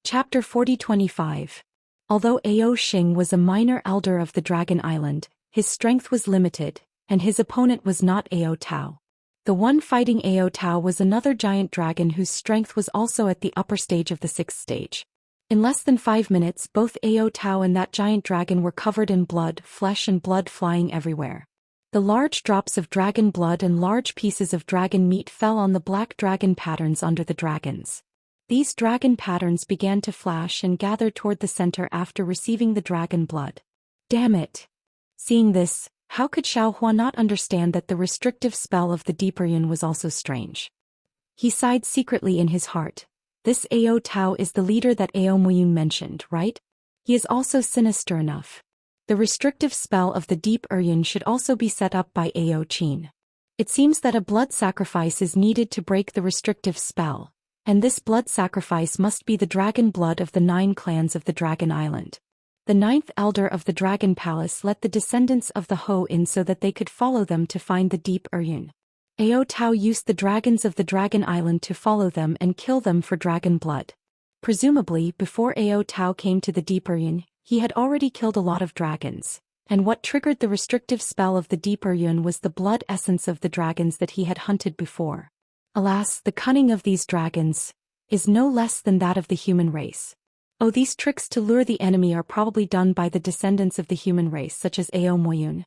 Chapter 40-25. Although Ao Xing was a minor elder of the Dragon Island, his strength was limited, and his opponent was not Ao Tao. The one fighting Ao Tao was another giant dragon whose strength was also at the upper stage of the 6th stage. In less than 5 minutes, both Ao Tao and that giant dragon were covered in blood, flesh and blood flying everywhere. The large drops of dragon blood and large pieces of dragon meat fell on the black dragon patterns under the dragons. These dragon patterns began to flash and gather toward the center after receiving the dragon blood. Damn it! Seeing this, how could Xiaohua not understand that the restrictive spell of the Deeper Yun was also strange? He sighed secretly in his heart. This Ao Tao is the leader that Ao Muyun mentioned, right? He is also sinister enough. The restrictive spell of the Deep Yun should also be set up by Ao Qin. It seems that a blood sacrifice is needed to break the restrictive spell, and this blood sacrifice must be the dragon blood of the 9 clans of the Dragon Island. The 9th elder of the Dragon Palace let the descendants of the Ho in so that they could follow them to find the Deep Yun. Ao Tao used the dragons of the Dragon Island to follow them and kill them for dragon blood. Presumably, before Ao Tao came to the Deep Yun, he had already killed a lot of dragons, and what triggered the restrictive spell of the Deep Yun was the blood essence of the dragons that he had hunted before. Alas, the cunning of these dragons is no less than that of the human race. Oh, these tricks to lure the enemy are probably done by the descendants of the human race such as Ao Moyun.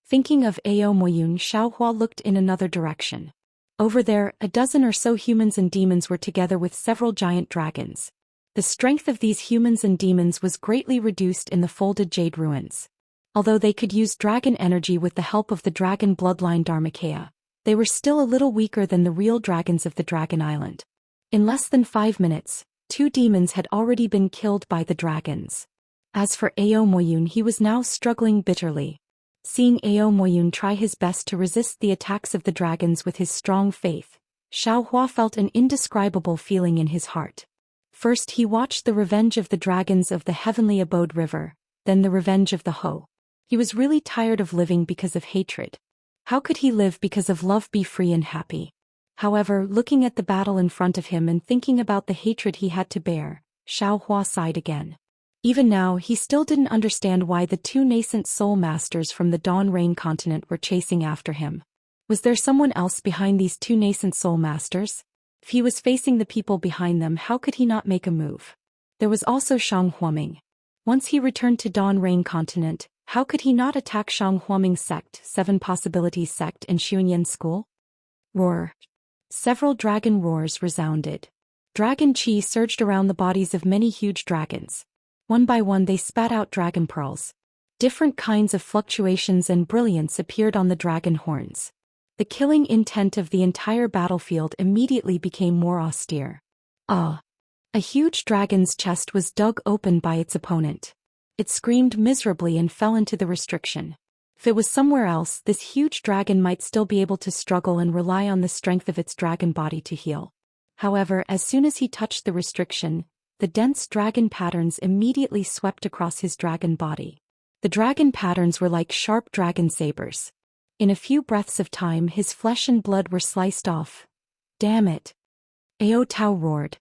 Thinking of Ao Moyun, Xiaohua looked in another direction. Over there, a dozen or so humans and demons were together with several giant dragons. The strength of these humans and demons was greatly reduced in the folded jade ruins. Although they could use dragon energy with the help of the dragon bloodline Dharmakaya, they were still a little weaker than the real dragons of the Dragon Island. In less than 5 minutes, 2 demons had already been killed by the dragons. As for Ao Moyun, he was now struggling bitterly. Seeing Ao Moyun try his best to resist the attacks of the dragons with his strong faith, Xiaohua felt an indescribable feeling in his heart. First he watched the revenge of the dragons of the Heavenly Abode River, then the revenge of the Ho. He was really tired of living because of hatred. How could he live because of love, be free and happy? However, looking at the battle in front of him and thinking about the hatred he had to bear, Xiaohua sighed again. Even now, he still didn't understand why the 2 nascent soul masters from the Dawn Rain continent were chasing after him. Was there someone else behind these 2 nascent soul masters? If he was facing the people behind them, how could he not make a move? There was also Shang Huaming. Once he returned to Dawn Rain continent, how could he not attack Shang Huaming's sect, 7 Possibilities sect and Xuanyan school? Roar. Several dragon roars resounded. Dragon chi surged around the bodies of many huge dragons. One by one they spat out dragon pearls. Different kinds of fluctuations and brilliance appeared on the dragon horns. The killing intent of the entire battlefield immediately became more austere. Ah! A huge dragon's chest was dug open by its opponent. It screamed miserably and fell into the restriction. If it was somewhere else, this huge dragon might still be able to struggle and rely on the strength of its dragon body to heal. However, as soon as he touched the restriction, the dense dragon patterns immediately swept across his dragon body. The dragon patterns were like sharp dragon sabers. In a few breaths of time, his flesh and blood were sliced off. Damn it! Ao Tao roared.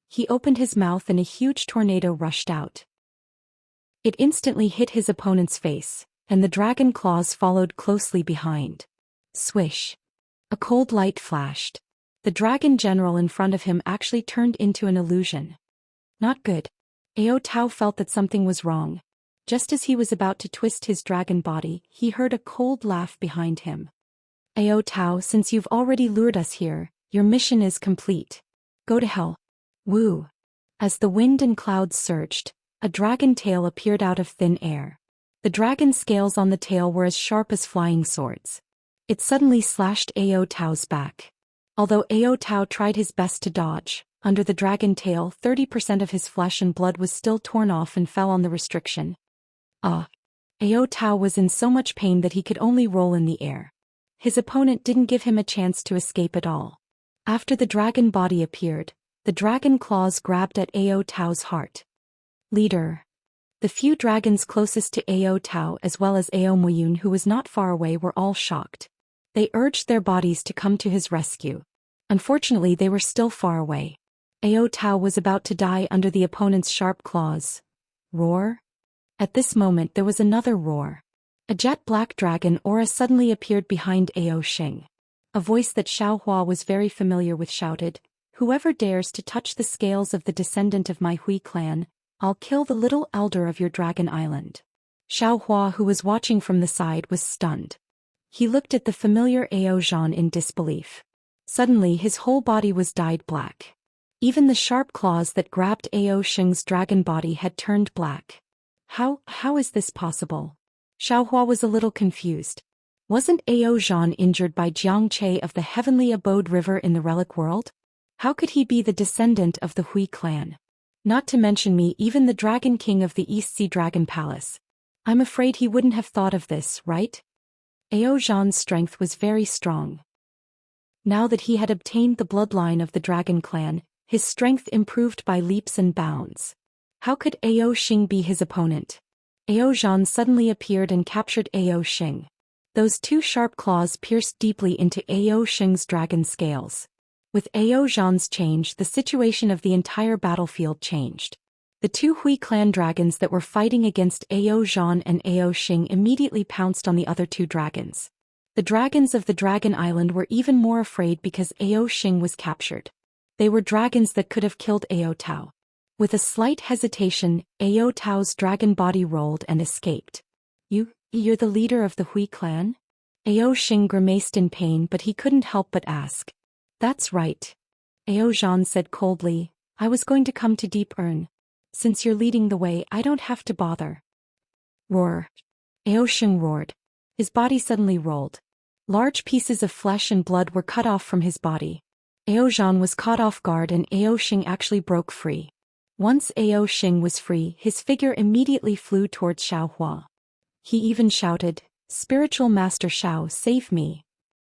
He opened his mouth and a huge tornado rushed out. It instantly hit his opponent's face, and the dragon claws followed closely behind. Swish! A cold light flashed. The dragon general in front of him actually turned into an illusion. Not good. Ao Tao felt that something was wrong. Just as he was about to twist his dragon body, he heard a cold laugh behind him. Ao Tao, since you've already lured us here, your mission is complete. Go to hell. Woo! As the wind and clouds surged, a dragon tail appeared out of thin air. The dragon scales on the tail were as sharp as flying swords. It suddenly slashed Ao Tao's back. Although Ao Tao tried his best to dodge, under the dragon tail 30% of his flesh and blood was still torn off and fell on the restriction. Ah! Ao Tao was in so much pain that he could only roll in the air. His opponent didn't give him a chance to escape at all. After the dragon body appeared, the dragon claws grabbed at Ao Tao's heart. Leader. The few dragons closest to Ao Tao as well as Ao Moyun, who was not far away, were all shocked. They urged their bodies to come to his rescue. Unfortunately, they were still far away. Ao Tao was about to die under the opponent's sharp claws. Roar? At this moment there was another roar. A jet black dragon aura suddenly appeared behind Ao Xing. A voice that Xiao Hua was very familiar with shouted, "Whoever dares to touch the scales of the descendant of my Hui clan, I'll kill the little elder of your dragon island." Xiao Hua, who was watching from the side, was stunned. He looked at the familiar Ao Zhan in disbelief. Suddenly his whole body was dyed black. Even the sharp claws that grabbed Ao Xing's dragon body had turned black. How is this possible? Xiao Hua was a little confused. Wasn't Ao Zhan injured by Jiang Che of the Heavenly Abode River in the Relic World? How could he be the descendant of the Hui clan? Not to mention me, even the Dragon King of the East Sea Dragon Palace. I'm afraid he wouldn't have thought of this, right? Ao Zhan's strength was very strong. Now that he had obtained the bloodline of the Dragon Clan, his strength improved by leaps and bounds. How could Ao Xing be his opponent? Ao Zhan suddenly appeared and captured Ao Xing. Those two sharp claws pierced deeply into Ao Xing's dragon scales. With Ao Zhan's change, the situation of the entire battlefield changed. The two Hui clan dragons that were fighting against Ao Zhan and Ao Xing immediately pounced on the other two dragons. The dragons of the Dragon Island were even more afraid because Ao Xing was captured. They were dragons that could have killed Ao Tao. With a slight hesitation, Ao Tao's dragon body rolled and escaped. You're the leader of the Hui clan? Ao Xing grimaced in pain, but he couldn't help but ask. That's right. Ao Zhan said coldly, I was going to come to Deep Urn. Since you're leading the way, I don't have to bother. Roar. Ao Xing roared. His body suddenly rolled. Large pieces of flesh and blood were cut off from his body. Ao Zhan was caught off guard and Ao Xing actually broke free. Once Ao Xing was free, his figure immediately flew towards Xiao Hua. He even shouted, Spiritual Master Xiao, save me.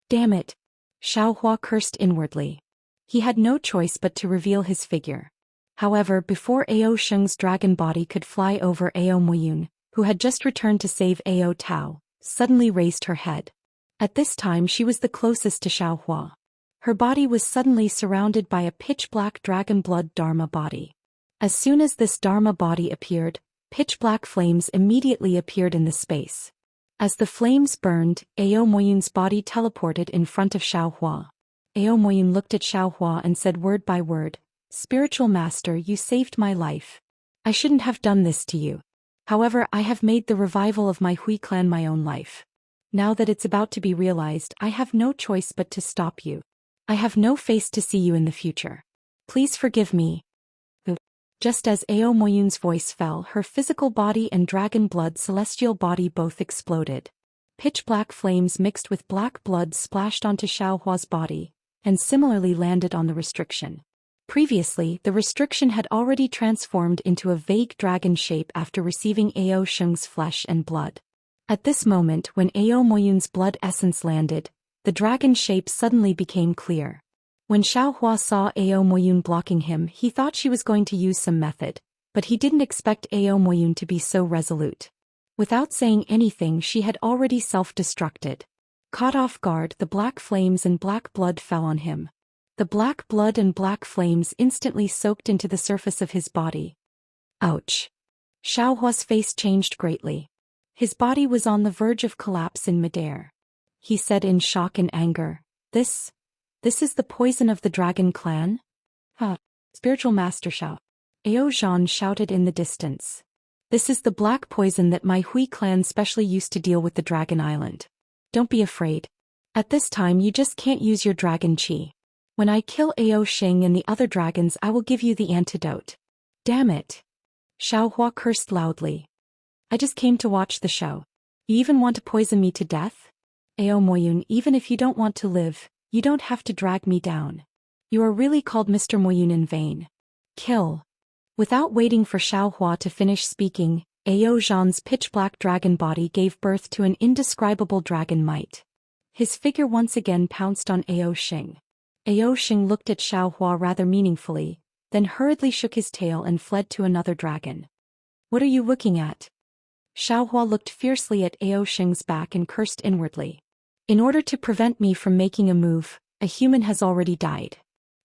Damn it. Xiao Hua cursed inwardly. He had no choice but to reveal his figure. However, before Ao Xing's dragon body could fly over, Ao Moyun, who had just returned to save Ao Tao, suddenly raised her head. At this time she was the closest to Xiao Hua. Her body was suddenly surrounded by a pitch-black dragon blood Dharma body. As soon as this Dharma body appeared, pitch-black flames immediately appeared in the space. As the flames burned, Ao Moyun's body teleported in front of Xiao Hua. Ao Moyun looked at Xiao Hua and said word by word, Spiritual Master, you saved my life. I shouldn't have done this to you. However, I have made the revival of my Hui clan my own life. Now that it's about to be realized, I have no choice but to stop you. I have no face to see you in the future. Please forgive me. Just as Ao Moyun's voice fell, her physical body and dragon blood celestial body both exploded. Pitch-black flames mixed with black blood splashed onto Xiao Hua's body, and similarly landed on the restriction. Previously, the restriction had already transformed into a vague dragon shape after receiving Ao Xing's flesh and blood. At this moment, when Ao Moyun's blood essence landed, the dragon shape suddenly became clear. When Xiao Hua saw Ao Moyun blocking him, he thought she was going to use some method, but he didn't expect Ao Moyun to be so resolute. Without saying anything, she had already self-destructed. Caught off guard, the black flames and black blood fell on him. The black blood and black flames instantly soaked into the surface of his body. Ouch. Xiao Hua's face changed greatly. His body was on the verge of collapse in midair. He said in shock and anger, This is the poison of the Dragon Clan? Spiritual Master Xiao. Ao Zhan shouted in the distance. This is the black poison that my Hui clan specially used to deal with the Dragon Island. Don't be afraid. At this time you just can't use your dragon chi. When I kill Ao Xing and the other dragons, I will give you the antidote. Damn it. Xiao Hua cursed loudly. I just came to watch the show. You even want to poison me to death? Ao Moyun, even if you don't want to live, you don't have to drag me down. You are really called Mr. Moyun in vain. Kill. Without waiting for Xiao Hua to finish speaking, Ao Zhan's pitch-black dragon body gave birth to an indescribable dragon might. His figure once again pounced on Ao Xing. Ao Xing looked at Xiao Hua rather meaningfully, then hurriedly shook his tail and fled to another dragon. What are you looking at? Xiao Hua looked fiercely at Ao Xing's back and cursed inwardly. In order to prevent me from making a move, a human has already died.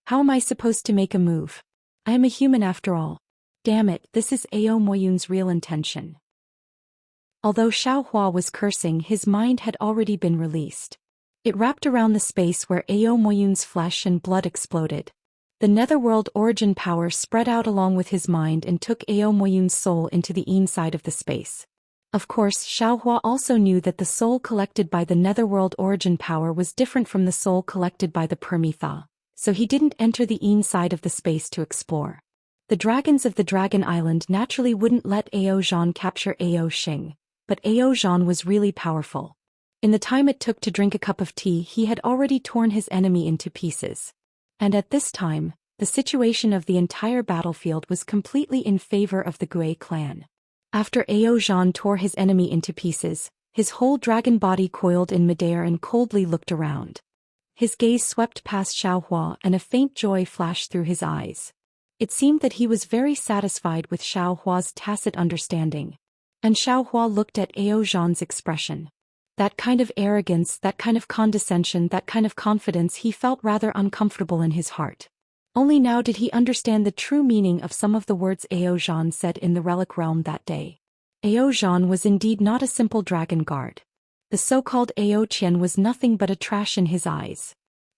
How am I supposed to make a move? I am a human after all. Damn it, this is Ao Moyun's real intention. Although Xiao Hua was cursing, his mind had already been released. It wrapped around the space where Ao Moyun's flesh and blood exploded. The netherworld origin power spread out along with his mind and took Ao Moyun's soul into the inside of the space. Of course, Xiao Hua also knew that the soul collected by the netherworld origin power was different from the soul collected by the Permitha, so he didn't enter the inside of the space to explore. The dragons of the Dragon Island naturally wouldn't let Ao Zhan capture Ao Xing, but Ao Zhan was really powerful. In the time it took to drink a cup of tea, he had already torn his enemy into pieces. And at this time, the situation of the entire battlefield was completely in favor of the Gui clan. After Ao Zhan tore his enemy into pieces, his whole dragon body coiled in midair and coldly looked around. His gaze swept past Xiao Hua and a faint joy flashed through his eyes. It seemed that he was very satisfied with Xiao Hua's tacit understanding. And Xiao Hua looked at Ao Zhan's expression. That kind of arrogance, that kind of condescension, that kind of confidence, he felt rather uncomfortable in his heart. Only now did he understand the true meaning of some of the words Ao Zhan said in the relic realm that day. Ao Zhan was indeed not a simple dragon guard. The so-called Ao Qian was nothing but a trash in his eyes.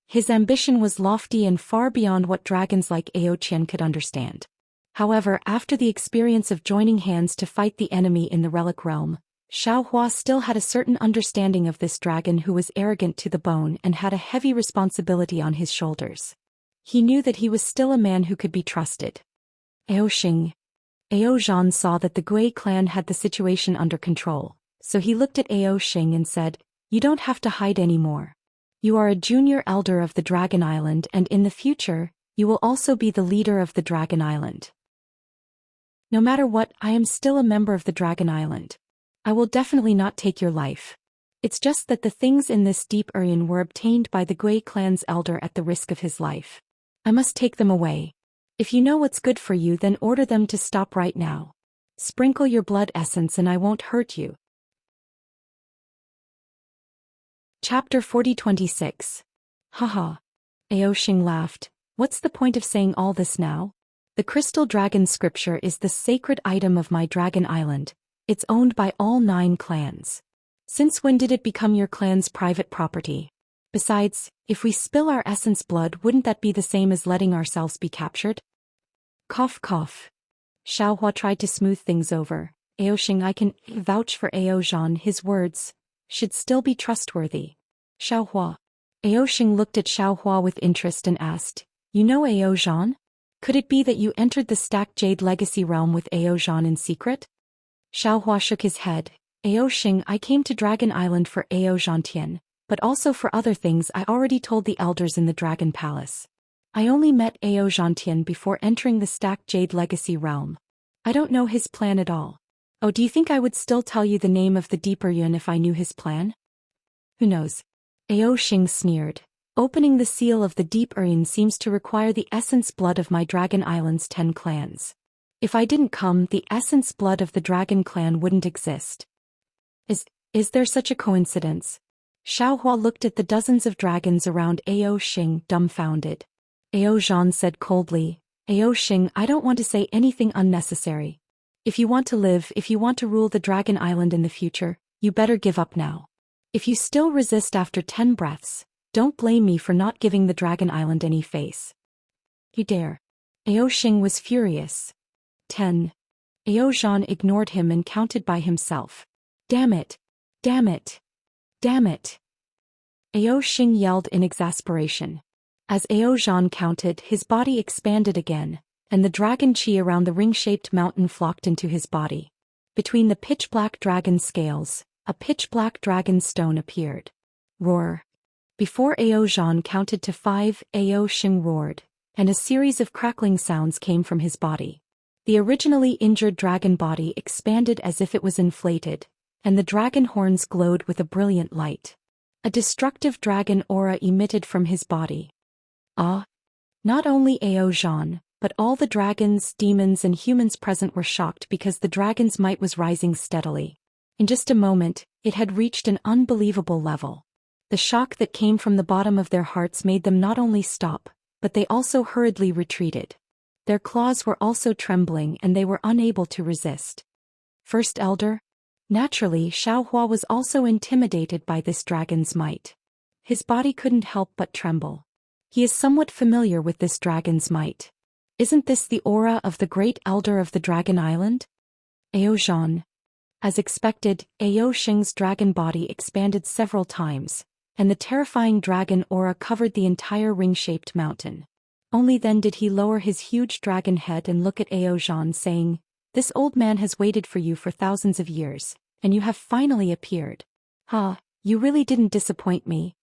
His ambition was lofty and far beyond what dragons like Ao Qian could understand. However, after the experience of joining hands to fight the enemy in the relic realm, Xiao Hua still had a certain understanding of this dragon who was arrogant to the bone and had a heavy responsibility on his shoulders. He knew that he was still a man who could be trusted. Ao Xing. Ao Zhan saw that the Gui clan had the situation under control, so he looked at Ao Xing and said, "You don't have to hide anymore. You are a junior elder of the Dragon Island, and in the future, you will also be the leader of the Dragon Island. No matter what, I am still a member of the Dragon Island. I will definitely not take your life. It's just that the things in this deep urn were obtained by the Gui clan's elder at the risk of his life. I must take them away. If you know what's good for you, then order them to stop right now. Sprinkle your blood essence and I won't hurt you." Chapter 40-26. Haha. Ao Xing laughed. What's the point of saying all this now? The crystal dragon scripture is the sacred item of my Dragon Island. It's owned by all 9 clans. Since when did it become your clan's private property? Besides, if we spill our essence blood, wouldn't that be the same as letting ourselves be captured? Cough cough. Xiao Hua tried to smooth things over. Ao Xing, I can vouch for Ao Zhan, his words should still be trustworthy. Xiao Hua. Ao Xing looked at Xiao Hua with interest and asked, "You know Ao Zhan? Could it be that you entered the Stacked Jade Legacy realm with Ao Zhan in secret?" Xiao Hua shook his head. Ao Xing, I came to Dragon Island for Ao Zhantian, but also for other things I already told the elders in the Dragon Palace. I only met Ao Zhantian before entering the Stacked Jade Legacy realm. I don't know his plan at all. Oh, do you think I would still tell you the name of the Deeper Yun if I knew his plan? Who knows? Ao Xing sneered. Opening the seal of the Deep Urn seems to require the essence blood of my Dragon Island's 10 clans. If I didn't come, the essence blood of the Dragon clan wouldn't exist. Is there such a coincidence? Xiao Hua looked at the dozens of dragons around Ao Xing, dumbfounded. Ao Zhan said coldly, Ao Xing, I don't want to say anything unnecessary. If you want to live, if you want to rule the Dragon Island in the future, you better give up now. If you still resist after 10 breaths, don't blame me for not giving the Dragon Island any face. You dare. Ao Xing was furious. 10. Ao Zhan ignored him and counted by himself. Damn it! Damn it! Damn it! Ao Xing yelled in exasperation. As Ao Zhan counted, his body expanded again, and the dragon chi around the ring-shaped mountain flocked into his body. Between the pitch-black dragon scales, a pitch-black dragon stone appeared. Roar. Before Ao Zhan counted to 5, Ao Xing roared, and a series of crackling sounds came from his body. The originally injured dragon body expanded as if it was inflated, and the dragon horns glowed with a brilliant light. A destructive dragon aura emitted from his body. Not only Ao Zhan, but all the dragons, demons and humans present were shocked because the dragon's might was rising steadily. In just a moment, it had reached an unbelievable level. The shock that came from the bottom of their hearts made them not only stop, but they also hurriedly retreated. Their claws were also trembling and they were unable to resist. First Elder? Naturally, Xiaohua was also intimidated by this dragon's might. His body couldn't help but tremble. He is somewhat familiar with this dragon's might. Isn't this the aura of the great elder of the Dragon Island? Ao Zhan. As expected, Ao Xing's dragon body expanded several times, and the terrifying dragon aura covered the entire ring-shaped mountain. Only then did he lower his huge dragon head and look at Ao Zhan, saying, "This old man has waited for you for thousands of years, and you have finally appeared. Ha, you really didn't disappoint me."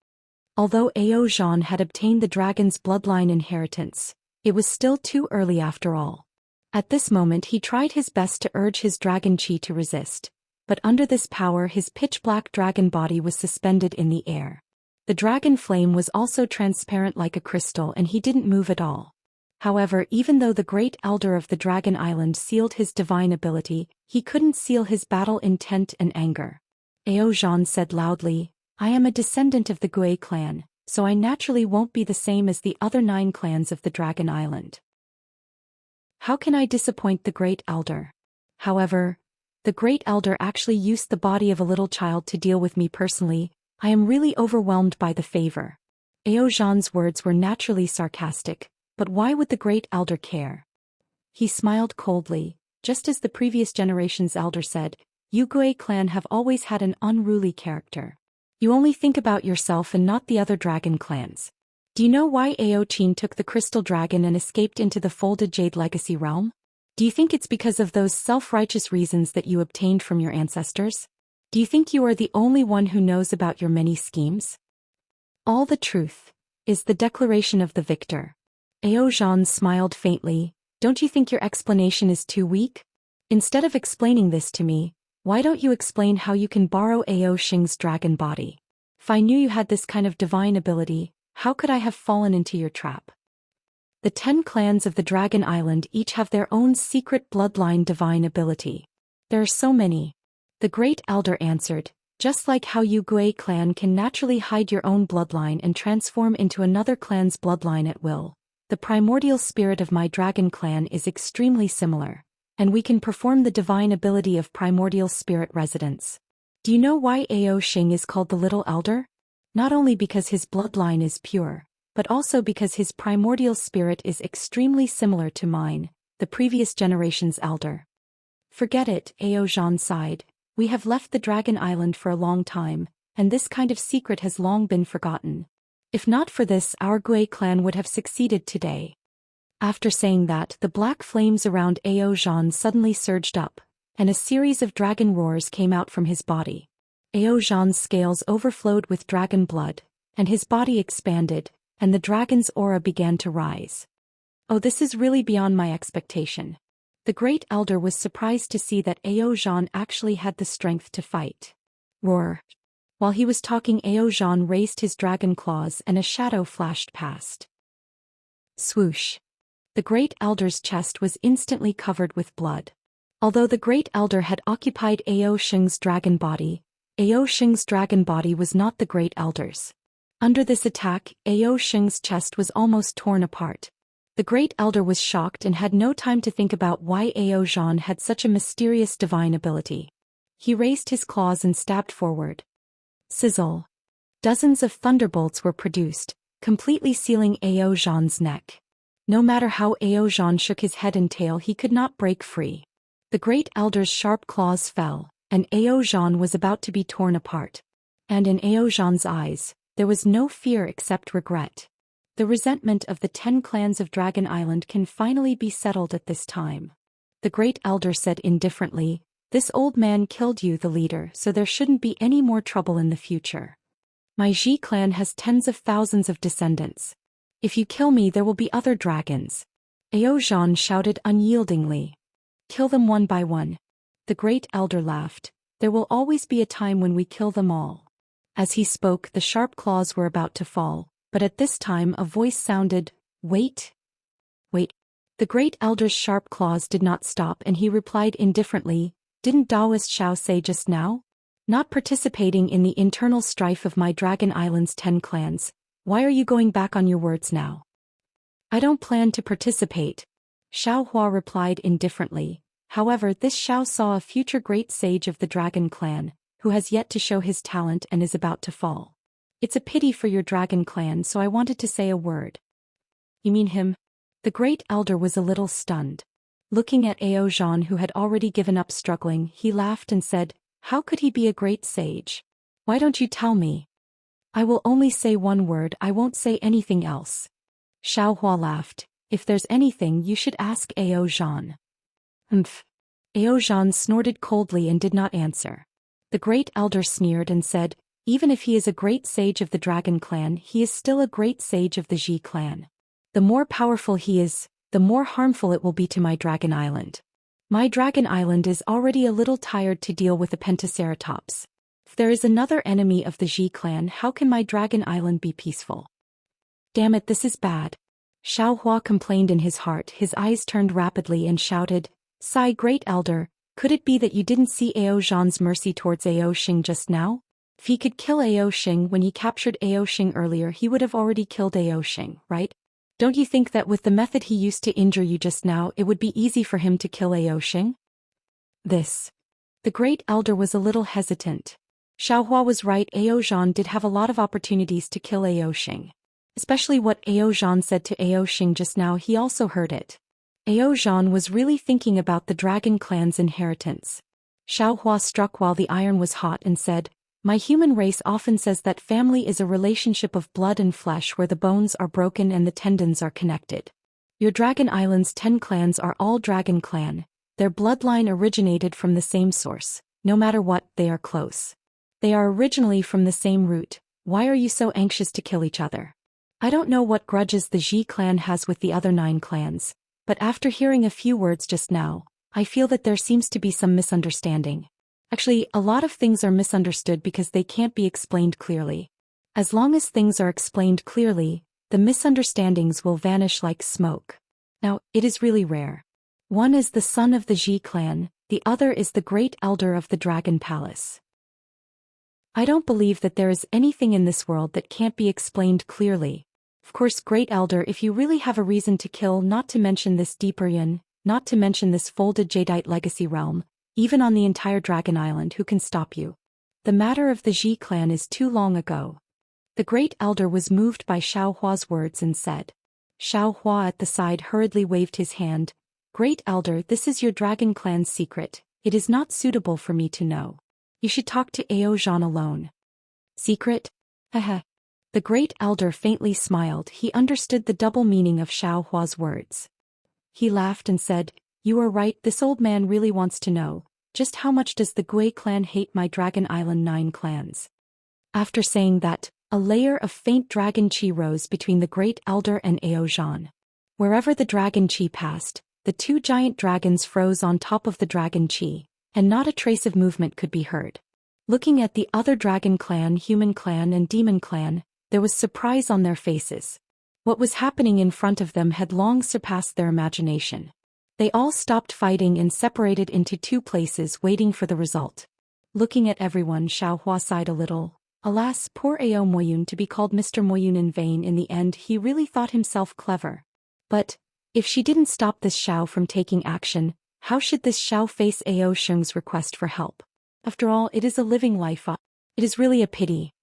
Although Ao Zhan had obtained the dragon's bloodline inheritance, it was still too early after all. At this moment he tried his best to urge his dragon chi to resist, but under this power his pitch-black dragon body was suspended in the air. The dragon flame was also transparent like a crystal and he didn't move at all. However, even though the great elder of the Dragon Island sealed his divine ability, he couldn't seal his battle intent and anger. Ao Zhan said loudly, "I am a descendant of the Gui clan, so I naturally won't be the same as the other 9 clans of the Dragon Island. How can I disappoint the great elder?" However, the great elder actually used the body of a little child to deal with me personally. I am really overwhelmed by the favor. Ao Zhan's words were naturally sarcastic, but why would the great elder care? He smiled coldly, just as the previous generation's elder said, "You Gui clan have always had an unruly character. You only think about yourself and not the other dragon clans. Do you know why Ao Qin took the crystal dragon and escaped into the folded jade legacy realm? Do you think it's because of those self-righteous reasons that you obtained from your ancestors? Do you think you are the only one who knows about your many schemes? All the truth is the declaration of the victor." Ao Zhan smiled faintly. "Don't you think your explanation is too weak? Instead of explaining this to me, why don't you explain how you can borrow Ao Xing's dragon body? If I knew you had this kind of divine ability, how could I have fallen into your trap?" The 10 clans of the Dragon Island each have their own secret bloodline divine ability. There are so many. The great elder answered, "Just like how you Gui clan can naturally hide your own bloodline and transform into another clan's bloodline at will, the primordial spirit of my dragon clan is extremely similar, and we can perform the divine ability of primordial spirit residence. Do you know why Ao Xing is called the Little Elder? Not only because his bloodline is pure, but also because his primordial spirit is extremely similar to mine, the previous generation's elder." "Forget it," Ao Zhan sighed. "We have left the Dragon Island for a long time, and this kind of secret has long been forgotten. If not for this, our Gui clan would have succeeded today." After saying that, the black flames around Ao Zhan suddenly surged up, and a series of dragon roars came out from his body. Ao Zhan's scales overflowed with dragon blood, and his body expanded, and the dragon's aura began to rise. "Oh, this is really beyond my expectation." The great elder was surprised to see that Ao Zhan actually had the strength to fight. Roar. While he was talking, Ao Zhan raised his dragon claws and a shadow flashed past. Swoosh. The great elder's chest was instantly covered with blood. Although the great elder had occupied Ao Xing's dragon body, Ao Xing's dragon body was not the great elder's. Under this attack, Ao Xing's chest was almost torn apart. The great elder was shocked and had no time to think about why Ao Zhan had such a mysterious divine ability. He raised his claws and stabbed forward. Sizzle. Dozens of thunderbolts were produced, completely sealing Ao Zhan's neck. No matter how Ao Zhan shook his head and tail, he could not break free. The great elder's sharp claws fell, and Ao Zhan was about to be torn apart. And in Ao Zhan's eyes, there was no fear except regret. The resentment of the 10 clans of Dragon Island can finally be settled at this time. The great elder said indifferently, "This old man killed you, the leader, so there shouldn't be any more trouble in the future. My Ji clan has tens of thousands of descendants. If you kill me, there will be other dragons." Ao Zhan shouted unyieldingly. "Kill them one by one." The great elder laughed. "There will always be a time when we kill them all." As he spoke, the sharp claws were about to fall, but at this time a voice sounded, "Wait. Wait." The great elder's sharp claws did not stop and he replied indifferently, "Didn't Taoist Xiao say just now? Not participating in the internal strife of my Dragon Island's 10 clans, why are you going back on your words now?" "I don't plan to participate." Xiao Hua replied indifferently. However, this Xiao saw a future great sage of the dragon clan, who has yet to show his talent and is about to fall. It's a pity for your dragon clan, so I wanted to say a word. You mean him? The great elder was a little stunned. Looking at Ao Zhan, who had already given up struggling, he laughed and said, "How could he be a great sage? Why don't you tell me? I will only say one word, I won't say anything else." Xiao Hua laughed. "If there's anything, you should ask Ao Zhan." Umph. Ao Zhan snorted coldly and did not answer. The great elder sneered and said, "Even if he is a great sage of the dragon clan, he is still a great sage of the Ji clan. The more powerful he is, the more harmful it will be to my dragon island. My dragon island is already a little tired to deal with the Pentaceratops. If there is another enemy of the Ji clan, how can my dragon island be peaceful? Damn it, this is bad." Xiao Hua complained in his heart. His eyes turned rapidly and shouted, "Sigh, great elder, could it be that you didn't see Ao Zhan's mercy towards Ao Xing just now? If he could kill Ao Xing when he captured Ao Xing earlier, he would have already killed Ao Xing, right? Don't you think that with the method he used to injure you just now, it would be easy for him to kill Ao Xing?" The great elder was a little hesitant. Xiao Hua was right. Ao Zhan did have a lot of opportunities to kill Ao Xing. Especially what Ao Zhan said to Ao Xing just now, he also heard it. Ao Zhan was really thinking about the dragon clan's inheritance. Xiao Hua struck while the iron was hot and said, "My human race often says that family is a relationship of blood and flesh where the bones are broken and the tendons are connected. Your dragon island's 10 clans are all dragon clan. Their bloodline originated from the same source. No matter what, they are close. They are originally from the same root. Why are you so anxious to kill each other? I don't know what grudges the Ji clan has with the other 9 clans, but after hearing a few words just now, I feel that there seems to be some misunderstanding. Actually, a lot of things are misunderstood because they can't be explained clearly. As long as things are explained clearly, the misunderstandings will vanish like smoke. Now, it is really rare. One is the son of the Ji clan, the other is the great elder of the Dragon Palace. I don't believe that there is anything in this world that can't be explained clearly. Of course, great elder, if you really have a reason to kill, not to mention this deeper yin, not to mention this folded jadeite legacy realm, even on the entire dragon island, who can stop you? The matter of the Ji clan is too long ago." The great elder was moved by Xiao Hua's words and said. Xiao Hua at the side hurriedly waved his hand. "Great elder, this is your dragon clan's secret. It is not suitable for me to know. You should talk to Ao Zhan alone." "Secret? Haha." The great elder faintly smiled. He understood the double meaning of Xiao Hua's words. He laughed and said, "You are right, this old man really wants to know, just how much does the Gui clan hate my Dragon Island 9 clans?" After saying that, a layer of faint dragon qi rose between the great elder and Ao Zhan. Wherever the dragon qi passed, the 2 giant dragons froze on top of the dragon qi, and not a trace of movement could be heard. Looking at the other dragon clan, human clan and demon clan, there was surprise on their faces. What was happening in front of them had long surpassed their imagination. They all stopped fighting and separated into 2 places, waiting for the result. Looking at everyone, Xiao Hua sighed a little. Alas, poor Ao Moyun, to be called Mr. Moyun in vain. In the end, he really thought himself clever. But if she didn't stop this Xiao from taking action, how should this Xiao face Ao Sheng's request for help? After all, it is a living life. It is really a pity.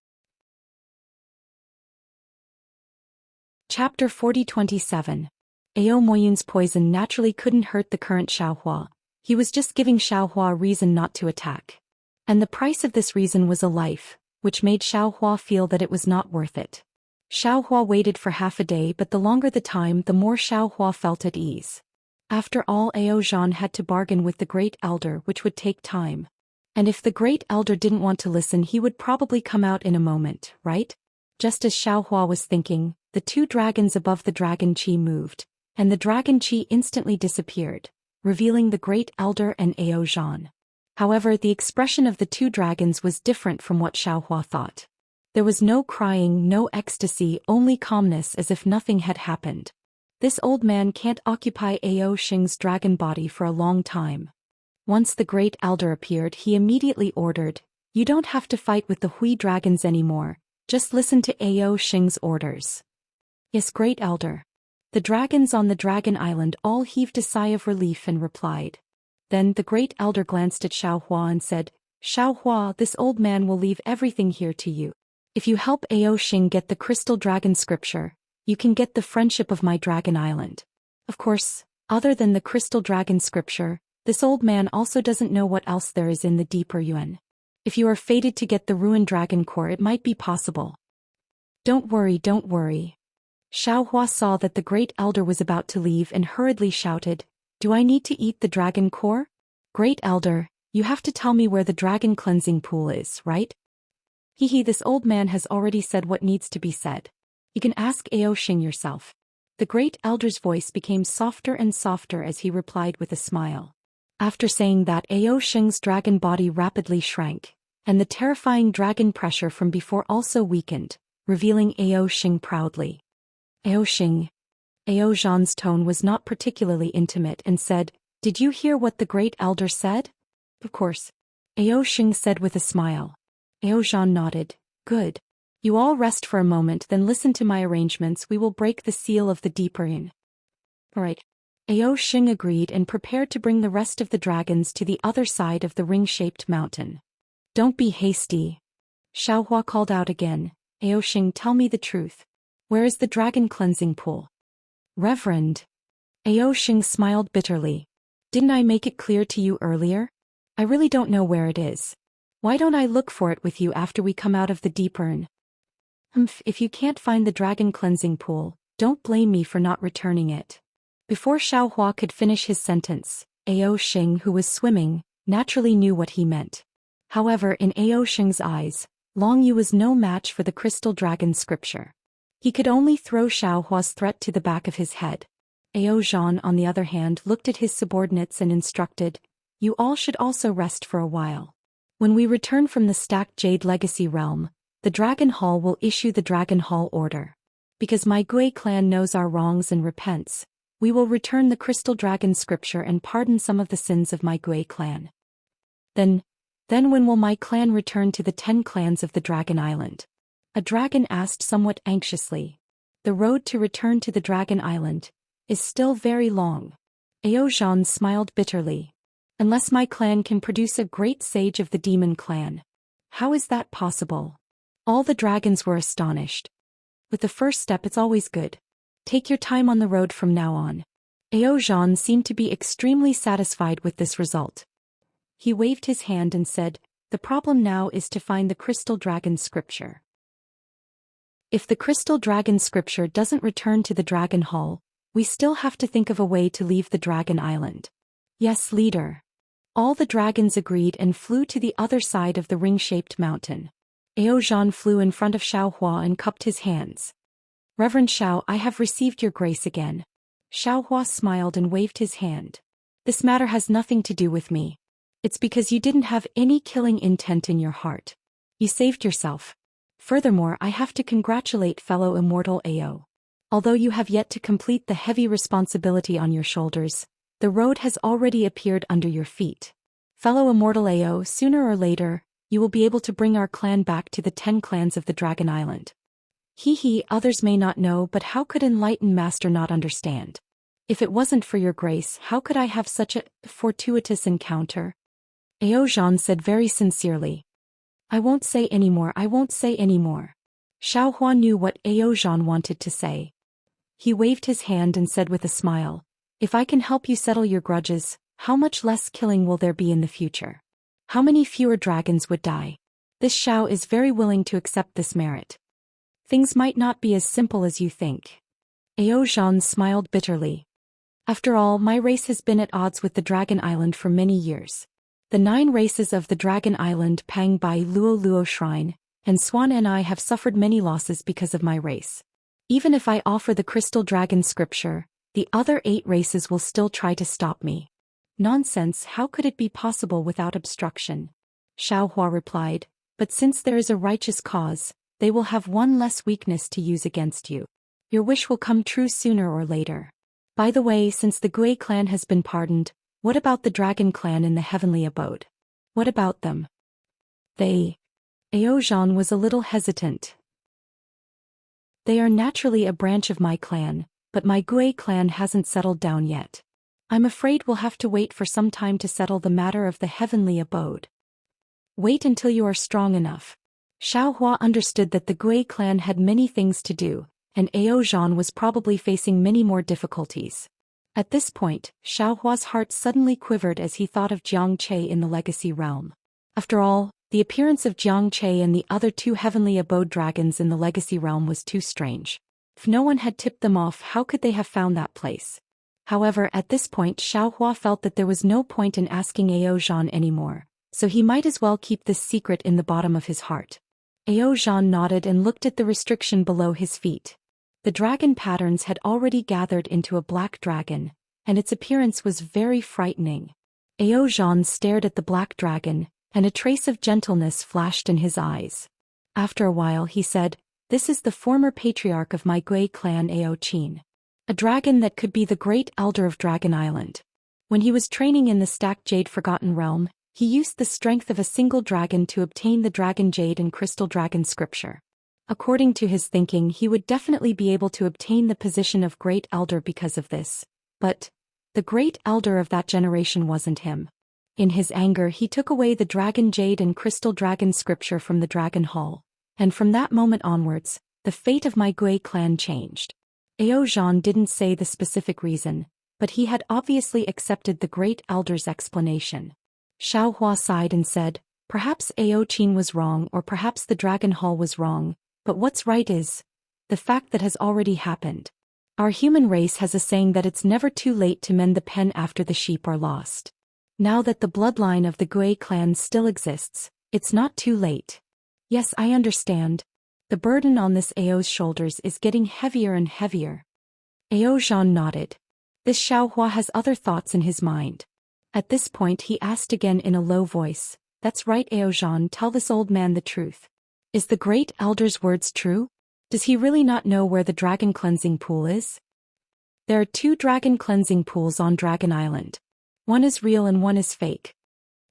Chapter 40-27. Ao Moyun's poison naturally couldn't hurt the current Xiao Hua. He was just giving Xiao Hua a reason not to attack. And the price of this reason was a life, which made Xiao Hua feel that it was not worth it. Xiao Hua waited for half a day, but the longer the time, the more Xiao Hua felt at ease. After all, Ao Zhan had to bargain with the great elder, which would take time. And if the great elder didn't want to listen, he would probably come out in a moment, right? Just as Xiao Hua was thinking, the 2 dragons above the dragon qi moved, and the dragon qi instantly disappeared, revealing the great elder and Ao Zhan. However, the expression of the 2 dragons was different from what Xiao Hua thought. There was no crying, no ecstasy, only calmness, as if nothing had happened. This old man can't occupy Ao Xing's dragon body for a long time. Once the great elder appeared, he immediately ordered, "You don't have to fight with the Hui dragons anymore, just listen to Ao Xing's orders." "Yes, great elder." The dragons on the Dragon Island all heaved a sigh of relief and replied. Then the great elder glanced at Xiaohua and said, Xiaohua, this old man will leave everything here to you. If you help Ao Xing get the crystal dragon scripture, you can get the friendship of my Dragon Island. Of course, other than the crystal dragon scripture, this old man also doesn't know what else there is in the deeper yuan. If you are fated to get the ruined dragon core, it might be possible. Don't worry, don't worry. Xiaohua saw that the great elder was about to leave and hurriedly shouted, Do I need to eat the dragon core? Great elder, you have to tell me where the dragon cleansing pool is, right? Hehe, this old man has already said what needs to be said. You can ask Ao Xing yourself. The great elder's voice became softer and softer as he replied with a smile. After saying that, Ao Xing's dragon body rapidly shrank, and the terrifying dragon pressure from before also weakened, revealing Ao Xing proudly. Ao Xing. Ao Zhan's tone was not particularly intimate and said, Did you hear what the great elder said? Of course. Ao Xing said with a smile. Ao Zhan nodded. Good. You all rest for a moment, then listen to my arrangements. We will break the seal of the deeper yin. Alright. Ao Xing agreed and prepared to bring the rest of the dragons to the other side of the ring-shaped mountain. Don't be hasty. Xiaohua called out again. Ao Xing, tell me the truth. Where is the dragon cleansing pool? Reverend. Ao Xing smiled bitterly. Didn't I make it clear to you earlier? I really don't know where it is. Why don't I look for it with you after we come out of the deep urn? If you can't find the dragon cleansing pool, don't blame me for not returning it. Before Xiaohua could finish his sentence, Ao Xing, who was swimming, naturally knew what he meant. However, in Ao Xing's eyes, Long Yu was no match for the crystal dragon scripture. He could only throw Xiaohua's threat to the back of his head. Ao Zhan, on the other hand, looked at his subordinates and instructed, You all should also rest for a while. When we return from the stacked Jade Legacy realm, the Dragon Hall will issue the Dragon Hall order. Because my Gui clan knows our wrongs and repents, we will return the crystal dragon scripture and pardon some of the sins of my Gui clan. Then when will my clan return to the 10 clans of the Dragon Island? A dragon asked somewhat anxiously. The road to return to the Dragon Island is still very long. Ao Zhan smiled bitterly. Unless my clan can produce a great sage of the demon clan. How is that possible? All the dragons were astonished. With the first step, it's always good. Take your time on the road from now on. Ao Zhan seemed to be extremely satisfied with this result. He waved his hand and said, The problem now is to find the crystal dragon scripture. If the crystal dragon scripture doesn't return to the Dragon Hall, we still have to think of a way to leave the Dragon Island. Yes, leader. All the dragons agreed and flew to the other side of the ring-shaped mountain. Ao Zhan flew in front of Xiaohua and cupped his hands. Reverend Xiao, I have received your grace again. Xiaohua smiled and waved his hand. This matter has nothing to do with me. It's because you didn't have any killing intent in your heart. You saved yourself. Furthermore, I have to congratulate fellow immortal Ao. Although you have yet to complete the heavy responsibility on your shoulders, the road has already appeared under your feet. Fellow immortal Ao, sooner or later, you will be able to bring our clan back to the 10 clans of the Dragon Island. Others may not know, but how could enlightened master not understand? If it wasn't for your grace, how could I have such a fortuitous encounter? Ao Zhan said very sincerely. I won't say any more. Xiaohua knew what Ao Zhan wanted to say. He waved his hand and said with a smile, If I can help you settle your grudges, how much less killing will there be in the future? How many fewer dragons would die? This Xiao is very willing to accept this merit. Things might not be as simple as you think. Ao Zhan smiled bitterly. After all, my race has been at odds with the Dragon Island for many years. The 9 races of the Dragon Island, Pang Bai Luo Luo Shrine, and Swan and I have suffered many losses because of my race. Even if I offer the Crystal Dragon Scripture, the other 8 races will still try to stop me. Nonsense, how could it be possible without obstruction? Xiaohua replied, but since there is a righteous cause, they will have one less weakness to use against you. Your wish will come true sooner or later. By the way, since the Gui clan has been pardoned, what about the Dragon clan in the heavenly abode? What about them? Ao Zhan was a little hesitant. They are naturally a branch of my clan, but my Gui clan hasn't settled down yet. I'm afraid we'll have to wait for some time to settle the matter of the heavenly abode. Wait until you are strong enough. Xiao Hua understood that the Gui clan had many things to do, and Ao Zhan was probably facing many more difficulties. At this point, Xiao Hua's heart suddenly quivered as he thought of Jiang Che in the Legacy Realm. After all, the appearance of Jiang Che and the other two heavenly abode dragons in the Legacy Realm was too strange. If no one had tipped them off, how could they have found that place? However, at this point Xiao Hua felt that there was no point in asking Ao Zhan anymore, so he might as well keep this secret in the bottom of his heart. Ao Zhan nodded and looked at the restriction below his feet. The dragon patterns had already gathered into a black dragon, and its appearance was very frightening. Ao Zhan stared at the black dragon, and a trace of gentleness flashed in his eyes. After a while he said, "This is the former patriarch of my Gui clan Ao Qin. A dragon that could be the great elder of Dragon Island. When he was training in the Stacked Jade Forgotten Realm, he used the strength of a single dragon to obtain the Dragon Jade and Crystal Dragon scripture. According to his thinking, he would definitely be able to obtain the position of Great Elder because of this. But the Great Elder of that generation wasn't him. In his anger he took away the Dragon Jade and Crystal Dragon scripture from the Dragon Hall, and from that moment onwards, the fate of my Gui clan changed." Ao Zhan didn't say the specific reason, but he had obviously accepted the Great Elder's explanation. Xiao Hua sighed and said, "Perhaps Ao Qin was wrong, or perhaps the Dragon Hall was wrong, but what's right is the fact that has already happened. Our human race has a saying that it's never too late to mend the pen after the sheep are lost. Now that the bloodline of the Gui clan still exists, it's not too late." "Yes, I understand. The burden on this Ao's shoulders is getting heavier and heavier." Ao Zhan nodded. This Xiao Hua has other thoughts in his mind. At this point he asked again in a low voice, "That's right, Ao Zhan, tell this old man the truth. Is the Great Elder's words true? Does he really not know where the Dragon Cleansing Pool is?" "There are two Dragon Cleansing Pools on Dragon Island. One is real and one is fake."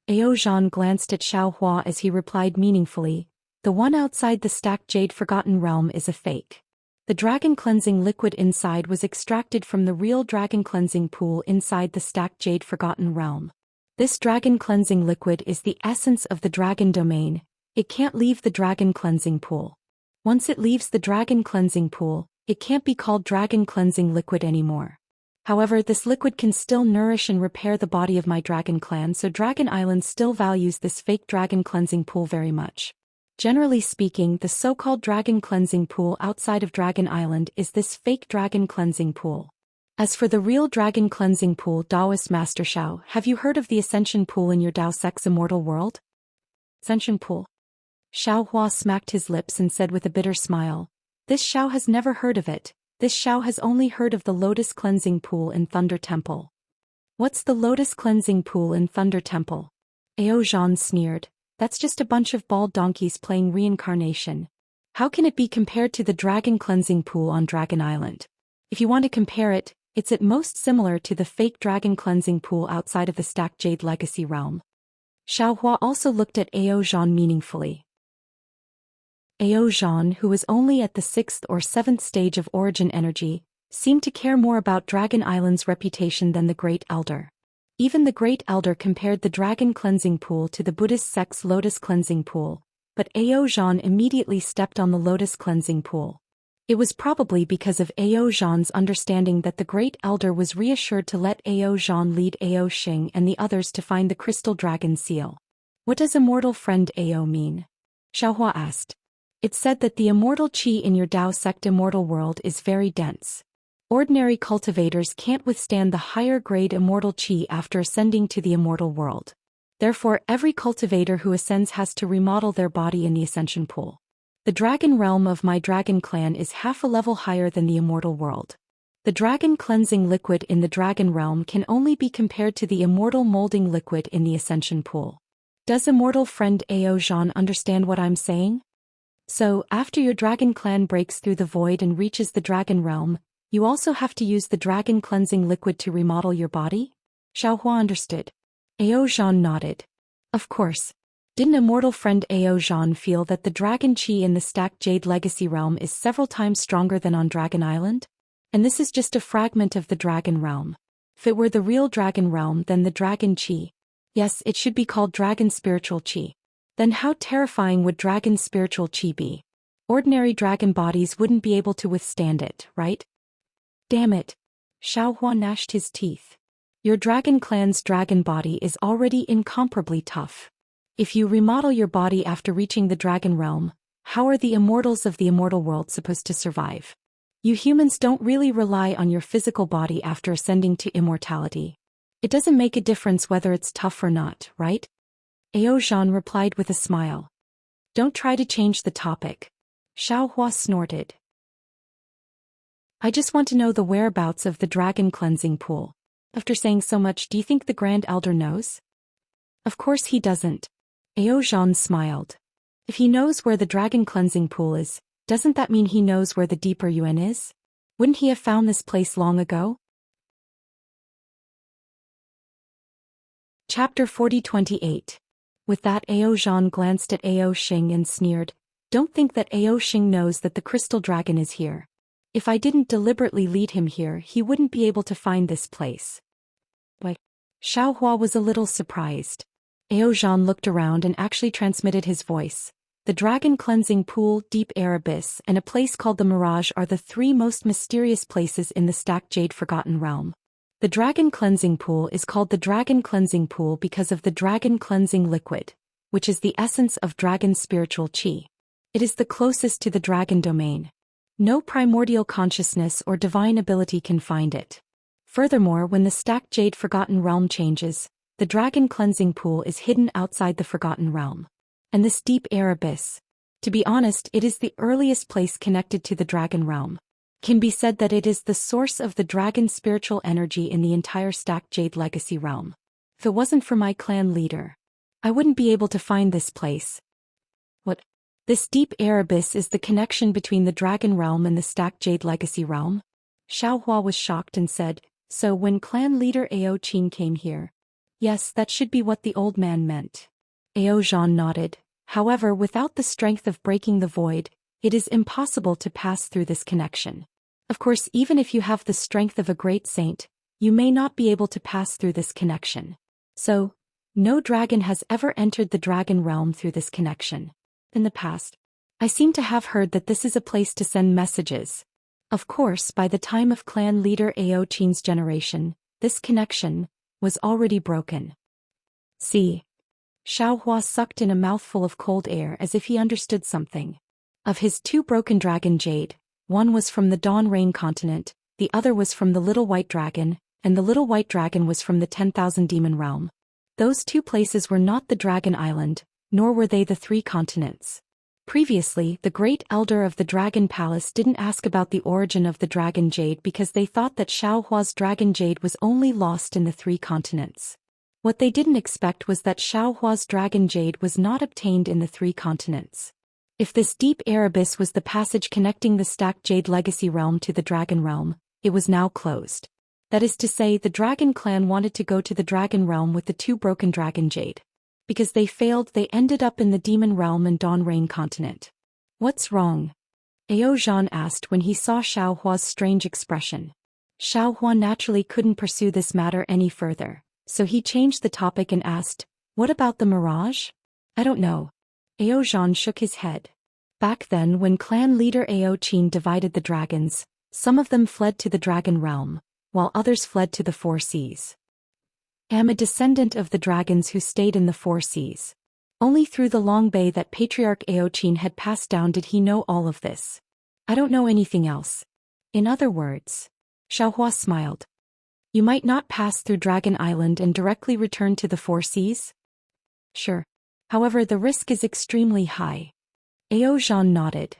Ao Zhan glanced at Xiao Hua as he replied meaningfully, "The one outside the Stacked Jade Forgotten Realm is a fake. The Dragon Cleansing liquid inside was extracted from the real Dragon Cleansing Pool inside the Stacked Jade Forgotten Realm. This Dragon Cleansing liquid is the essence of the Dragon Domain. It can't leave the Dragon Cleansing Pool. Once it leaves the Dragon Cleansing Pool, it can't be called Dragon Cleansing liquid anymore. However, this liquid can still nourish and repair the body of my Dragon Clan, so Dragon Island still values this fake Dragon Cleansing Pool very much. Generally speaking, the so-called Dragon Cleansing Pool outside of Dragon Island is this fake Dragon Cleansing Pool. As for the real Dragon Cleansing Pool, Taoist Master Xiao, have you heard of the Ascension Pool in your Dao Sect's immortal world?" "Ascension Pool?" Xiao Hua smacked his lips and said with a bitter smile, "This Xiao has never heard of it. This Xiao has only heard of the Lotus Cleansing Pool in Thunder Temple." "What's the Lotus Cleansing Pool in Thunder Temple?" Ao Zhan sneered. "That's just a bunch of bald donkeys playing reincarnation. How can it be compared to the Dragon Cleansing Pool on Dragon Island? If you want to compare it, it's at most similar to the fake Dragon Cleansing Pool outside of the Stacked Jade Legacy Realm." Xiao Hua also looked at Ao Zhan meaningfully. Ao Zhan, who was only at the 6th or 7th stage of origin energy, seemed to care more about Dragon Island's reputation than the Great Elder. Even the Great Elder compared the Dragon Cleansing Pool to the Buddhist sect's Lotus Cleansing Pool, but Ao Zhan immediately stepped on the Lotus Cleansing Pool. It was probably because of Ao Zhan's understanding that the Great Elder was reassured to let Ao Zhan lead Ao Xing and the others to find the Crystal Dragon Seal. "What does immortal friend Ao mean?" Xiao Hua asked. "It's said that the immortal qi in your Dao sect immortal world is very dense. Ordinary cultivators can't withstand the higher grade immortal qi after ascending to the immortal world. Therefore, every cultivator who ascends has to remodel their body in the Ascension Pool. The dragon realm of my dragon clan is half a level higher than the immortal world. The dragon cleansing liquid in the dragon realm can only be compared to the immortal molding liquid in the Ascension Pool. Does immortal friend Ao Zhan understand what I'm saying? So, after your dragon clan breaks through the void and reaches the dragon realm, you also have to use the dragon cleansing liquid to remodel your body?" Xiao Hua understood. Ao Zhan nodded. Of course. Didn't immortal friend Ao Zhan feel that the dragon chi in the Stacked Jade Legacy realm is several times stronger than on Dragon Island? And this is just a fragment of the dragon realm. If it were the real dragon realm, then the dragon chi. Yes, it should be called dragon spiritual chi. Then how terrifying would dragon spiritual chi be? Ordinary dragon bodies wouldn't be able to withstand it, right? Damn it. Xiaohua gnashed his teeth. Your dragon clan's dragon body is already incomparably tough. If you remodel your body after reaching the dragon realm, how are the immortals of the immortal world supposed to survive? You humans don't really rely on your physical body after ascending to immortality. It doesn't make a difference whether it's tough or not, right? Ao Zhan replied with a smile. Don't try to change the topic. Xiaohua snorted. I just want to know the whereabouts of the dragon cleansing pool. After saying so much, do you think the Grand Elder knows? Of course he doesn't. Ao Zhan smiled. If he knows where the dragon cleansing pool is, doesn't that mean he knows where the deeper Yuan is? Wouldn't he have found this place long ago? Chapter 40-28. With that, Ao Zhan glanced at Ao Xing and sneered, Don't think that Ao Xing knows that the crystal dragon is here. If I didn't deliberately lead him here, he wouldn't be able to find this place. What? Xiaohua was a little surprised. Ao Zhan looked around and actually transmitted his voice. The dragon cleansing pool, deep air abyss, and a place called the Mirage are the three most mysterious places in the stacked jade forgotten realm. The dragon cleansing pool is called the dragon cleansing pool because of the dragon cleansing liquid, which is the essence of dragon spiritual chi. It is the closest to the dragon domain. No primordial consciousness or divine ability can find it. Furthermore, when the stacked jade forgotten realm changes, the dragon cleansing pool is hidden outside the forgotten realm. And this deep air abyss, to be honest, it is the earliest place connected to the dragon realm. Can be said that it is the source of the dragon spiritual energy in the entire stacked jade legacy realm. If it wasn't for my clan leader, I wouldn't be able to find this place. What? This deep air abyss is the connection between the dragon realm and the stacked jade legacy realm? Xiaohua was shocked and said, So when clan leader Ao Qin came here? Yes, that should be what the old man meant. Ao Zhan nodded. However, without the strength of breaking the void, it is impossible to pass through this connection. Of course, even if you have the strength of a great saint, you may not be able to pass through this connection. So, no dragon has ever entered the dragon realm through this connection. In the past, I seem to have heard that this is a place to send messages. Of course, by the time of clan leader Ao Qin's generation, this connection was already broken. See. Xiaohua sucked in a mouthful of cold air as if he understood something. Of his two broken dragon jade, one was from the Dawn Rain continent, the other was from the Little White Dragon, and the Little White Dragon was from the 10,000 Demon Realm. Those two places were not the Dragon Island, nor were they the three continents. Previously, the Great Elder of the Dragon Palace didn't ask about the origin of the Dragon Jade because they thought that Xiaohua's Dragon Jade was only lost in the three continents. What they didn't expect was that Xiaohua's Dragon Jade was not obtained in the three continents. If this deep air abyss was the passage connecting the stacked jade legacy realm to the dragon realm, it was now closed. That is to say, the dragon clan wanted to go to the dragon realm with the two broken dragon jade. Because they failed, they ended up in the demon realm and Dawn Rain continent. What's wrong? Ao Zhan asked when he saw Xiaohua's strange expression. Xiaohua naturally couldn't pursue this matter any further. So he changed the topic and asked, What about the Mirage? I don't know. Ao Zhan shook his head. Back then, when clan leader Ao Qin divided the dragons, some of them fled to the dragon realm, while others fled to the four seas. I am a descendant of the dragons who stayed in the four seas. Only through the long bay that Patriarch Ao Qin had passed down did he know all of this. I don't know anything else. In other words, Xiaohua smiled. You might not pass through Dragon Island and directly return to the four seas? Sure. However, the risk is extremely high. Ao Zhan nodded.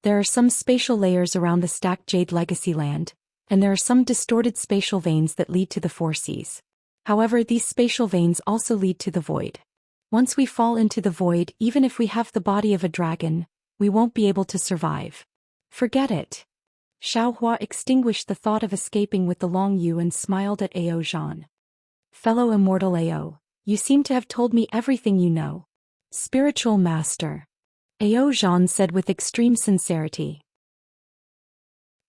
There are some spatial layers around the stacked jade legacy land, and there are some distorted spatial veins that lead to the four seas. However, these spatial veins also lead to the void. Once we fall into the void, even if we have the body of a dragon, we won't be able to survive. Forget it. Xiaohua extinguished the thought of escaping with the long yu and smiled at Ao Zhan. Fellow immortal Ao, you seem to have told me everything you know. Spiritual master. Ao Zhan said with extreme sincerity.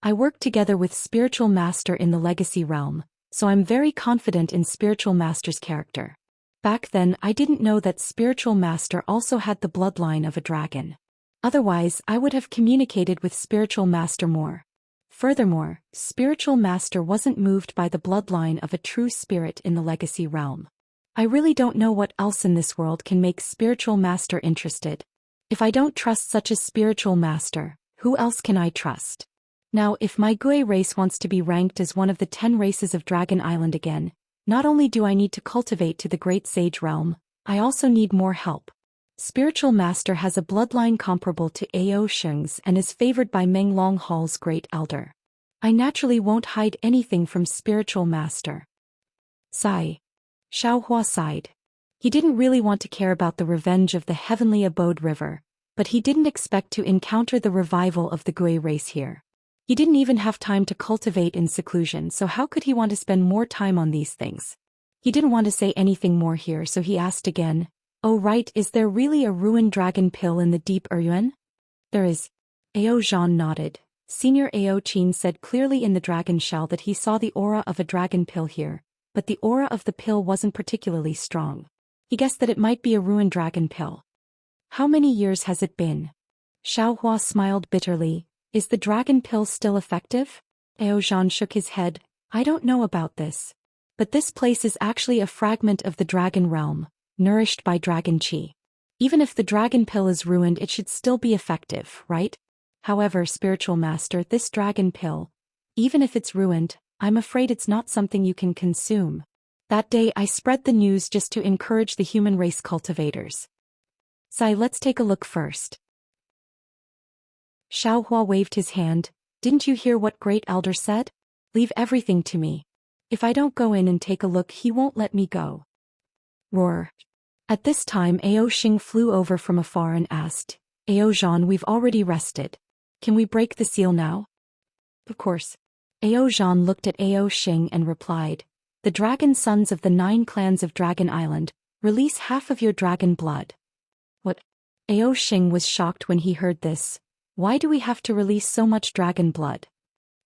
I work together with Spiritual Master in the Legacy realm, so I'm very confident in Spiritual Master's character. Back then I didn't know that Spiritual Master also had the bloodline of a dragon. Otherwise I would have communicated with Spiritual Master more. Furthermore, Spiritual Master wasn't moved by the bloodline of a true spirit in the Legacy realm. I really don't know what else in this world can make Spiritual Master interested. If I don't trust such a Spiritual Master, who else can I trust? Now if my Gui race wants to be ranked as one of the 10 races of Dragon Island again, not only do I need to cultivate to the Great Sage realm, I also need more help. Spiritual Master has a bloodline comparable to Ao Sheng's and is favored by Meng Longhal's Great Elder. I naturally won't hide anything from Spiritual Master. Sigh. Xiaohua sighed. He didn't really want to care about the revenge of the Heavenly Abode River, but he didn't expect to encounter the revival of the Gui race here. He didn't even have time to cultivate in seclusion, so how could he want to spend more time on these things? He didn't want to say anything more here, so he asked again, "Oh right, is there really a ruined dragon pill in the deep Eryuan?" "There is." Ao Zhan nodded. Senior Ao Qin said clearly in the dragon shell that he saw the aura of a dragon pill here, but the aura of the pill wasn't particularly strong. He guessed that it might be a ruined dragon pill. "How many years has it been?" Xiaohua smiled bitterly. "Is the dragon pill still effective?" Ao Zhan shook his head. "I don't know about this. But this place is actually a fragment of the dragon realm, nourished by dragon qi. Even if the dragon pill is ruined, it should still be effective, right? However, Spiritual Master, this dragon pill, even if it's ruined, I'm afraid it's not something you can consume. That day I spread the news just to encourage the human race cultivators. Sai, let's take a look first." Xiaohua waved his hand. "Didn't you hear what Great Elder said? Leave everything to me. If I don't go in and take a look, he won't let me go." Roar. At this time Ao Xing flew over from afar and asked, "Ao Zhan, we've already rested. Can we break the seal now?" "Of course." Ao Zhan looked at Ao Xing and replied, "The dragon sons of the 9 clans of Dragon Island, release half of your dragon blood." "What?" Ao Xing was shocked when he heard this. "Why do we have to release so much dragon blood?"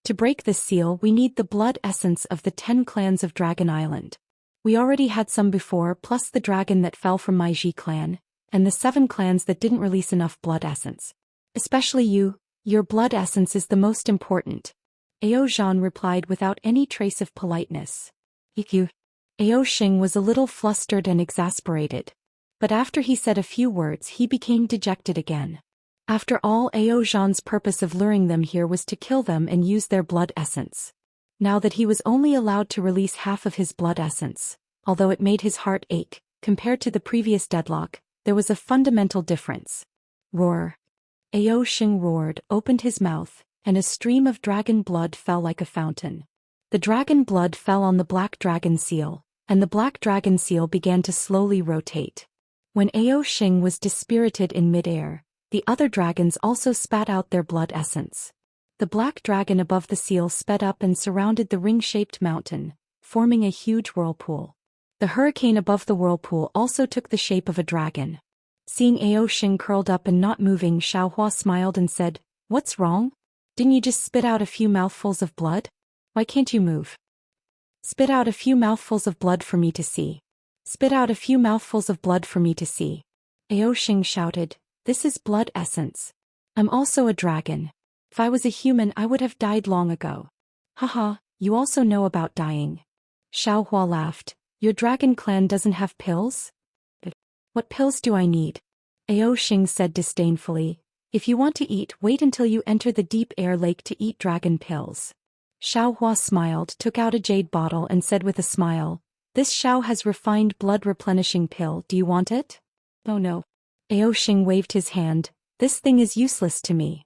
"To break this seal, we need the blood essence of the 10 clans of Dragon Island. We already had some before, plus the dragon that fell from my Ji clan, and the 7 clans that didn't release enough blood essence. Especially you, your blood essence is the most important." Ao Zhan replied without any trace of politeness. "You." Ao Xing was a little flustered and exasperated. But after he said a few words, he became dejected again. After all, Ao Zhan's purpose of luring them here was to kill them and use their blood essence. Now that he was only allowed to release half of his blood essence, although it made his heart ache, compared to the previous deadlock, there was a fundamental difference. Roar. Ao Xing roared, opened his mouth, and a stream of dragon blood fell like a fountain. The dragon blood fell on the black dragon seal, and the black dragon seal began to slowly rotate. When Ao Xing was dispirited in midair, the other dragons also spat out their blood essence. The black dragon above the seal sped up and surrounded the ring-shaped mountain, forming a huge whirlpool. The hurricane above the whirlpool also took the shape of a dragon. Seeing Ao Xing curled up and not moving, Xiaohua smiled and said, "What's wrong? Didn't you just spit out a few mouthfuls of blood? Why can't you move? Spit out a few mouthfuls of blood for me to see. Spit out a few mouthfuls of blood for me to see." Ao Xing shouted, "This is blood essence. I'm also a dragon. If I was a human, I would have died long ago." "Haha, you also know about dying." Xiaohua laughed. "Your dragon clan doesn't have pills?" "What pills do I need?" Ao Xing said disdainfully. "If you want to eat, wait until you enter the deep air lake to eat dragon pills." Xiaohua smiled, took out a jade bottle and said with a smile, "This Xiao has refined blood replenishing pill, do you want it?" "Oh no." Ao Xing waved his hand. "This thing is useless to me."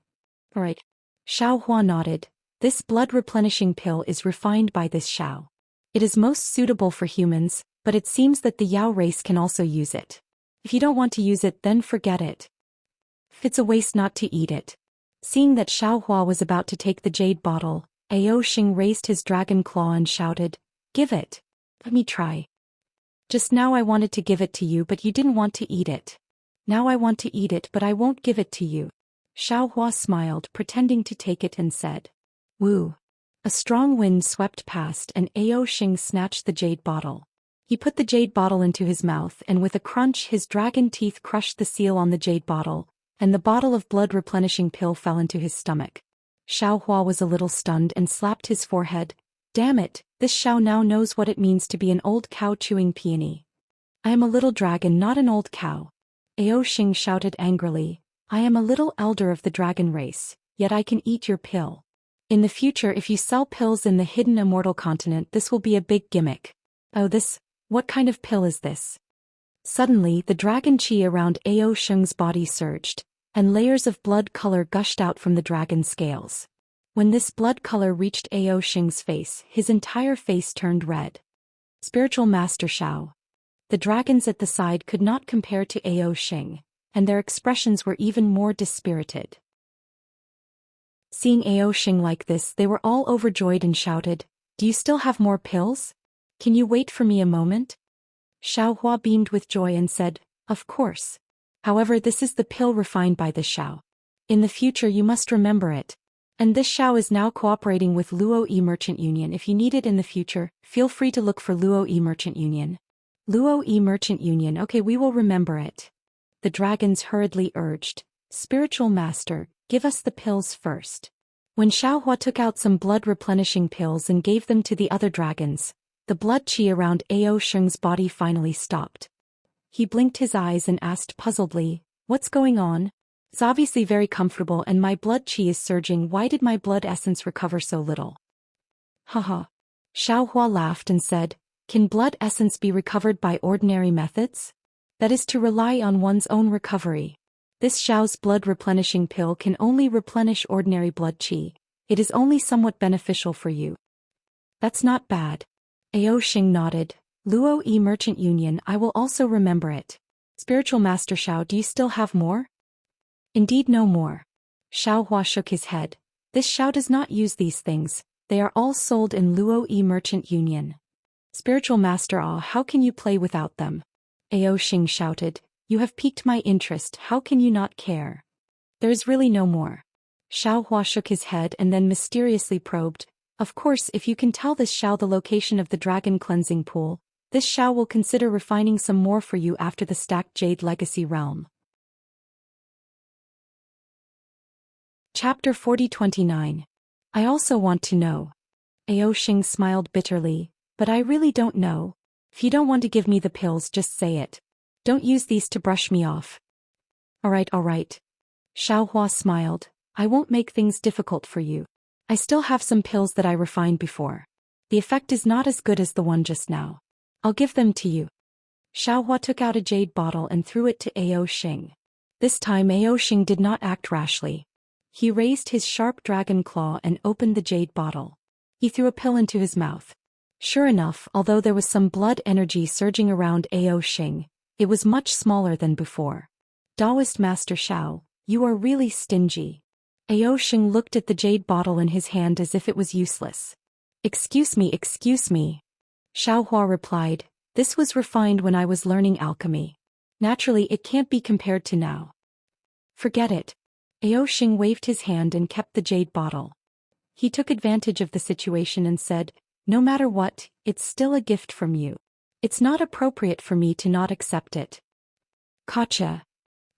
"Alright." Xiaohua nodded. "This blood replenishing pill is refined by this Xiao. It is most suitable for humans, but it seems that the Yao race can also use it. If you don't want to use it, then forget it. It's a waste not to eat it." Seeing that Xiaohua was about to take the jade bottle, Ao Xing raised his dragon claw and shouted, "Give it. Let me try. Just now I wanted to give it to you, but you didn't want to eat it. Now I want to eat it, but I won't give it to you." Xiaohua smiled, pretending to take it and said, Woo! A strong wind swept past and Ao Xing snatched the jade bottle. He put the jade bottle into his mouth and with a crunch his dragon teeth crushed the seal on the jade bottle, and the bottle of blood-replenishing pill fell into his stomach. Xiao Hua was a little stunned and slapped his forehead. Damn it, this Xiao now knows what it means to be an old cow chewing peony. I am a little dragon, not an old cow. Ao Xing shouted angrily. I am a little elder of the dragon race, yet I can eat your pill. In the future if you sell pills in the hidden immortal continent this will be a big gimmick. Oh what kind of pill is this? Suddenly the dragon chi around Ao Xing's body surged, and layers of blood color gushed out from the dragon's scales. When this blood color reached Ao Xing's face, his entire face turned red. Spiritual Master Xiao. The dragons at the side could not compare to Ao Xing, and their expressions were even more dispirited. Seeing Ao Xing like this, they were all overjoyed and shouted, "Do you still have more pills? Can you wait for me a moment?" Xiao Hua beamed with joy and said, "Of course. However, this is the pill refined by this Xiao. In the future you must remember it. And this Xiao is now cooperating with Luo Yi Merchant Union. If you need it in the future, feel free to look for Luo Yi Merchant Union." Luo Yi Merchant Union, okay, we will remember it. The dragons hurriedly urged, "Spiritual Master, give us the pills first." When Xiao Hua took out some blood-replenishing pills and gave them to the other dragons, the blood chi around Ao Xing's body finally stopped. He blinked his eyes and asked puzzledly, "What's going on? It's obviously very comfortable and my blood chi is surging. Why did my blood essence recover so little?" Haha. Xiao Hua laughed and said, "Can blood essence be recovered by ordinary methods? That is to rely on one's own recovery. This Xiao's blood-replenishing pill can only replenish ordinary blood chi. It is only somewhat beneficial for you." "That's not bad." Ao Xing nodded. "Luo Yi Merchant Union, I will also remember it. Spiritual Master Xiao, do you still have more?" "Indeed no more." Xiao Hua shook his head. "This Xiao does not use these things. They are all sold in Luo Yi Merchant Union." "Spiritual Master, how can you play without them?" Ao Xing shouted. "You have piqued my interest, how can you not care? There is really no more." Xiao Hua shook his head and then mysteriously probed, "Of course, if you can tell this Xiao the location of the dragon cleansing pool, this Xiao will consider refining some more for you after the stacked jade legacy realm." Chapter 40-29. I also want to know. Ao Xing smiled bitterly, "But I really don't know. If you don't want to give me the pills, just say it. Don't use these to brush me off." All right. Xiao Hua smiled. "I won't make things difficult for you. I still have some pills that I refined before. The effect is not as good as the one just now. I'll give them to you." Xiao Hua took out a jade bottle and threw it to Ao Xing. This time Ao Xing did not act rashly. He raised his sharp dragon claw and opened the jade bottle. He threw a pill into his mouth. Sure enough, although there was some blood energy surging around Ao Xing, it was much smaller than before. "Taoist Master Xiao, you are really stingy." Ao Xing looked at the jade bottle in his hand as if it was useless. Excuse me. Xiao Hua replied, "This was refined when I was learning alchemy. Naturally it can't be compared to now." "Forget it." Ao Xing waved his hand and kept the jade bottle. He took advantage of the situation and said, "No matter what, it's still a gift from you. It's not appropriate for me to not accept it." Gotcha.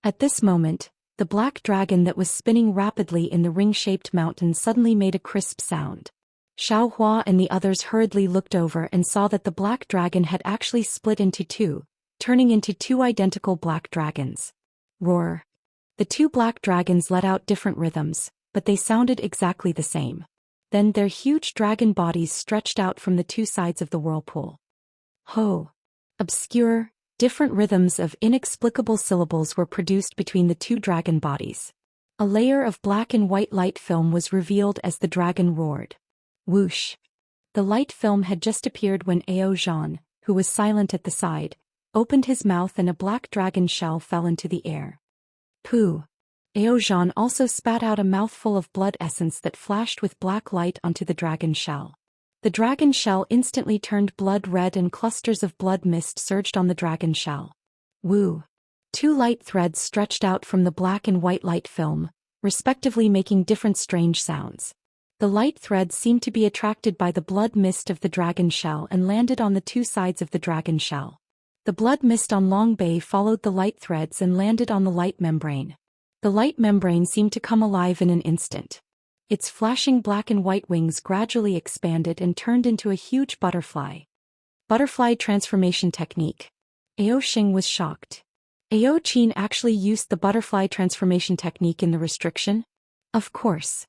At this moment, the black dragon that was spinning rapidly in the ring-shaped mountain suddenly made a crisp sound. Xiao Hua and the others hurriedly looked over and saw that the black dragon had actually split into two, turning into two identical black dragons. Roar. The two black dragons let out different rhythms, but they sounded exactly the same. Then their huge dragon bodies stretched out from the two sides of the whirlpool. Ho! Obscure, different rhythms of inexplicable syllables were produced between the two dragon bodies. A layer of black and white light film was revealed as the dragon roared. Whoosh! The light film had just appeared when Ao Zhan, who was silent at the side, opened his mouth and a black dragon shell fell into the air. Pooh! Ao Zhan also spat out a mouthful of blood essence that flashed with black light onto the dragon shell. The dragon shell instantly turned blood red and clusters of blood mist surged on the dragon shell. Woo! Two light threads stretched out from the black and white light film, respectively making different strange sounds. The light threads seemed to be attracted by the blood mist of the dragon shell and landed on the two sides of the dragon shell. The blood mist on Long Bay followed the light threads and landed on the light membrane. The light membrane seemed to come alive in an instant. Its flashing black and white wings gradually expanded and turned into a huge butterfly. Butterfly transformation technique. Ao Xing was shocked. Ao Qin actually used the butterfly transformation technique in the restriction? Of course.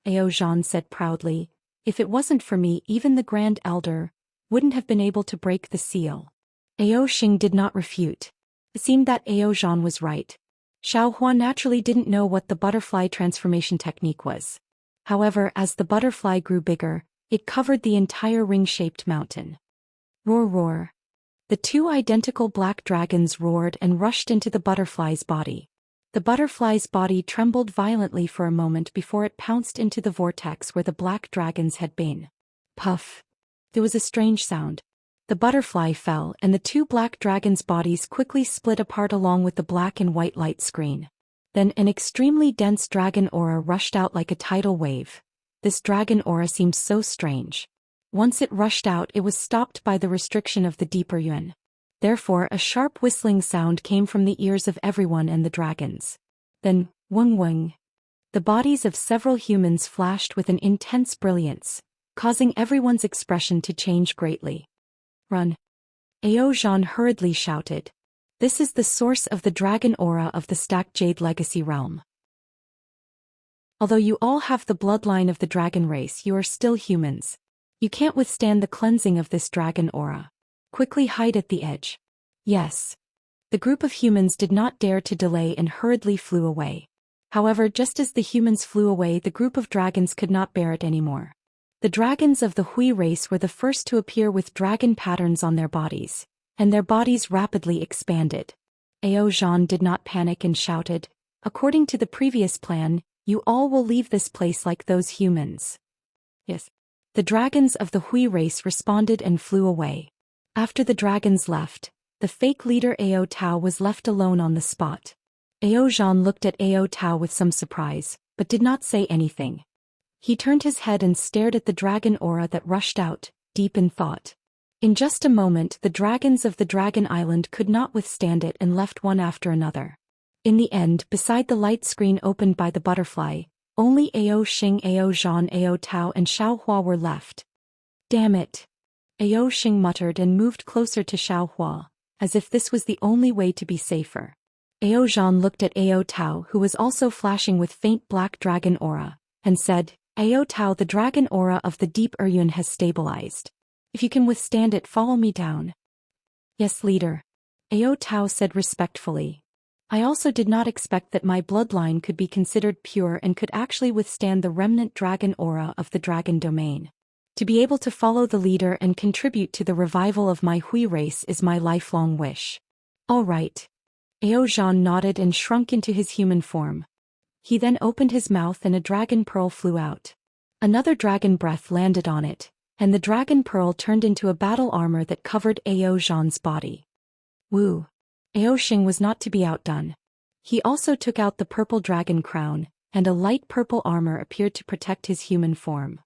Ao Zhan said proudly, if it wasn't for me, even the Grand Elder wouldn't have been able to break the seal. Ao Xing did not refute. It seemed that Ao Zhan was right. Xiao Hua naturally didn't know what the butterfly transformation technique was. However, as the butterfly grew bigger, it covered the entire ring-shaped mountain. Roar, roar. The two identical black dragons roared and rushed into the butterfly's body. The butterfly's body trembled violently for a moment before it pounced into the vortex where the black dragons had been. Puff. There was a strange sound. The butterfly fell and the two black dragons' bodies quickly split apart along with the black and white light screen. Then an extremely dense dragon aura rushed out like a tidal wave. This dragon aura seemed so strange. Once it rushed out, it was stopped by the restriction of the deeper yuan. Therefore, a sharp whistling sound came from the ears of everyone and the dragons. Then, wung wung. The bodies of several humans flashed with an intense brilliance, causing everyone's expression to change greatly. Run. Ao Zhan hurriedly shouted. This is the source of the dragon aura of the stacked Jade Legacy realm. Although you all have the bloodline of the dragon race, you are still humans. You can't withstand the cleansing of this dragon aura. Quickly hide at the edge. Yes. The group of humans did not dare to delay and hurriedly flew away. However, just as the humans flew away, the group of dragons could not bear it anymore. The dragons of the Hui race were the first to appear with dragon patterns on their bodies, and their bodies rapidly expanded. Ao Zhan did not panic and shouted, according to the previous plan, you all will leave this place like those humans. Yes. The dragons of the Hui race responded and flew away. After the dragons left, the fake leader Ao Tao was left alone on the spot. Ao Zhan looked at Ao Tao with some surprise, but did not say anything. He turned his head and stared at the dragon aura that rushed out, deep in thought. In just a moment, the dragons of the Dragon Island could not withstand it and left one after another. In the end, beside the light screen opened by the butterfly, only Ao Xing, Ao Zhan, Ao Tao and Xiao Hua were left. Damn it. Ao Xing muttered and moved closer to Xiao Hua, as if this was the only way to be safer. Ao Zhan looked at Ao Tao, who was also flashing with faint black dragon aura, and said, Ao Tao, the dragon aura of the deep Yuan has stabilized. If you can withstand it, follow me down. Yes, leader. Ao Tao said respectfully. I also did not expect that my bloodline could be considered pure and could actually withstand the remnant dragon aura of the dragon domain. To be able to follow the leader and contribute to the revival of my Hui race is my lifelong wish. All right. Ao Zhan nodded and shrunk into his human form. He then opened his mouth and a dragon pearl flew out. Another dragon breath landed on it, and the dragon pearl turned into a battle armor that covered Ao Zhan's body. Woo! Ao Xing was not to be outdone. He also took out the purple dragon crown, and a light purple armor appeared to protect his human form.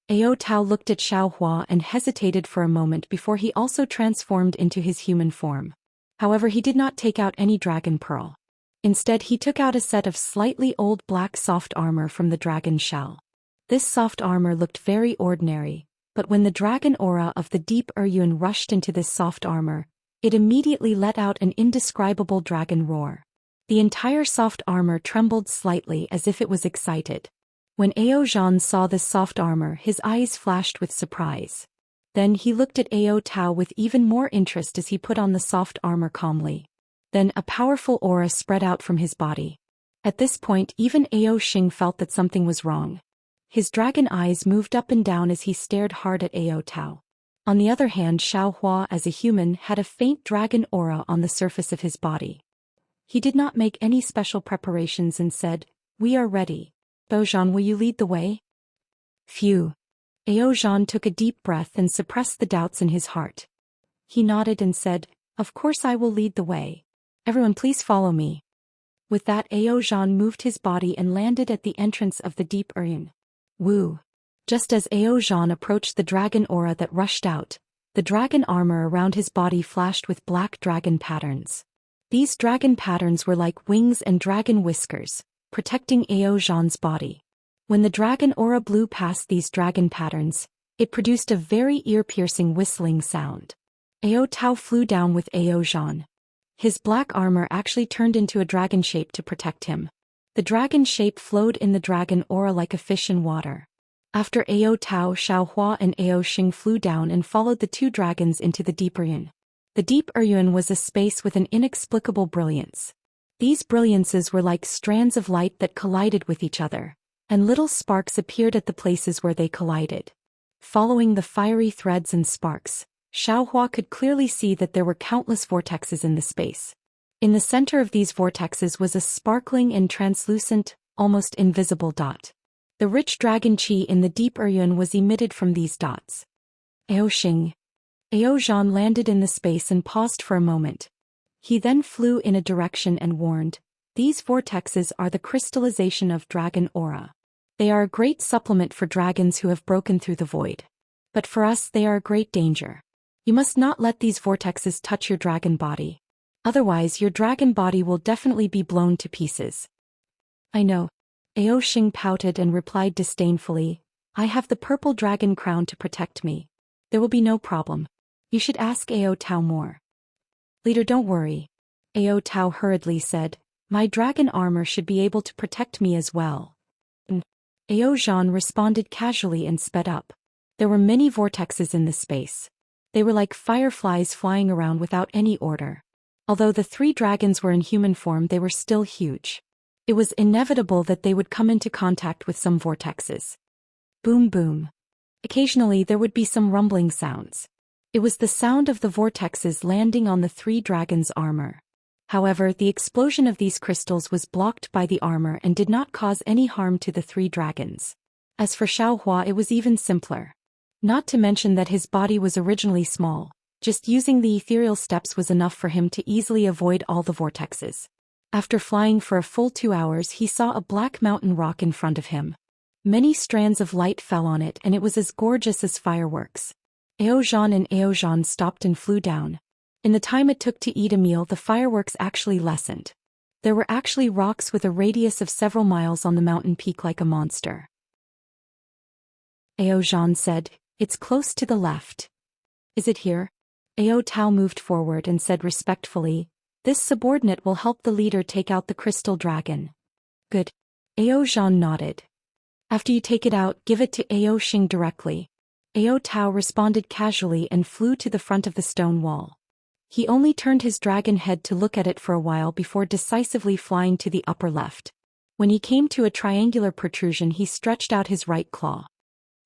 Ao Tao looked at Xiao Hua and hesitated for a moment before he also transformed into his human form. However, he did not take out any dragon pearl. Instead, he took out a set of slightly old black soft armor from the dragon shell. This soft armor looked very ordinary, but when the dragon aura of the deep Yuan rushed into this soft armor, it immediately let out an indescribable dragon roar. The entire soft armor trembled slightly as if it was excited. When Ao Zhan saw this soft armor, his eyes flashed with surprise. Then he looked at Ao Tao with even more interest as he put on the soft armor calmly. Then a powerful aura spread out from his body. At this point, even Ao Xing felt that something was wrong. His dragon eyes moved up and down as he stared hard at Ao Tao. On the other hand, Xiao Hua as a human had a faint dragon aura on the surface of his body. He did not make any special preparations and said, "We are ready. Ao Zhan, will you lead the way?" Phew. Ao Zhan took a deep breath and suppressed the doubts in his heart. He nodded and said, "Of course I will lead the way. Everyone please follow me." With that, Ao Zhan moved his body and landed at the entrance of the deep urn. Woo! Just as Ao Zhan approached the dragon aura that rushed out, the dragon armor around his body flashed with black dragon patterns. These dragon patterns were like wings and dragon whiskers, protecting Ao Zhan's body. When the dragon aura blew past these dragon patterns, it produced a very ear-piercing whistling sound. Ao Tao flew down with Ao Zhan. His black armor actually turned into a dragon shape to protect him. The dragon shape flowed in the dragon aura like a fish in water. After Ao Tao, Xiao Hua and Ao Xing flew down and followed the two dragons into the deep urn. The deep urn was a space with an inexplicable brilliance. These brilliances were like strands of light that collided with each other, and little sparks appeared at the places where they collided. Following the fiery threads and sparks, Xiao Hua could clearly see that there were countless vortexes in the space. In the center of these vortexes was a sparkling and translucent, almost invisible dot. The rich dragon qi in the deep urn was emitted from these dots. Ao Xing. Ao Zhan landed in the space and paused for a moment. He then flew in a direction and warned, "These vortexes are the crystallization of dragon aura. They are a great supplement for dragons who have broken through the void. But for us they are a great danger. You must not let these vortexes touch your dragon body. Otherwise your dragon body will definitely be blown to pieces." "I know." Ao Xing pouted and replied disdainfully, "I have the purple dragon crown to protect me. There will be no problem. You should ask Ao Tao more." "Leader, don't worry." Ao Tao hurriedly said, "My dragon armor should be able to protect me as well." Ao Zhan responded casually and sped up. There were many vortexes in the space. They were like fireflies flying around without any order. Although the three dragons were in human form, they were still huge. It was inevitable that they would come into contact with some vortexes. Boom boom. Occasionally there would be some rumbling sounds. It was the sound of the vortexes landing on the three dragons' armor. However, the explosion of these crystals was blocked by the armor and did not cause any harm to the three dragons. As for Xiao Hua, it was even simpler. Not to mention that his body was originally small, just using the ethereal steps was enough for him to easily avoid all the vortexes. After flying for a full 2 hours, he saw a black mountain rock in front of him. Many strands of light fell on it and it was as gorgeous as fireworks. Ao Zhan and Ao Zhan stopped and flew down. In the time it took to eat a meal, the fireworks actually lessened. There were actually rocks with a radius of several miles on the mountain peak like a monster. Ao Zhan said, "It's close to the left." "Is it here?" Ao Tao moved forward and said respectfully, "This subordinate will help the leader take out the crystal dragon." "Good." Ao Zhan nodded. "After you take it out, give it to Ao Xing directly." Ao Tao responded casually and flew to the front of the stone wall. He only turned his dragon head to look at it for a while before decisively flying to the upper left. When he came to a triangular protrusion, he stretched out his right claw.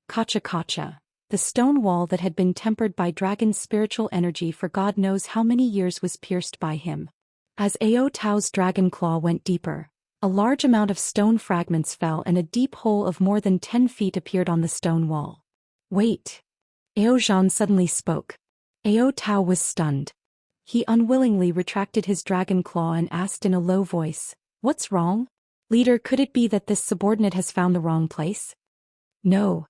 Kacha kacha. The stone wall that had been tempered by dragon's spiritual energy for God knows how many years was pierced by him. As Ao Tao's dragon claw went deeper, a large amount of stone fragments fell and a deep hole of more than 10 feet appeared on the stone wall. "Wait." Ao Zhan suddenly spoke. Ao Tao was stunned. He unwillingly retracted his dragon claw and asked in a low voice, "What's wrong? Leader, could it be that this subordinate has found the wrong place?" "No."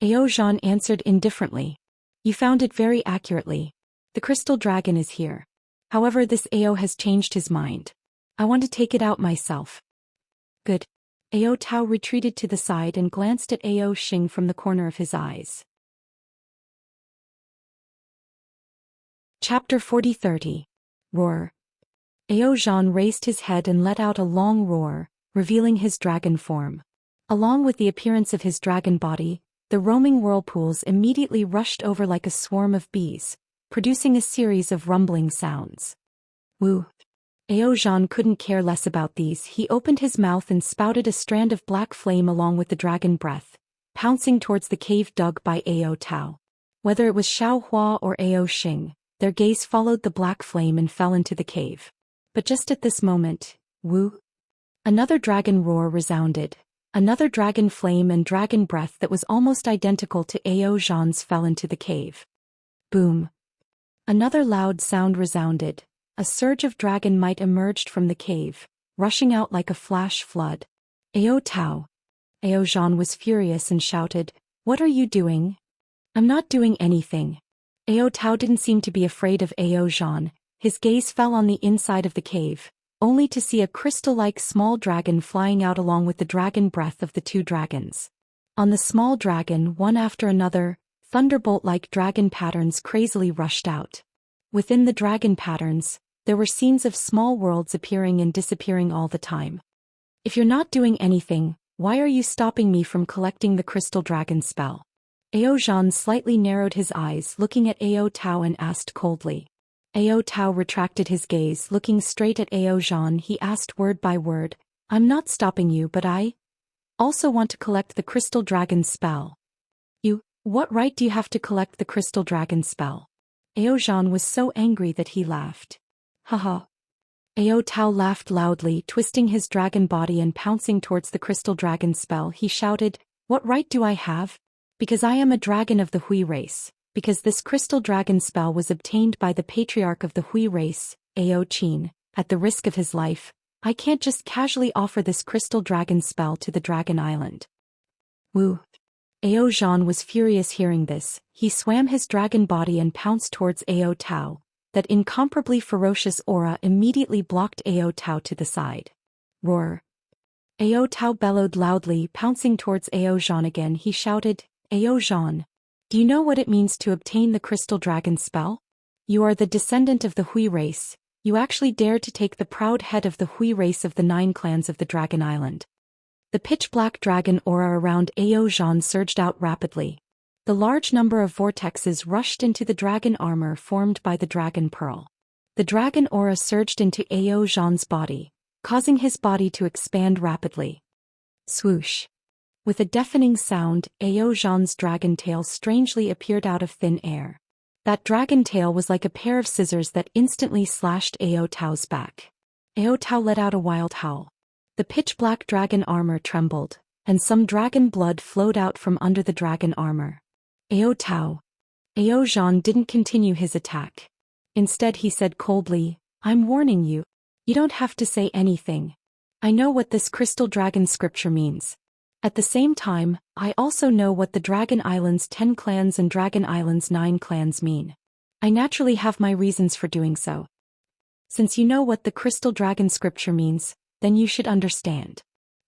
Ao Zhan answered indifferently. "You found it very accurately. The crystal dragon is here. However, this Ao has changed his mind. I want to take it out myself." "Good." Ao Tao retreated to the side and glanced at Ao Xing from the corner of his eyes. Chapter 40-30. Roar. Ao Zhan raised his head and let out a long roar, revealing his dragon form. Along with the appearance of his dragon body, the roaming whirlpools immediately rushed over like a swarm of bees, producing a series of rumbling sounds. Woo! Ao Zhan couldn't care less about these. He opened his mouth and spouted a strand of black flame along with the dragon breath, pouncing towards the cave dug by Ao Tao. Whether it was Xiao Hua or Ao Xing, their gaze followed the black flame and fell into the cave. But just at this moment, woo! Another dragon roar resounded. Another dragon flame and dragon breath that was almost identical to Ao Zhan's fell into the cave. Boom! Another loud sound resounded. A surge of dragon might emerged from the cave, rushing out like a flash flood. Ao Tao. Ao Zhan was furious and shouted, "What are you doing?" "I'm not doing anything." Ao Tao didn't seem to be afraid of Ao Zhan. His gaze fell on the inside of the cave, only to see a crystal-like small dragon flying out along with the dragon breath of the two dragons. On the small dragon, one after another, thunderbolt-like dragon patterns crazily rushed out. Within the dragon patterns, there were scenes of small worlds appearing and disappearing all the time. "If you're not doing anything, why are you stopping me from collecting the crystal dragon spell?" Ao Zhan slightly narrowed his eyes, looking at Ao Tao, and asked coldly. Ao Tao retracted his gaze, looking straight at Ao Zhan. He asked word by word, "I'm not stopping you, but I also want to collect the crystal dragon spell." "You, what right do you have to collect the crystal dragon spell?" Ao Zhan was so angry that he laughed. "Haha." Ao Tao laughed loudly, twisting his dragon body and pouncing towards the crystal dragon spell. He shouted, "What right do I have? Because I am a dragon of the Hui race. Because this crystal dragon spell was obtained by the patriarch of the Hui race, Ao Qin, at the risk of his life, I can't just casually offer this crystal dragon spell to the Dragon Island." Woo. Ao Zhan was furious hearing this. He swam his dragon body and pounced towards Ao Tao. That incomparably ferocious aura immediately blocked Ao Tao to the side. Roar. Ao Tao bellowed loudly, pouncing towards Ao Zhan again. He shouted, "Ao Zhan, do you know what it means to obtain the crystal dragon spell? You are the descendant of the Hui race. You actually dare to take the proud head of the Hui race of the 9 clans of the Dragon Island." The pitch-black dragon aura around Ao Zhan surged out rapidly. The large number of vortexes rushed into the dragon armor formed by the dragon pearl. The dragon aura surged into Ao Zhan's body, causing his body to expand rapidly. Swoosh. With a deafening sound, Ao Zhan's dragon tail strangely appeared out of thin air. That dragon tail was like a pair of scissors that instantly slashed Ao Tao's back. Ao Tao let out a wild howl. The pitch-black dragon armor trembled, and some dragon blood flowed out from under the dragon armor. Ao Tao. Ao Zhan didn't continue his attack. Instead he said coldly, "I'm warning you. You don't have to say anything. I know what this crystal dragon scripture means. At the same time, I also know what the Dragon Island's 10 clans and Dragon Island's 9 clans mean. I naturally have my reasons for doing so. Since you know what the crystal dragon scripture means, then you should understand."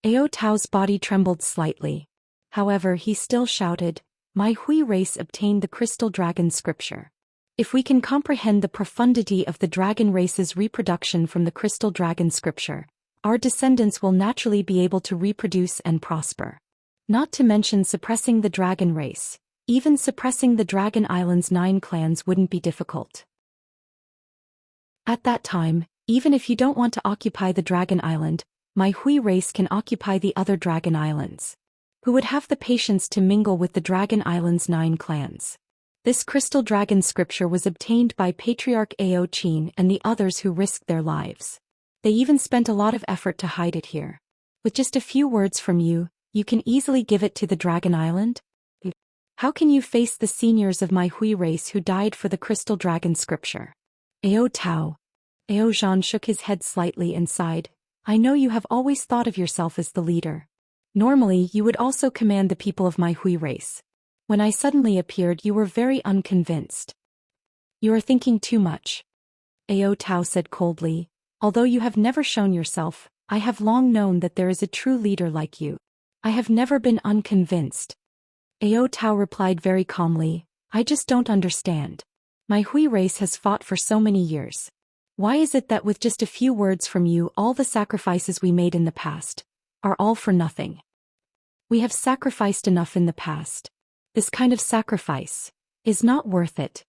Ao Tao's body trembled slightly. However, he still shouted, "My Hui race obtained the crystal dragon scripture. If we can comprehend the profundity of the dragon race's reproduction from the crystal dragon scripture, our descendants will naturally be able to reproduce and prosper. Not to mention suppressing the dragon race. Even suppressing the Dragon Island's 9 clans wouldn't be difficult. At that time, even if you don't want to occupy the Dragon Island, my Hui race can occupy the other Dragon Islands. Who would have the patience to mingle with the Dragon Island's 9 clans? This crystal dragon scripture was obtained by Patriarch Ao Qin and the others who risked their lives. They even spent a lot of effort to hide it here. With just a few words from you, you can easily give it to the Dragon Island? How can you face the seniors of my Hui race who died for the crystal dragon scripture?" Ao Tao. Ao Zhan shook his head slightly and sighed. "I know you have always thought of yourself as the leader. Normally you would also command the people of my Hui race. When I suddenly appeared you were very unconvinced. You are thinking too much." Ao Tao said coldly, "Although you have never shown yourself, I have long known that there is a true leader like you. I have never been unconvinced." Ao Tao replied very calmly, "I just don't understand. My Hui race has fought for so many years. Why is it that with just a few words from you all the sacrifices we made in the past are all for nothing? We have sacrificed enough in the past. This kind of sacrifice is not worth it."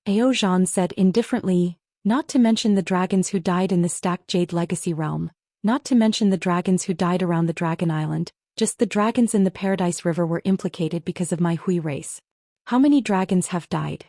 Ao Zhan said indifferently, "Not to mention the dragons who died in the stacked Jade Legacy realm, not to mention the dragons who died around the Dragon Island, just the dragons in the Paradise River were implicated because of my Hui race. How many dragons have died?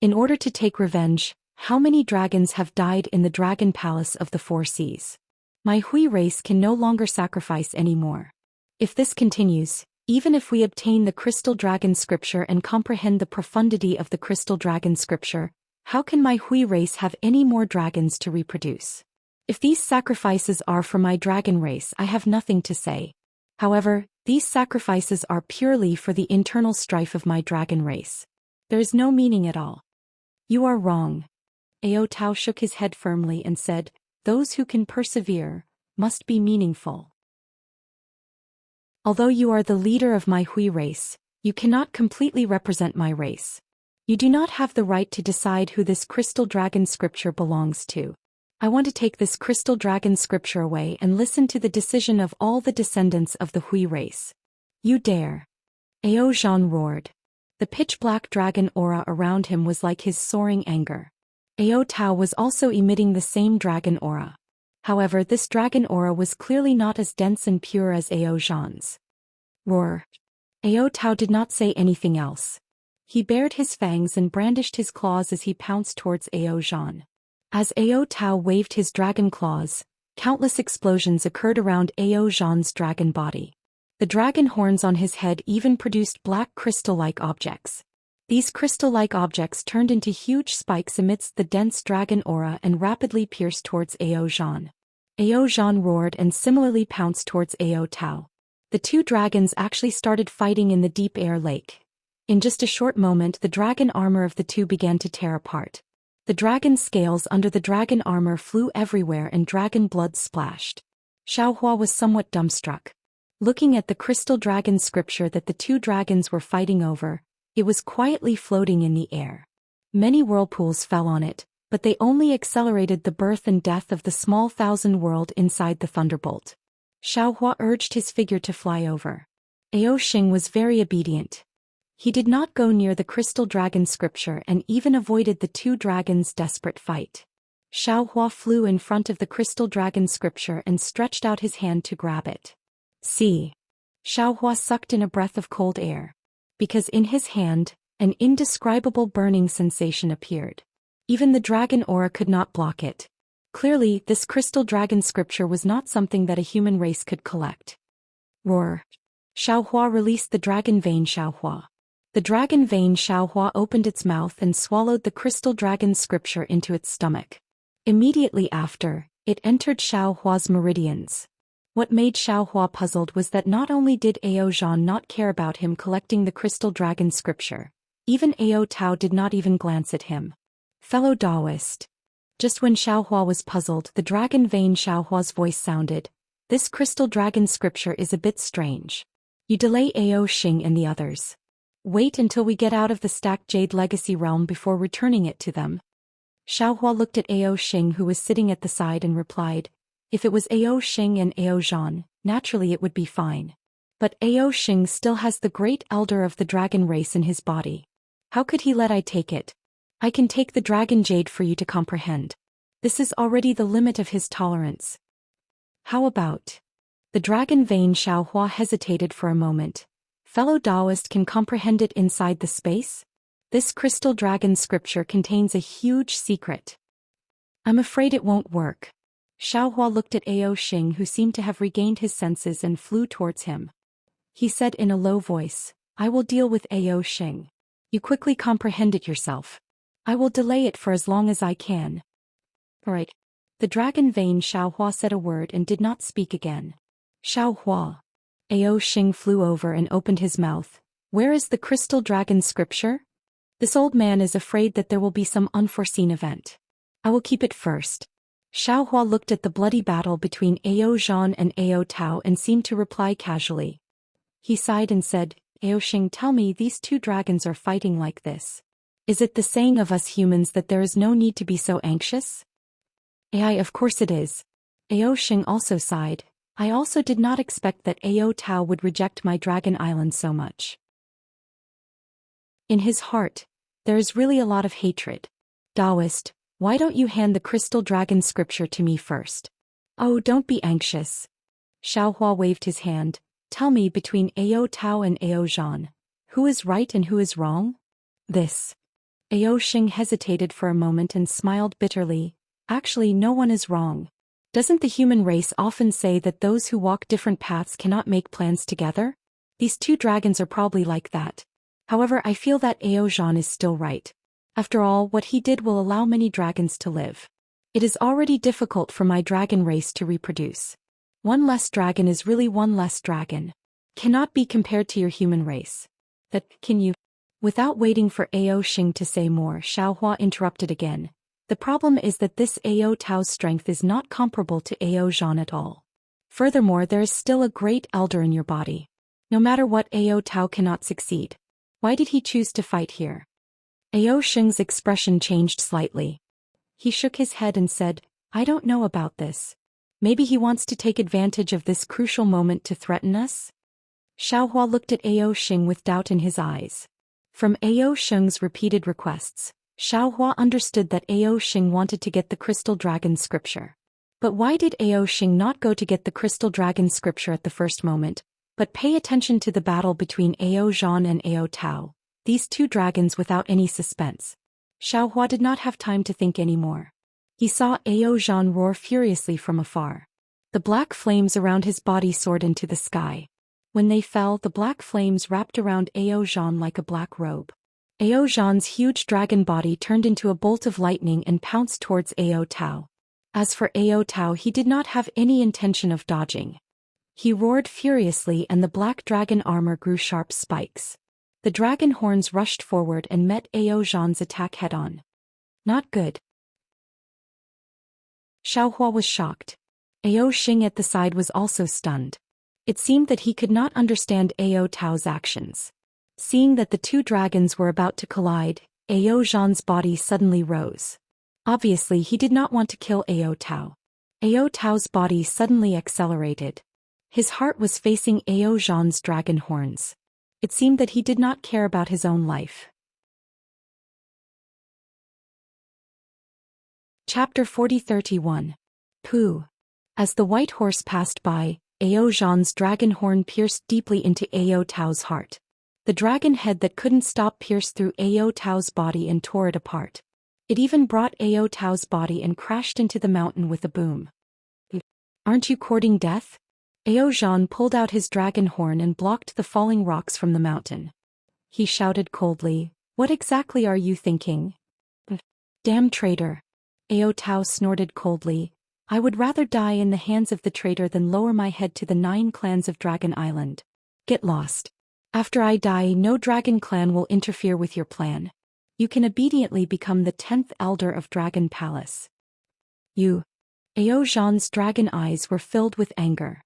In order to take revenge, how many dragons have died in the Dragon Palace of the 4 Seas? My Hui race can no longer sacrifice anymore. If this continues, even if we obtain the Crystal Dragon Scripture and comprehend the profundity of the Crystal Dragon Scripture, how can my Hui race have any more dragons to reproduce? If these sacrifices are for my dragon race, I have nothing to say. However, these sacrifices are purely for the internal strife of my dragon race. There is no meaning at all. You are wrong. Ao Tao shook his head firmly and said, those who can persevere must be meaningful. Although you are the leader of my Hui race, you cannot completely represent my race. You do not have the right to decide who this crystal dragon scripture belongs to. I want to take this crystal dragon scripture away and listen to the decision of all the descendants of the Hui race. You dare. Ao Zhan roared. The pitch-black dragon aura around him was like his soaring anger. Ao Tao was also emitting the same dragon aura. However, this dragon aura was clearly not as dense and pure as Ao Zhan's. Roar. Ao Tao did not say anything else. He bared his fangs and brandished his claws as he pounced towards Ao Zhan. As Ao Tao waved his dragon claws, countless explosions occurred around Ao Zhan's dragon body. The dragon horns on his head even produced black crystal-like objects. These crystal-like objects turned into huge spikes amidst the dense dragon aura and rapidly pierced towards Ao Zhan. Ao Zhan roared and similarly pounced towards Ao Tao. The two dragons actually started fighting in the deep air lake. In just a short moment, the dragon armor of the two began to tear apart. The dragon scales under the dragon armor flew everywhere and dragon blood splashed. Xiaohua was somewhat dumbstruck. Looking at the crystal dragon scripture that the two dragons were fighting over, it was quietly floating in the air. Many whirlpools fell on it, but they only accelerated the birth and death of the small thousand world inside the thunderbolt. Xiaohua urged his figure to fly over. Ao Xing was very obedient. He did not go near the crystal dragon scripture and even avoided the two dragons' desperate fight. Xiaohua flew in front of the crystal dragon scripture and stretched out his hand to grab it. See. Xiaohua sucked in a breath of cold air. Because in his hand, an indescribable burning sensation appeared. Even the dragon aura could not block it. Clearly, this crystal dragon scripture was not something that a human race could collect. Roar. Xiaohua released the dragon vein Xiaohua. The dragon vein Xiaohua opened its mouth and swallowed the crystal dragon scripture into its stomach. Immediately after, it entered Xiaohua's meridians. What made Xiaohua puzzled was that not only did Ao Zhan not care about him collecting the crystal dragon scripture, even Ao Tao did not even glance at him. Fellow Taoist. Just when Xiaohua was puzzled, the dragon vein Xiaohua's voice sounded. This crystal dragon scripture is a bit strange. You delay Ao Xing and the others. Wait until we get out of the stacked jade legacy realm before returning it to them. Xiaohua looked at Ao Xing, who was sitting at the side, and replied, if it was Ao Xing and Ao Zhan, naturally it would be fine. But Ao Xing still has the great elder of the dragon race in his body. How could he let I take it? I can take the dragon jade for you to comprehend. This is already the limit of his tolerance. How about? The dragon vein Xiaohua hesitated for a moment. Fellow Taoist can comprehend it inside the space? This crystal dragon scripture contains a huge secret. I'm afraid it won't work. Xiaohua looked at Ao Xing, who seemed to have regained his senses, and flew towards him. He said in a low voice, I will deal with Ao Xing. You quickly comprehend it yourself. I will delay it for as long as I can. Alright. The dragon vein Xiaohua said a word and did not speak again. Xiaohua. Ao Xing flew over and opened his mouth. Where is the crystal dragon scripture? This old man is afraid that there will be some unforeseen event. I will keep it first. Xiaohua looked at the bloody battle between Ao Zhan and Ao Tao and seemed to reply casually. He sighed and said, Ao Xing, tell me, these two dragons are fighting like this. Is it the saying of us humans that there is no need to be so anxious? Ai, of course it is. Ao Xing also sighed. I also did not expect that Ao Tao would reject my dragon island so much. In his heart, there is really a lot of hatred. Taoist, why don't you hand the crystal dragon scripture to me first? Oh, don't be anxious. Xiaohua waved his hand. Tell me, between Ao Tao and Ao Zhan, who is right and who is wrong? This. Ao Xing hesitated for a moment and smiled bitterly. Actually, no one is wrong. Doesn't the human race often say that those who walk different paths cannot make plans together? These two dragons are probably like that. However, I feel that Ao Zhan is still right. After all, what he did will allow many dragons to live. It is already difficult for my dragon race to reproduce. One less dragon is really one less dragon. Cannot be compared to your human race. That can you? Without waiting for Ao Xing to say more, Xiaohua interrupted again. The problem is that this Ao Tao's strength is not comparable to Ao Zhan at all. Furthermore, there is still a great elder in your body. No matter what, Ao Tao cannot succeed. Why did he choose to fight here? Ao Xing's expression changed slightly. He shook his head and said, I don't know about this. Maybe he wants to take advantage of this crucial moment to threaten us? Xiaohua looked at Ao Xing with doubt in his eyes. From Ao Xing's repeated requests, Xiaohua understood that Ao Xing wanted to get the Crystal Dragon scripture. But why did Ao Xing not go to get the Crystal Dragon scripture at the first moment, but pay attention to the battle between Ao Zhan and Ao Tao, these two dragons without any suspense? Xiaohua did not have time to think anymore. He saw Ao Zhan roar furiously from afar. The black flames around his body soared into the sky. When they fell, the black flames wrapped around Ao Zhan like a black robe. Ao Zhan's huge dragon body turned into a bolt of lightning and pounced towards Ao Tao. As for Ao Tao, he did not have any intention of dodging. He roared furiously and the black dragon armor grew sharp spikes. The dragon horns rushed forward and met Ao Zhan's attack head-on. Not good. Xiaohua was shocked. Ao Xing at the side was also stunned. It seemed that he could not understand Ao Tao's actions. Seeing that the two dragons were about to collide, Ao Zhan's body suddenly rose. Obviously, he did not want to kill Ao Tao. Ao Tao's body suddenly accelerated. His heart was facing Ao Zhan's dragon horns. It seemed that he did not care about his own life. Chapter 40-31. Pooh. As the white horse passed by, Ao Zhan's dragon horn pierced deeply into Ao Tao's heart. The dragon head that couldn't stop pierced through Ao Tao's body and tore it apart. It even brought Ao Tao's body and crashed into the mountain with a boom. Aren't you courting death? Ao Zhan pulled out his dragon horn and blocked the falling rocks from the mountain. He shouted coldly, What exactly are you thinking? Damn traitor. Ao Tao snorted coldly. I would rather die in the hands of the traitor than lower my head to the 9 clans of Dragon Island. Get lost. After I die, no dragon clan will interfere with your plan. You can obediently become the 10th elder of Dragon Palace. You. Ao Zhan's dragon eyes were filled with anger.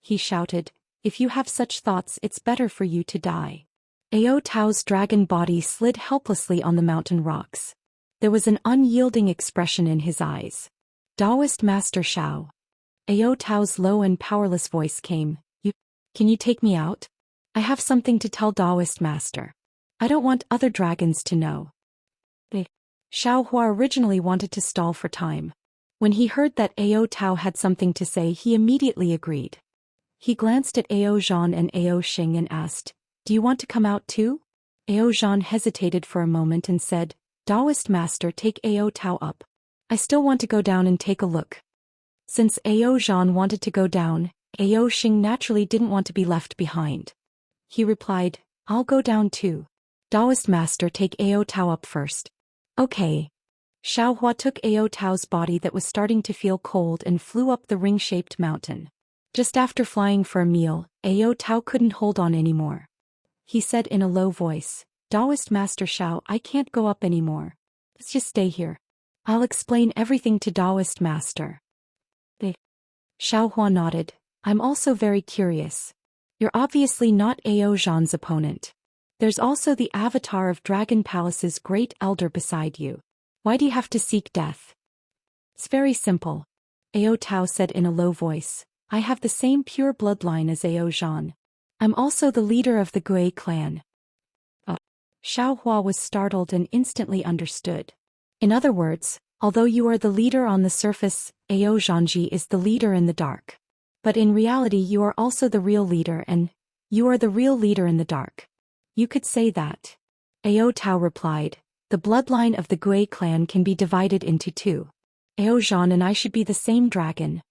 He shouted, If you have such thoughts, it's better for you to die. Ao Tao's dragon body slid helplessly on the mountain rocks. There was an unyielding expression in his eyes. Taoist Master Shao. Ao Tao's low and powerless voice came. Can you take me out? I have something to tell Taoist Master. I don't want other dragons to know. Xiaohua originally wanted to stall for time. When he heard that Ao Tao had something to say, he immediately agreed. He glanced at Ao Zhan and Ao Xing and asked, Do you want to come out too? Ao Zhan hesitated for a moment and said, Taoist Master, take Ao Tao up. I still want to go down and take a look. Since Ao Zhan wanted to go down, Ao Xing naturally didn't want to be left behind. He replied, I'll go down too. Taoist Master, take Ao Tao up first. Okay. Xiaohua took Ao Tao's body that was starting to feel cold and flew up the ring-shaped mountain. Just after flying for a meal, Ao Tao couldn't hold on anymore. He said in a low voice, Taoist Master Xiao, I can't go up anymore. Let's just stay here. I'll explain everything to Taoist Master. Xiaohua nodded. I'm also very curious. You're obviously not Ao Zhan's opponent. There's also the avatar of Dragon Palace's great elder beside you. Why do you have to seek death? It's very simple. Ao Tao said in a low voice. I have the same pure bloodline as Ao Zhan. I'm also the leader of the Gui clan. Xiaohua was startled and instantly understood. In other words, although you are the leader on the surface, Ao Zhanji is the leader in the dark. But in reality you are also the real leader and you are the real leader in the dark. You could say that. Ao Tao replied, the bloodline of the Gui clan can be divided into 2. Ao Zhan and I should be the same dragon.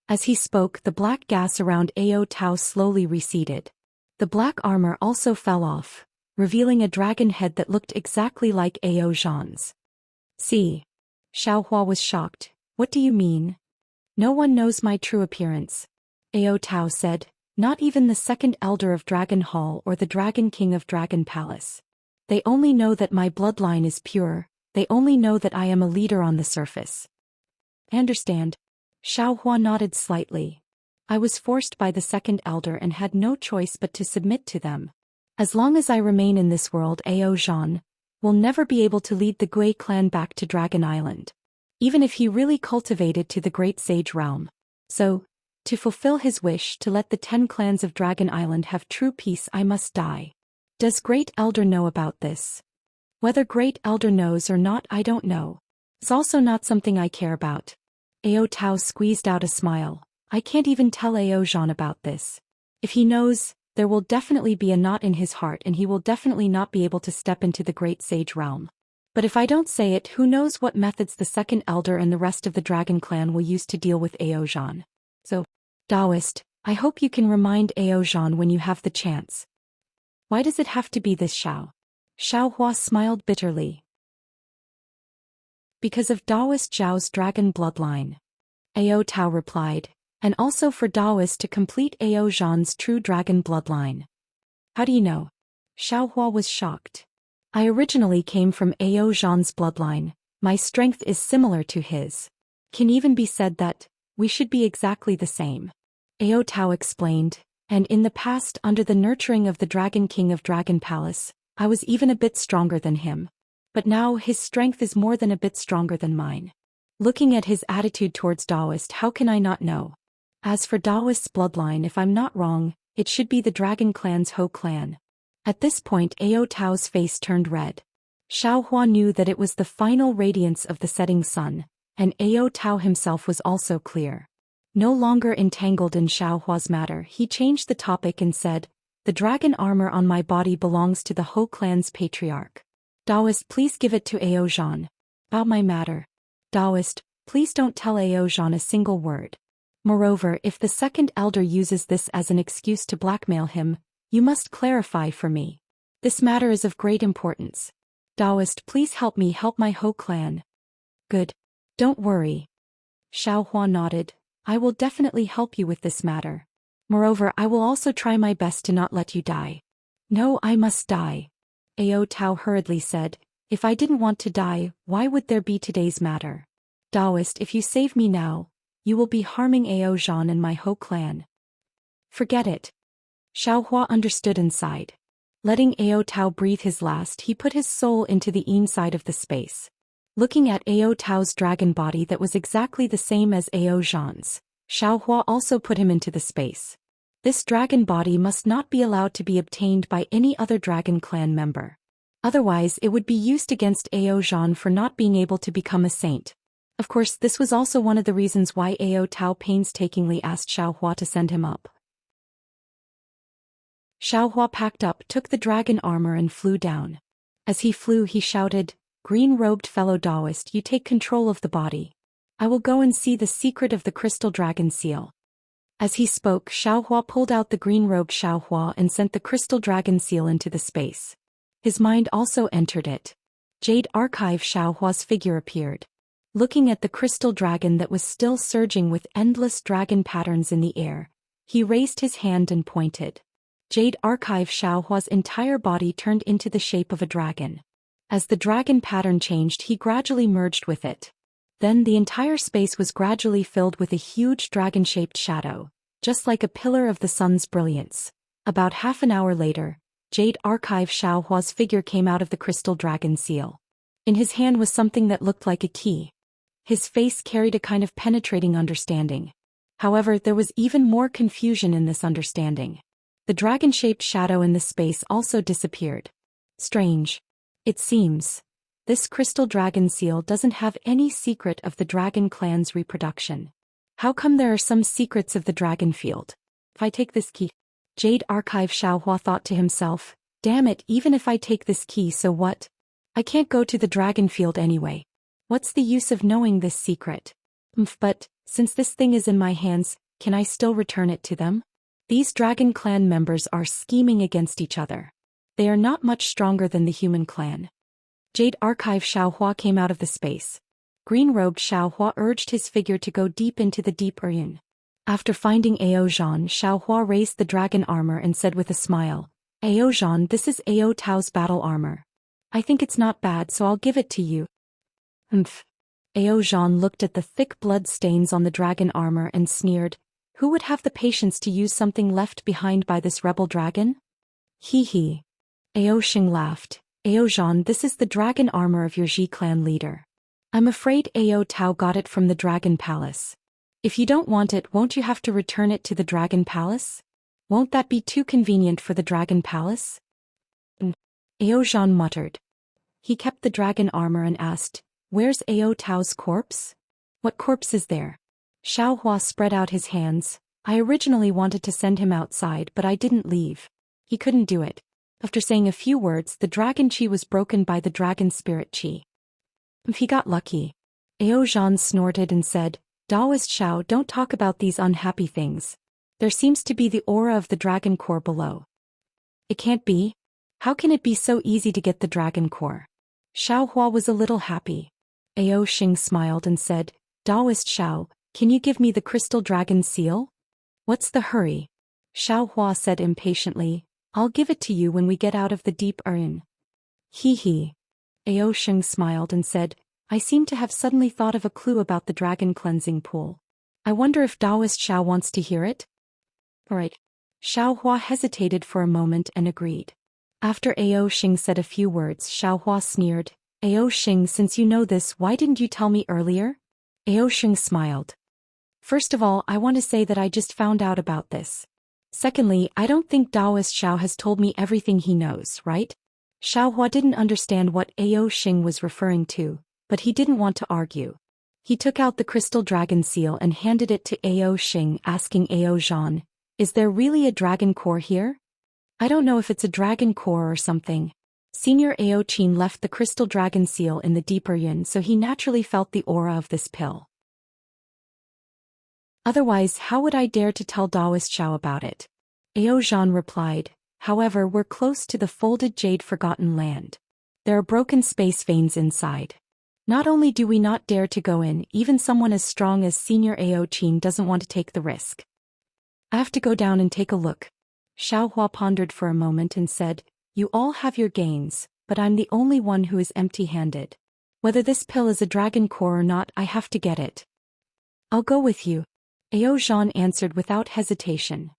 As he spoke, the black gas around Ao Tao slowly receded. The black armor also fell off, revealing a dragon head that looked exactly like Ao Zhan's. See. Xiaohua was shocked. What do you mean? No one knows my true appearance. Ao Tao said, not even the second elder of Dragon Hall or the Dragon King of Dragon Palace. They only know that my bloodline is pure, they only know that I am a leader on the surface. I understand. Xiaohua nodded slightly. I was forced by the second elder and had no choice but to submit to them. As long as I remain in this world, Ao Zhan will never be able to lead the Gui clan back to Dragon Island. Even if he really cultivated to the Great Sage realm. So, to fulfill his wish to let the 10 clans of Dragon Island have true peace, I must die. Does Great Elder know about this? Whether Great Elder knows or not, I don't know. It's also not something I care about. Ao Tao squeezed out a smile. I can't even tell Ao Zhan about this. If he knows, there will definitely be a knot in his heart and he will definitely not be able to step into the Great Sage realm. But if I don't say it, who knows what methods the second elder and the rest of the Dragon Clan will use to deal with Ao Zhan. So, Taoist, I hope you can remind Ao Zhan when you have the chance. Why does it have to be this Xiao? Xiaohua smiled bitterly. Because of Taoist Zhao's dragon bloodline. Ao Tao replied, and also for Taoist to complete Ao Zhan's true dragon bloodline. How do you know? Xiaohua was shocked. I originally came from Ao Zhan's bloodline, my strength is similar to his. Can even be said that we should be exactly the same. Ao Tao explained, and in the past under the nurturing of the Dragon King of Dragon Palace, I was even a bit stronger than him. But now his strength is more than a bit stronger than mine. Looking at his attitude towards Taoist, how can I not know? As for Taoist's bloodline, if I'm not wrong, it should be the Dragon Clan's Ho clan. At this point Ao Tao's face turned red. Xiaohua knew that it was the final radiance of the setting sun, and Ao Tao himself was also clear. No longer entangled in Xiaohua's matter, he changed the topic and said, the dragon armor on my body belongs to the Ho clan's patriarch. Taoist, please give it to Ao Zhan. About my matter. Taoist, please don't tell Ao Zhan a single word. Moreover, if the second elder uses this as an excuse to blackmail him, you must clarify for me. This matter is of great importance. Taoist, please help me help my Ho clan. Good. Don't worry. Xiaohua nodded. I will definitely help you with this matter. Moreover, I will also try my best to not let you die. No, I must die. Ao Tao hurriedly said, if I didn't want to die, why would there be today's matter? Taoist, if you save me now, you will be harming Ao Zhan and my Ho clan. Forget it. Xiaohua understood and sighed. Letting Ao Tao breathe his last, he put his soul into the inside of the space. Looking at Ao Tao's dragon body that was exactly the same as Ao Zhan's, Xiaohua also put him into the space. This dragon body must not be allowed to be obtained by any other Dragon Clan member. Otherwise it would be used against Ao Zhan for not being able to become a saint. Of course, this was also one of the reasons why Ao Tao painstakingly asked Xiaohua to send him up. Xiaohua packed up, took the dragon armor and flew down. As he flew he shouted, green-robed fellow Taoist, you take control of the body. I will go and see the secret of the crystal dragon seal. As he spoke, Xiaohua pulled out the green-robed Xiaohua and sent the crystal dragon seal into the space. His mind also entered it. Jade Archive Xiaohua's figure appeared. Looking at the crystal dragon that was still surging with endless dragon patterns in the air, he raised his hand and pointed. Jade Archive Xiaohua's entire body turned into the shape of a dragon. As the dragon pattern changed, he gradually merged with it. Then the entire space was gradually filled with a huge dragon-shaped shadow, just like a pillar of the sun's brilliance. About half an hour later, Jade Archive Xiaohua's figure came out of the crystal dragon seal. In his hand was something that looked like a key. His face carried a kind of penetrating understanding. However, there was even more confusion in this understanding. The dragon-shaped shadow in the space also disappeared. Strange. It seems this crystal dragon seal doesn't have any secret of the dragon clan's reproduction. How come there are some secrets of the dragon field? If I take this key, Jade Archive Xiaohua thought to himself, damn it, even if I take this key, so what? I can't go to the dragon field anyway. What's the use of knowing this secret? But, since this thing is in my hands, can I still return it to them? These dragon clan members are scheming against each other. They are not much stronger than the human clan. Jade Archive Xiaohua came out of the space. Green-robed Xiaohua urged his figure to go deep into the deep urn. After finding Ao Zhan, Xiaohua raised the dragon armor and said with a smile, Ao Zhan, this is Ao Tao's battle armor. I think it's not bad, so I'll give it to you. Umph. Ao Zhan looked at the thick blood stains on the dragon armor and sneered, who would have the patience to use something left behind by this rebel dragon? Hee hee. Ao Xing laughed. Ao Zhan, this is the dragon armor of your Ji clan leader. I'm afraid Ao Tao got it from the Dragon Palace. If you don't want it, won't you have to return it to the Dragon Palace? Won't that be too convenient for the Dragon Palace? Ao Zhan muttered. He kept the dragon armor and asked, where's Ao Tao's corpse? What corpse is there? Xiaohua spread out his hands. I originally wanted to send him outside, but I didn't leave. He couldn't do it. After saying a few words, the dragon chi was broken by the dragon spirit chi. If he got lucky. Ao Zhan snorted and said, Daoist Xiao, don't talk about these unhappy things. There seems to be the aura of the dragon core below. It can't be. How can it be so easy to get the dragon core? Xiaohua was a little happy. Ao Xing smiled and said, Daoist Xiao, can you give me the crystal dragon seal? What's the hurry? Xiaohua said impatiently, I'll give it to you when we get out of the deep urn. Hee hee. Ao Xing smiled and said, I seem to have suddenly thought of a clue about the dragon cleansing pool. I wonder if Daoist Xiao wants to hear it? Alright. Xiaohua hesitated for a moment and agreed. After Ao Xing said a few words, Xiaohua sneered, Ao Xing, since you know this, why didn't you tell me earlier? Ao Xing smiled. First of all, I want to say that I just found out about this. Secondly, I don't think Daoist Xiao has told me everything he knows, right? Xiaohua didn't understand what Ao Xing was referring to, but he didn't want to argue. He took out the crystal dragon seal and handed it to Ao Xing, asking Ao Zhan, is there really a dragon core here? I don't know if it's a dragon core or something. Senior Ao Qin left the crystal dragon seal in the deeper yin, so he naturally felt the aura of this pill. Otherwise, how would I dare to tell Daoist Xiao about it? Ao Zhan replied, however, we're close to the folded jade forgotten land. There are broken space veins inside. Not only do we not dare to go in, even someone as strong as Senior Ao Qin doesn't want to take the risk. I have to go down and take a look. Xiaohua pondered for a moment and said, you all have your gains, but I'm the only one who is empty-handed. Whether this pill is a dragon core or not, I have to get it. I'll go with you. Ao Zhan answered without hesitation.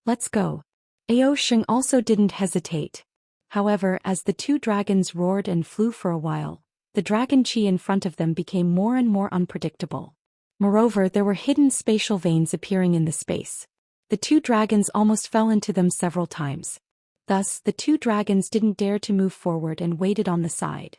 Let's go. Ao Xing also didn't hesitate. However, as the two dragons roared and flew for a while, the dragon chi in front of them became more and more unpredictable. Moreover, there were hidden spatial veins appearing in the space. The two dragons almost fell into them several times. Thus, the two dragons didn't dare to move forward and waited on the side.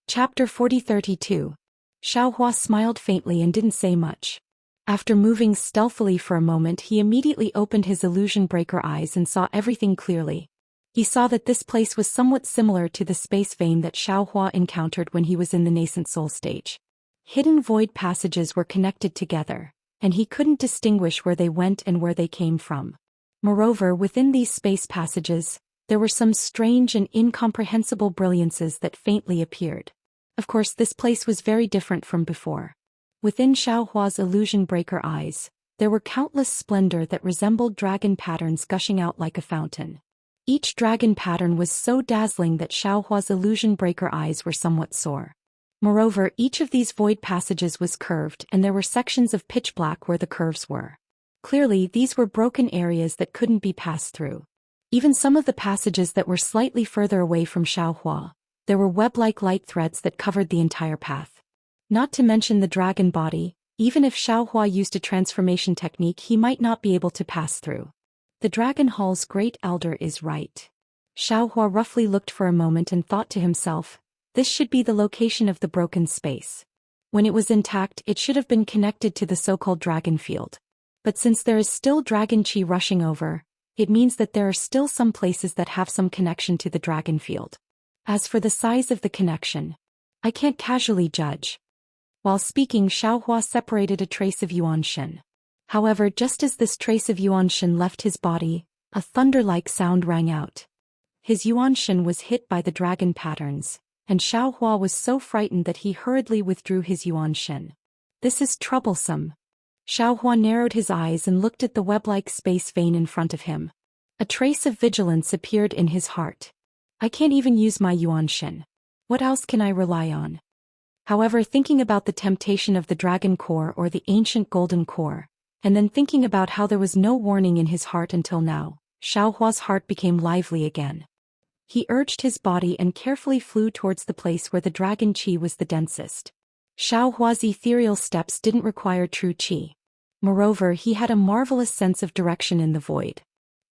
Chapter 40-32. Xiaohua smiled faintly and didn't say much. After moving stealthily for a moment, he immediately opened his illusion breaker eyes and saw everything clearly. He saw that this place was somewhat similar to the space vein that Xiaohua encountered when he was in the nascent soul stage. Hidden void passages were connected together, and he couldn't distinguish where they went and where they came from. Moreover, within these space passages, there were some strange and incomprehensible brilliances that faintly appeared. Of course, this place was very different from before. Within Xiaohua's illusion breaker eyes, there were countless splendor that resembled dragon patterns gushing out like a fountain. Each dragon pattern was so dazzling that Xiaohua's illusion breaker eyes were somewhat sore. Moreover, each of these void passages was curved, and there were sections of pitch black where the curves were. Clearly, these were broken areas that couldn't be passed through. Even some of the passages that were slightly further away from Xiaohua, there were web-like light threads that covered the entire path. Not to mention the dragon body, even if Xiaohua used a transformation technique, he might not be able to pass through. The Dragon Hall's great elder is right. Xiaohua roughly looked for a moment and thought to himself, this should be the location of the broken space. When it was intact, it should have been connected to the so-called dragon field. But since there is still dragon chi rushing over, it means that there are still some places that have some connection to the dragon field. As for the size of the connection, I can't casually judge. While speaking, Xiaohua separated a trace of Yuanshen. However, just as this trace of Yuanshen left his body, a thunder-like sound rang out. his yuanshin was hit by the dragon patterns, and Xiaohua was so frightened that he hurriedly withdrew his yuanshin. This is troublesome. Xiaohua narrowed his eyes and looked at the web-like space vein in front of him. A trace of vigilance appeared in his heart. I can't even use my yuanshin. What else can I rely on? However, thinking about the temptation of the dragon core or the ancient golden core, and then thinking about how there was no warning in his heart until now, Xiaohua's heart became lively again. He urged his body and carefully flew towards the place where the dragon qi was the densest. Xiaohua's ethereal steps didn't require true qi. Moreover, he had a marvelous sense of direction in the void.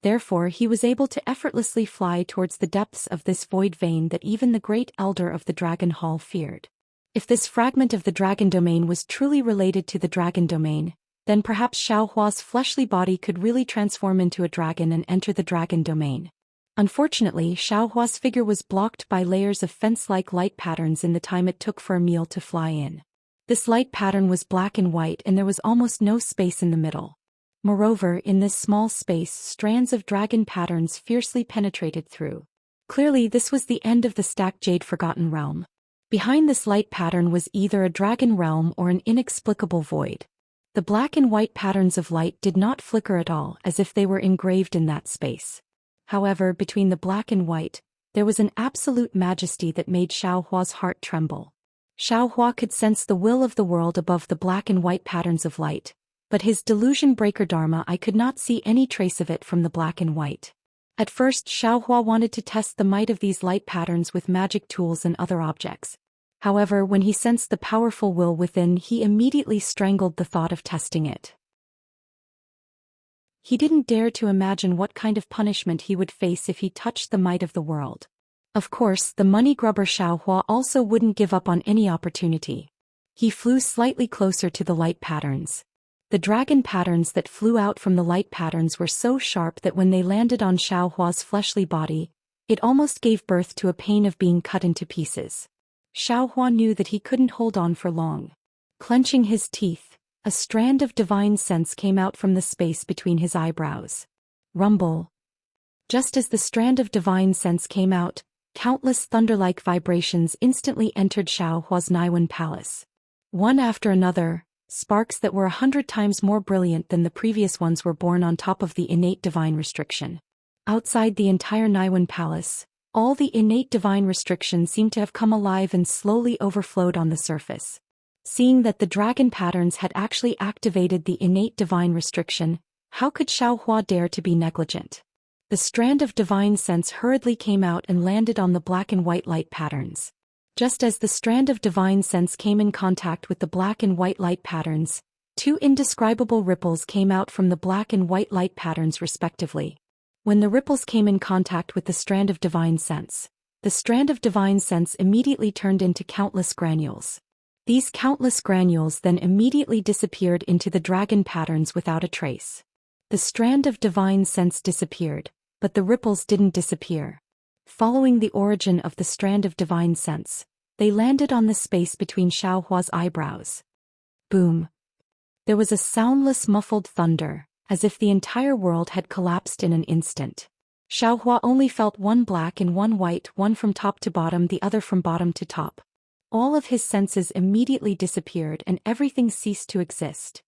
Therefore, he was able to effortlessly fly towards the depths of this void vein that even the great elder of the dragon hall feared. If this fragment of the dragon domain was truly related to the dragon domain, then perhaps Xiaohua's fleshly body could really transform into a dragon and enter the dragon domain. Unfortunately, Xiaohua's figure was blocked by layers of fence-like light patterns in the time it took for Emil to fly in. This light pattern was black and white and there was almost no space in the middle. Moreover, in this small space, strands of dragon patterns fiercely penetrated through. Clearly, this was the end of the stacked Jade Forgotten Realm. Behind this light pattern was either a dragon realm or an inexplicable void. The black and white patterns of light did not flicker at all, as if they were engraved in that space. However, between the black and white, there was an absolute majesty that made Xiaohua's heart tremble. Xiaohua could sense the will of the world above the black and white patterns of light, but his delusion breaker Dharma I could not see any trace of it from the black and white. At first, Xiaohua wanted to test the might of these light patterns with magic tools and other objects. However, when he sensed the powerful will within, he immediately strangled the thought of testing it. He didn't dare to imagine what kind of punishment he would face if he touched the might of the world. Of course, the money grubber Xiaohua also wouldn't give up on any opportunity. He flew slightly closer to the light patterns. The dragon patterns that flew out from the light patterns were so sharp that when they landed on Xiaohua's fleshly body, it almost gave birth to a pain of being cut into pieces. Xiaohua knew that he couldn't hold on for long. Clenching his teeth, a strand of divine sense came out from the space between his eyebrows. Rumble. Just as the strand of divine sense came out, countless thunder-like vibrations instantly entered Xiaohua's Naiwen palace. One after another, sparks that were 100 times more brilliant than the previous ones were born on top of the innate divine restriction. Outside the entire Naiwen palace, all the innate divine restrictions seemed to have come alive and slowly overflowed on the surface. Seeing that the dragon patterns had actually activated the innate divine restriction, how could Xiaohua dare to be negligent? The strand of divine sense hurriedly came out and landed on the black and white light patterns. Just as the strand of divine sense came in contact with the black and white light patterns, two indescribable ripples came out from the black and white light patterns respectively. When the ripples came in contact with the strand of divine sense, the strand of divine sense immediately turned into countless granules. These countless granules then immediately disappeared into the dragon patterns without a trace. The strand of divine sense disappeared, but the ripples didn't disappear. Following the origin of the strand of divine sense, they landed on the space between Xiaohua's eyebrows. Boom. There was a soundless muffled thunder, as if the entire world had collapsed in an instant. Xiaohua only felt one black and one white, one from top to bottom, the other from bottom to top. All of his senses immediately disappeared and everything ceased to exist.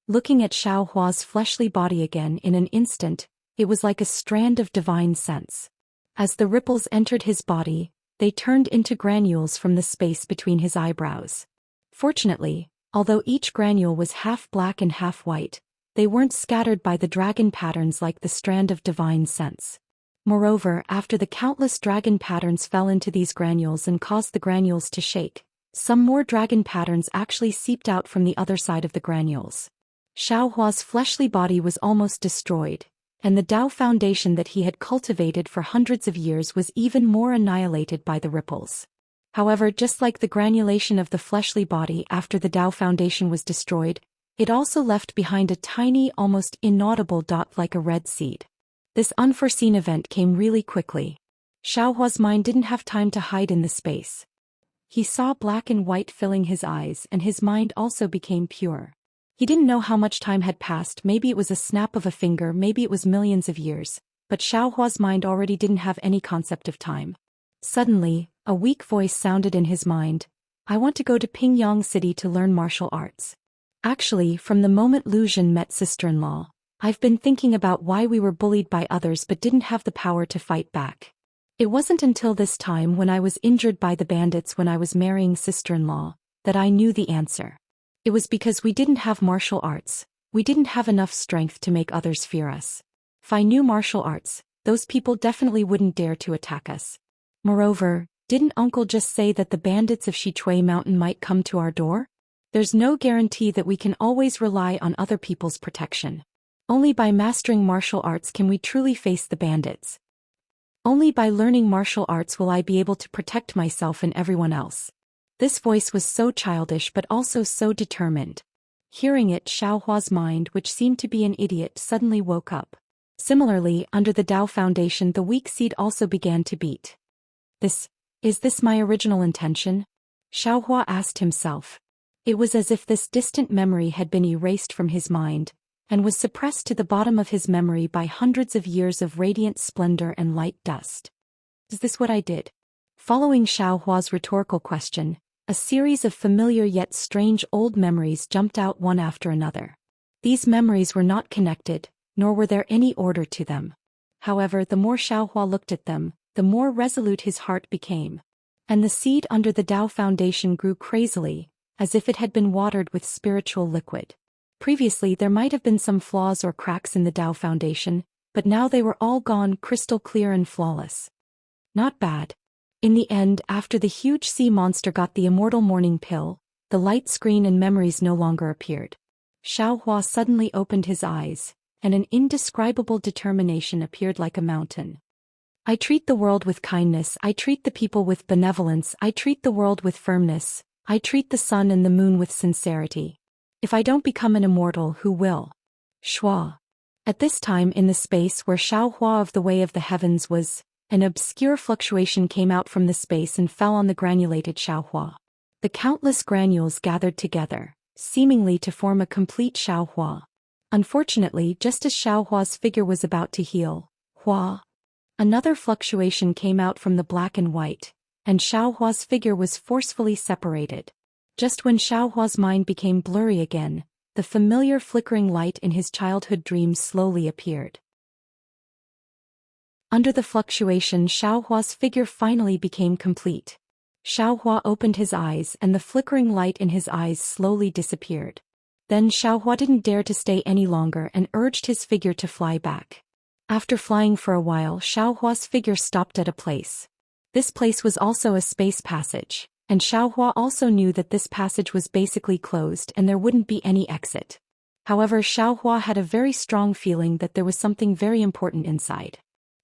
Looking at Xiaohua's fleshly body again in an instant, it was like a strand of divine sense. As the ripples entered his body, they turned into granules from the space between his eyebrows. Fortunately, although each granule was half black and half white, they weren't scattered by the dragon patterns like the strand of divine sense. Moreover, after the countless dragon patterns fell into these granules and caused the granules to shake, some more dragon patterns actually seeped out from the other side of the granules. Xiaohua's fleshly body was almost destroyed, and the Tao foundation that he had cultivated for hundreds of years was even more annihilated by the ripples. However, just like the granulation of the fleshly body after the Tao foundation was destroyed, it also left behind a tiny, almost inaudible dot like a red seed. This unforeseen event came really quickly. Xiaohua's mind didn't have time to hide in the space. He saw black and white filling his eyes and his mind also became pure. He didn't know how much time had passed, maybe it was a snap of a finger, maybe it was millions of years, but Xiaohua's mind already didn't have any concept of time. Suddenly, a weak voice sounded in his mind. I want to go to Pingyang City to learn martial arts. Actually, from the moment Lu Zhen met sister-in-law, I've been thinking about why we were bullied by others but didn't have the power to fight back. It wasn't until this time when I was injured by the bandits when I was marrying sister-in-law that I knew the answer. It was because we didn't have martial arts. We didn't have enough strength to make others fear us. If I knew martial arts, those people definitely wouldn't dare to attack us. Moreover, didn't Uncle just say that the bandits of Shichui Mountain might come to our door? There's no guarantee that we can always rely on other people's protection. Only by mastering martial arts can we truly face the bandits. Only by learning martial arts will I be able to protect myself and everyone else. This voice was so childish but also so determined. Hearing it, Xiaohua's mind, which seemed to be an idiot, suddenly woke up. Similarly, under the Tao Foundation, the weak seed also began to beat. Is this my original intention? Xiaohua asked himself. It was as if this distant memory had been erased from his mind, and was suppressed to the bottom of his memory by hundreds of years of radiant splendor and light dust. Is this what I did? Following Xiaohua's rhetorical question, a series of familiar yet strange old memories jumped out one after another. These memories were not connected, nor were there any order to them. However, the more Xiaohua looked at them, the more resolute his heart became. And the seed under the Tao Foundation grew crazily, as if it had been watered with spiritual liquid. Previously there might have been some flaws or cracks in the Tao Foundation, but now they were all gone, crystal clear and flawless. Not bad. In the end, after the huge sea monster got the immortal morning pill, the light screen and memories no longer appeared. Xiaohua suddenly opened his eyes, and an indescribable determination appeared like a mountain. I treat the world with kindness, I treat the people with benevolence, I treat the world with firmness, I treat the sun and the moon with sincerity. If I don't become an immortal, who will? Shua. At this time in the space where Xiaohua of the Way of the Heavens was, an obscure fluctuation came out from the space and fell on the granulated Xiaohua. The countless granules gathered together, seemingly to form a complete Xiaohua. Unfortunately, just as Xiaohua's figure was about to heal, another fluctuation came out from the black and white, and Xiaohua's figure was forcefully separated. Just when Xiaohua's mind became blurry again, the familiar flickering light in his childhood dreams slowly appeared. Under the fluctuation, Xiaohua's figure finally became complete. Xiaohua opened his eyes and the flickering light in his eyes slowly disappeared. Then Xiaohua didn't dare to stay any longer and urged his figure to fly back. After flying for a while, Xiaohua's figure stopped at a place. This place was also a space passage, and Xiaohua also knew that this passage was basically closed and there wouldn't be any exit. However, Xiaohua had a very strong feeling that there was something very important inside.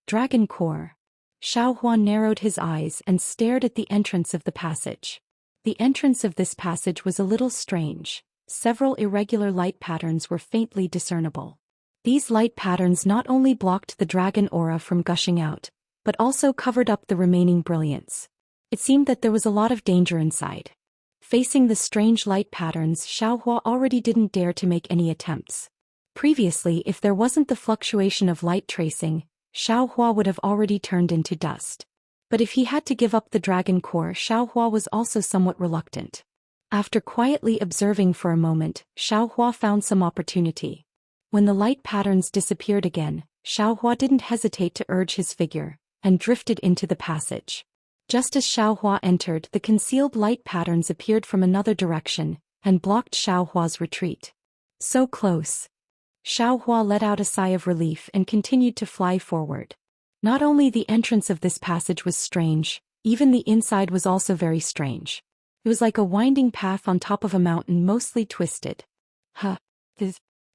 Dragon Core. Xiaohua narrowed his eyes and stared at the entrance of the passage. The entrance of this passage was a little strange. Several irregular light patterns were faintly discernible. These light patterns not only blocked the dragon aura from gushing out, but also covered up the remaining brilliance. It seemed that there was a lot of danger inside. Facing the strange light patterns, Xiaohua already didn't dare to make any attempts. Previously, if there wasn't the fluctuation of light tracing, Xiaohua would have already turned into dust. But if he had to give up the dragon core, Xiaohua was also somewhat reluctant. After quietly observing for a moment, Xiaohua found some opportunity. When the light patterns disappeared again, Xiaohua didn't hesitate to urge his figure, and drifted into the passage. Just as Xiaohua entered, the concealed light patterns appeared from another direction, and blocked Xiaohua's retreat. So close. Xiaohua let out a sigh of relief and continued to fly forward. Not only the entrance of this passage was strange, even the inside was also very strange. It was like a winding path on top of a mountain, mostly twisted.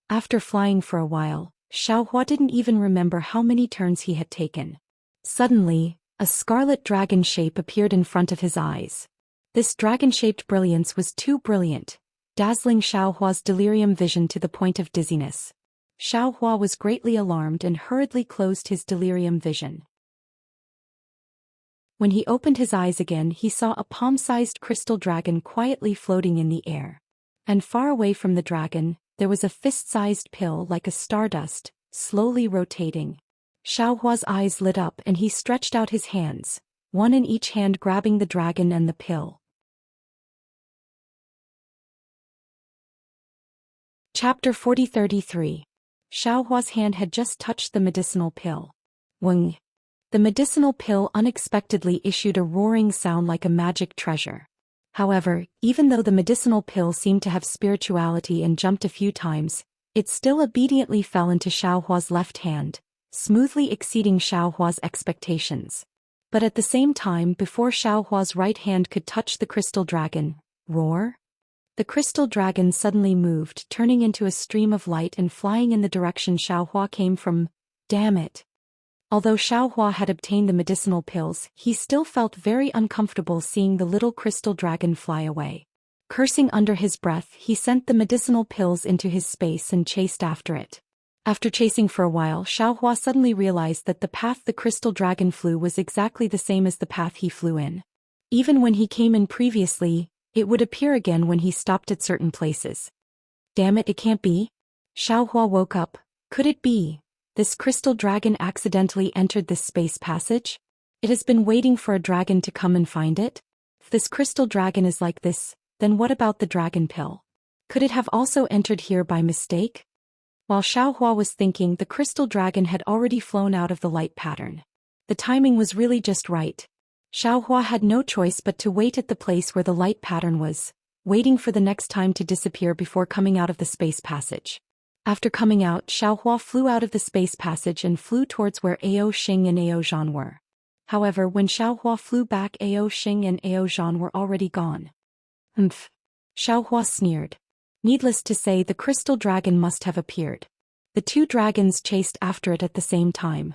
After flying for a while, Xiaohua didn't even remember how many turns he had taken. Suddenly, a scarlet dragon shape appeared in front of his eyes. This dragon-shaped brilliance was too brilliant, dazzling Xiaohua's delirium vision to the point of dizziness. Xiaohua was greatly alarmed and hurriedly closed his delirium vision. When he opened his eyes again, he saw a palm-sized crystal dragon quietly floating in the air. And far away from the dragon, there was a fist-sized pill like a stardust, slowly rotating. Xiaohua's eyes lit up and he stretched out his hands, one in each hand grabbing the dragon and the pill. Chapter 40-33. Xiaohua's hand had just touched the medicinal pill. Weng. The medicinal pill unexpectedly issued a roaring sound like a magic treasure. However, even though the medicinal pill seemed to have spirituality and jumped a few times, it still obediently fell into Xiaohua's left hand, smoothly exceeding Xiaohua's expectations. But at the same time, before Xiaohua's right hand could touch the crystal dragon, roar! The crystal dragon suddenly moved, turning into a stream of light and flying in the direction Xiaohua came from. Damn it! Although Xiaohua had obtained the medicinal pills, he still felt very uncomfortable seeing the little crystal dragon fly away. Cursing under his breath, he sent the medicinal pills into his space and chased after it. After chasing for a while, Xiaohua suddenly realized that the path the crystal dragon flew was exactly the same as the path he flew in. Even when he came in previously, it would appear again when he stopped at certain places. Damn it, it can't be. Xiaohua woke up. Could it be? This crystal dragon accidentally entered this space passage? It has been waiting for a dragon to come and find it? If this crystal dragon is like this, then what about the dragon pill? Could it have also entered here by mistake? While Xiaohua was thinking, the crystal dragon had already flown out of the light pattern. The timing was really just right. Xiaohua had no choice but to wait at the place where the light pattern was, waiting for the next time to disappear before coming out of the space passage. After coming out, Xiaohua flew out of the space passage and flew towards where Ao Xing and Ao Zhan were. However, when Xiaohua flew back, Ao Xing and Ao Zhan were already gone. Umph! Xiaohua sneered. Needless to say, the crystal dragon must have appeared. The two dragons chased after it at the same time.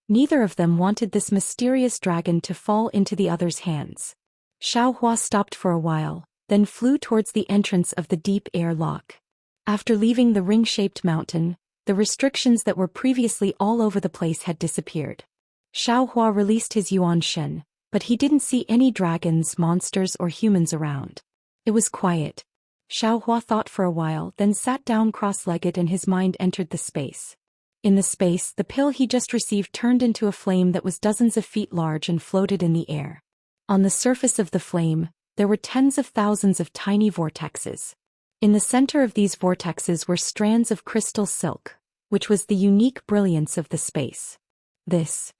Neither of them wanted this mysterious dragon to fall into the other's hands. Xiaohua stopped for a while, then flew towards the entrance of the deep air lock. After leaving the ring-shaped mountain, the restrictions that were previously all over the place had disappeared. Xiaohua released his Yuan Shen, but he didn't see any dragons, monsters or humans around. It was quiet. Xiaohua thought for a while, then sat down cross-legged and his mind entered the space. In the space, the pill he just received turned into a flame that was dozens of feet large and floated in the air. On the surface of the flame, there were tens of thousands of tiny vortexes. In the center of these vortexes were strands of crystal silk, which was the unique brilliance of the space. This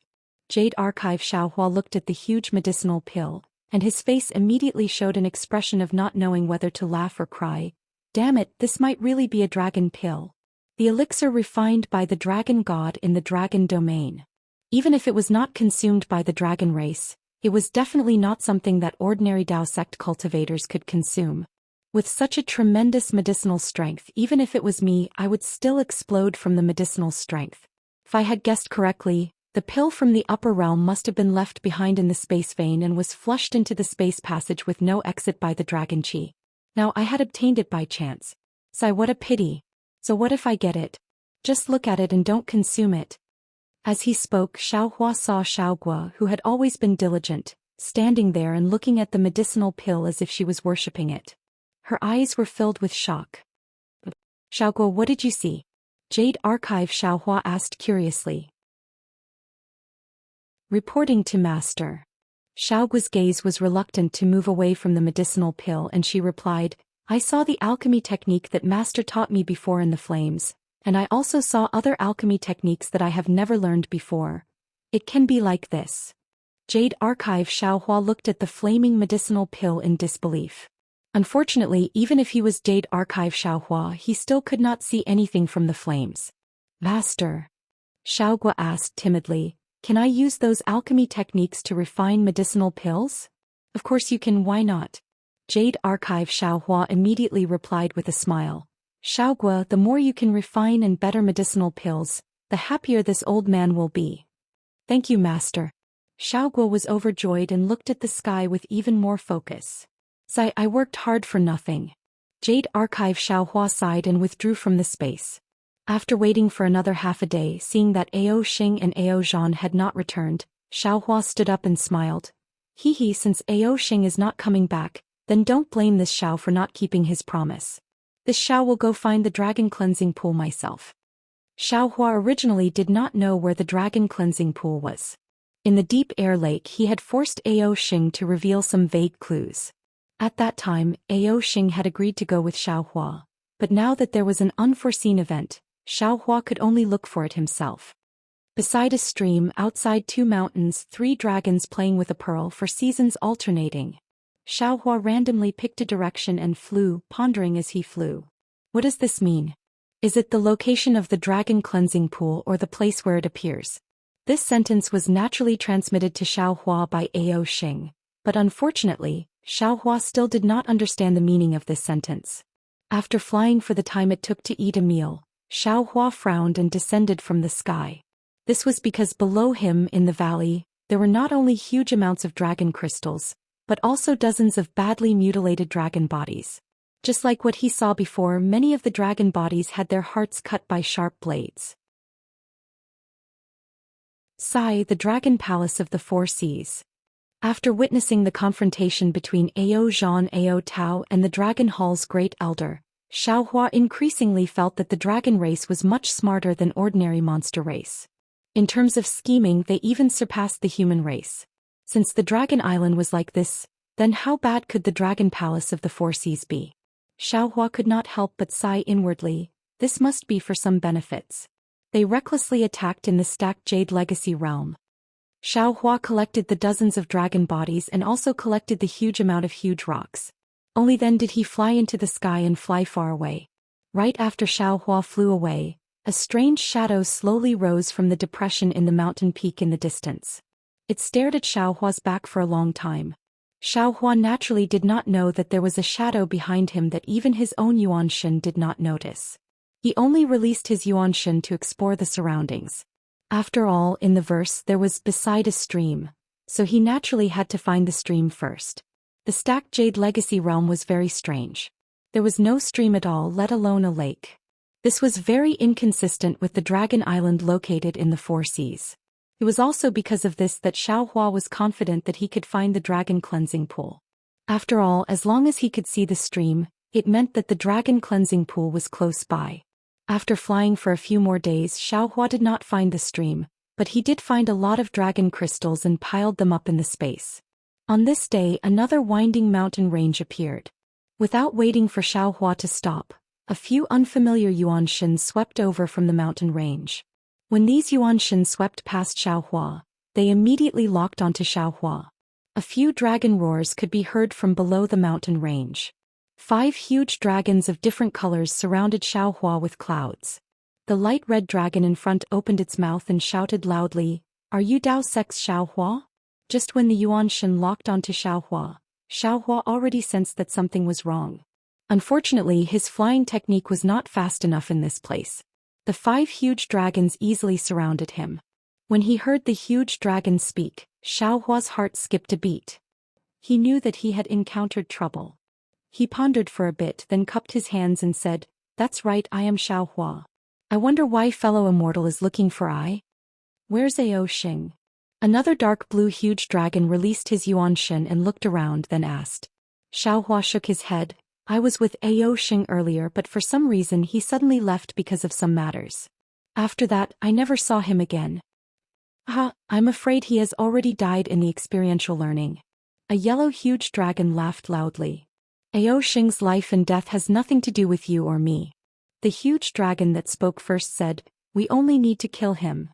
Jade Archive. Xiaohua looked at the huge medicinal pill, and his face immediately showed an expression of not knowing whether to laugh or cry. Damn it, this might really be a dragon pill. The elixir refined by the dragon god in the dragon domain. Even if it was not consumed by the dragon race, it was definitely not something that ordinary Dao sect cultivators could consume. With such a tremendous medicinal strength, even if it was me, I would still explode from the medicinal strength. If I had guessed correctly, the pill from the upper realm must have been left behind in the space vein and was flushed into the space passage with no exit by the dragon chi. Now I had obtained it by chance. Sigh, what a pity. So what if I get it? Just look at it and don't consume it. As he spoke, Xiaohua saw Xiaoguo, who had always been diligent, standing there and looking at the medicinal pill as if she was worshipping it. Her eyes were filled with shock. Xiaoguo, what did you see? Jade Archive. Xiaohua asked curiously. Reporting to Master. Xiaoguo's gaze was reluctant to move away from the medicinal pill and she replied, I saw the alchemy technique that Master taught me before in the flames, and I also saw other alchemy techniques that I have never learned before. It can be like this. Jade Archive. Xiaohua looked at the flaming medicinal pill in disbelief. Unfortunately, even if he was Jade Archive Xiaohua, he still could not see anything from the flames. Master. Xiaoguo asked timidly, can I use those alchemy techniques to refine medicinal pills? Of course you can, why not? Jade Archive. Xiaohua immediately replied with a smile. Xiaoguo, the more you can refine and better medicinal pills, the happier this old man will be. Thank you, Master. Xiaoguo was overjoyed and looked at the sky with even more focus. Sigh, I worked hard for nothing. Jade Archive. Xiaohua sighed and withdrew from the space. After waiting for another half a day, seeing that Ao Xing and Ao Zhan had not returned, Xiaohua stood up and smiled. Since Ao Xing is not coming back, then don't blame this Xiao for not keeping his promise. This Xiao will go find the dragon cleansing pool myself. Xiaohua originally did not know where the dragon cleansing pool was. In the deep air lake he had forced Ao Xing to reveal some vague clues. At that time, Ao Xing had agreed to go with Xiaohua, but now that there was an unforeseen event, Xiaohua could only look for it himself. Beside a stream, outside 2 mountains, 3 dragons playing with a pearl for seasons alternating. Xiaohua randomly picked a direction and flew, pondering as he flew. What does this mean? Is it the location of the dragon cleansing pool or the place where it appears? This sentence was naturally transmitted to Xiaohua by Ao Xing, but unfortunately, Xiaohua still did not understand the meaning of this sentence. After flying for the time it took to eat a meal, Xiaohua frowned and descended from the sky. This was because below him in the valley, there were not only huge amounts of dragon crystals, but also dozens of badly mutilated dragon bodies. Just like what he saw before, many of the dragon bodies had their hearts cut by sharp blades. Sai, the Dragon Palace of the Four Seas. After witnessing the confrontation between Ao Zhan Ao Tao and the Dragon Hall's Great Elder, Xiaohua increasingly felt that the dragon race was much smarter than ordinary monster race. In terms of scheming, they even surpassed the human race. Since the Dragon Island was like this, then how bad could the Dragon Palace of the Four Seas be? Xiaohua could not help but sigh inwardly. This must be for some benefits. They recklessly attacked in the stacked Jade Legacy realm. Xiaohua collected the dozens of dragon bodies and also collected the huge amount of huge rocks. Only then did he fly into the sky and fly far away. Right after Xiaohua flew away, a strange shadow slowly rose from the depression in the mountain peak in the distance. It stared at Xiaohua's back for a long time. Xiaohua naturally did not know that there was a shadow behind him that even his own Yuanshen did not notice. He only released his Yuanshen to explore the surroundings. After all, in the verse there was beside a stream, so he naturally had to find the stream first. The stacked Jade Legacy realm was very strange. There was no stream at all, let alone a lake. This was very inconsistent with the Dragon Island located in the Four Seas. It was also because of this that Xiaohua was confident that he could find the dragon cleansing pool. After all, as long as he could see the stream, it meant that the dragon cleansing pool was close by. After flying for a few more days, Xiaohua did not find the stream, but he did find a lot of dragon crystals and piled them up in the space. On this day, another winding mountain range appeared. Without waiting for Xiaohua to stop, a few unfamiliar Yuanshins swept over from the mountain range. When these Yuanshins swept past Xiaohua, they immediately locked onto Xiaohua. A few dragon roars could be heard from below the mountain range. 5 huge dragons of different colors surrounded Xiaohua with clouds. The light red dragon in front opened its mouth and shouted loudly, "Are you Dao Sex Xiaohua?" Just when the Yuanshin locked onto Xiaohua, Xiaohua already sensed that something was wrong. Unfortunately, his flying technique was not fast enough in this place. The 5 huge dragons easily surrounded him. When he heard the huge dragon speak, Xiaohua's heart skipped a beat. He knew that he had encountered trouble. He pondered for a bit, then cupped his hands and said, "That's right, I am Xiaohua. I wonder why fellow immortal is looking for I? Where's Ao Xing?" Another dark blue huge dragon released his Yuanshin and looked around, then asked. Xiaohua shook his head. "I was with Ao Xing earlier, but for some reason he suddenly left because of some matters. After that, I never saw him again." I'm afraid he has already died in the experiential learning." A yellow huge dragon laughed loudly. "Ao Xing's life and death has nothing to do with you or me." The huge dragon that spoke first said, "We only need to kill him.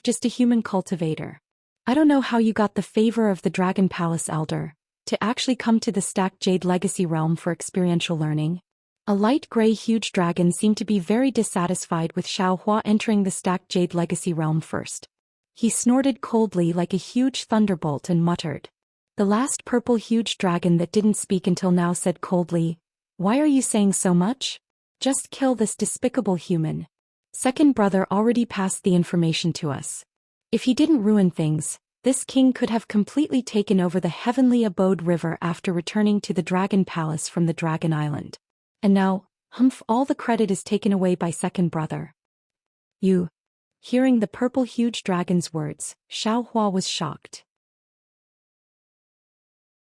Just a human cultivator. I don't know how you got the favor of the Dragon Palace Elder to actually come to the stacked Jade Legacy realm for experiential learning." A light gray huge dragon seemed to be very dissatisfied with Xiaohua entering the stacked Jade Legacy realm first. He snorted coldly like a huge thunderbolt and muttered. The last purple huge dragon that didn't speak until now said coldly, "Why are you saying so much? Just kill this despicable human. Second brother already passed the information to us. If he didn't ruin things, this king could have completely taken over the Heavenly Abode River after returning to the Dragon Palace from the Dragon Island. And now, all the credit is taken away by second brother. You." Hearing the purple huge dragon's words, Xiaohua was shocked.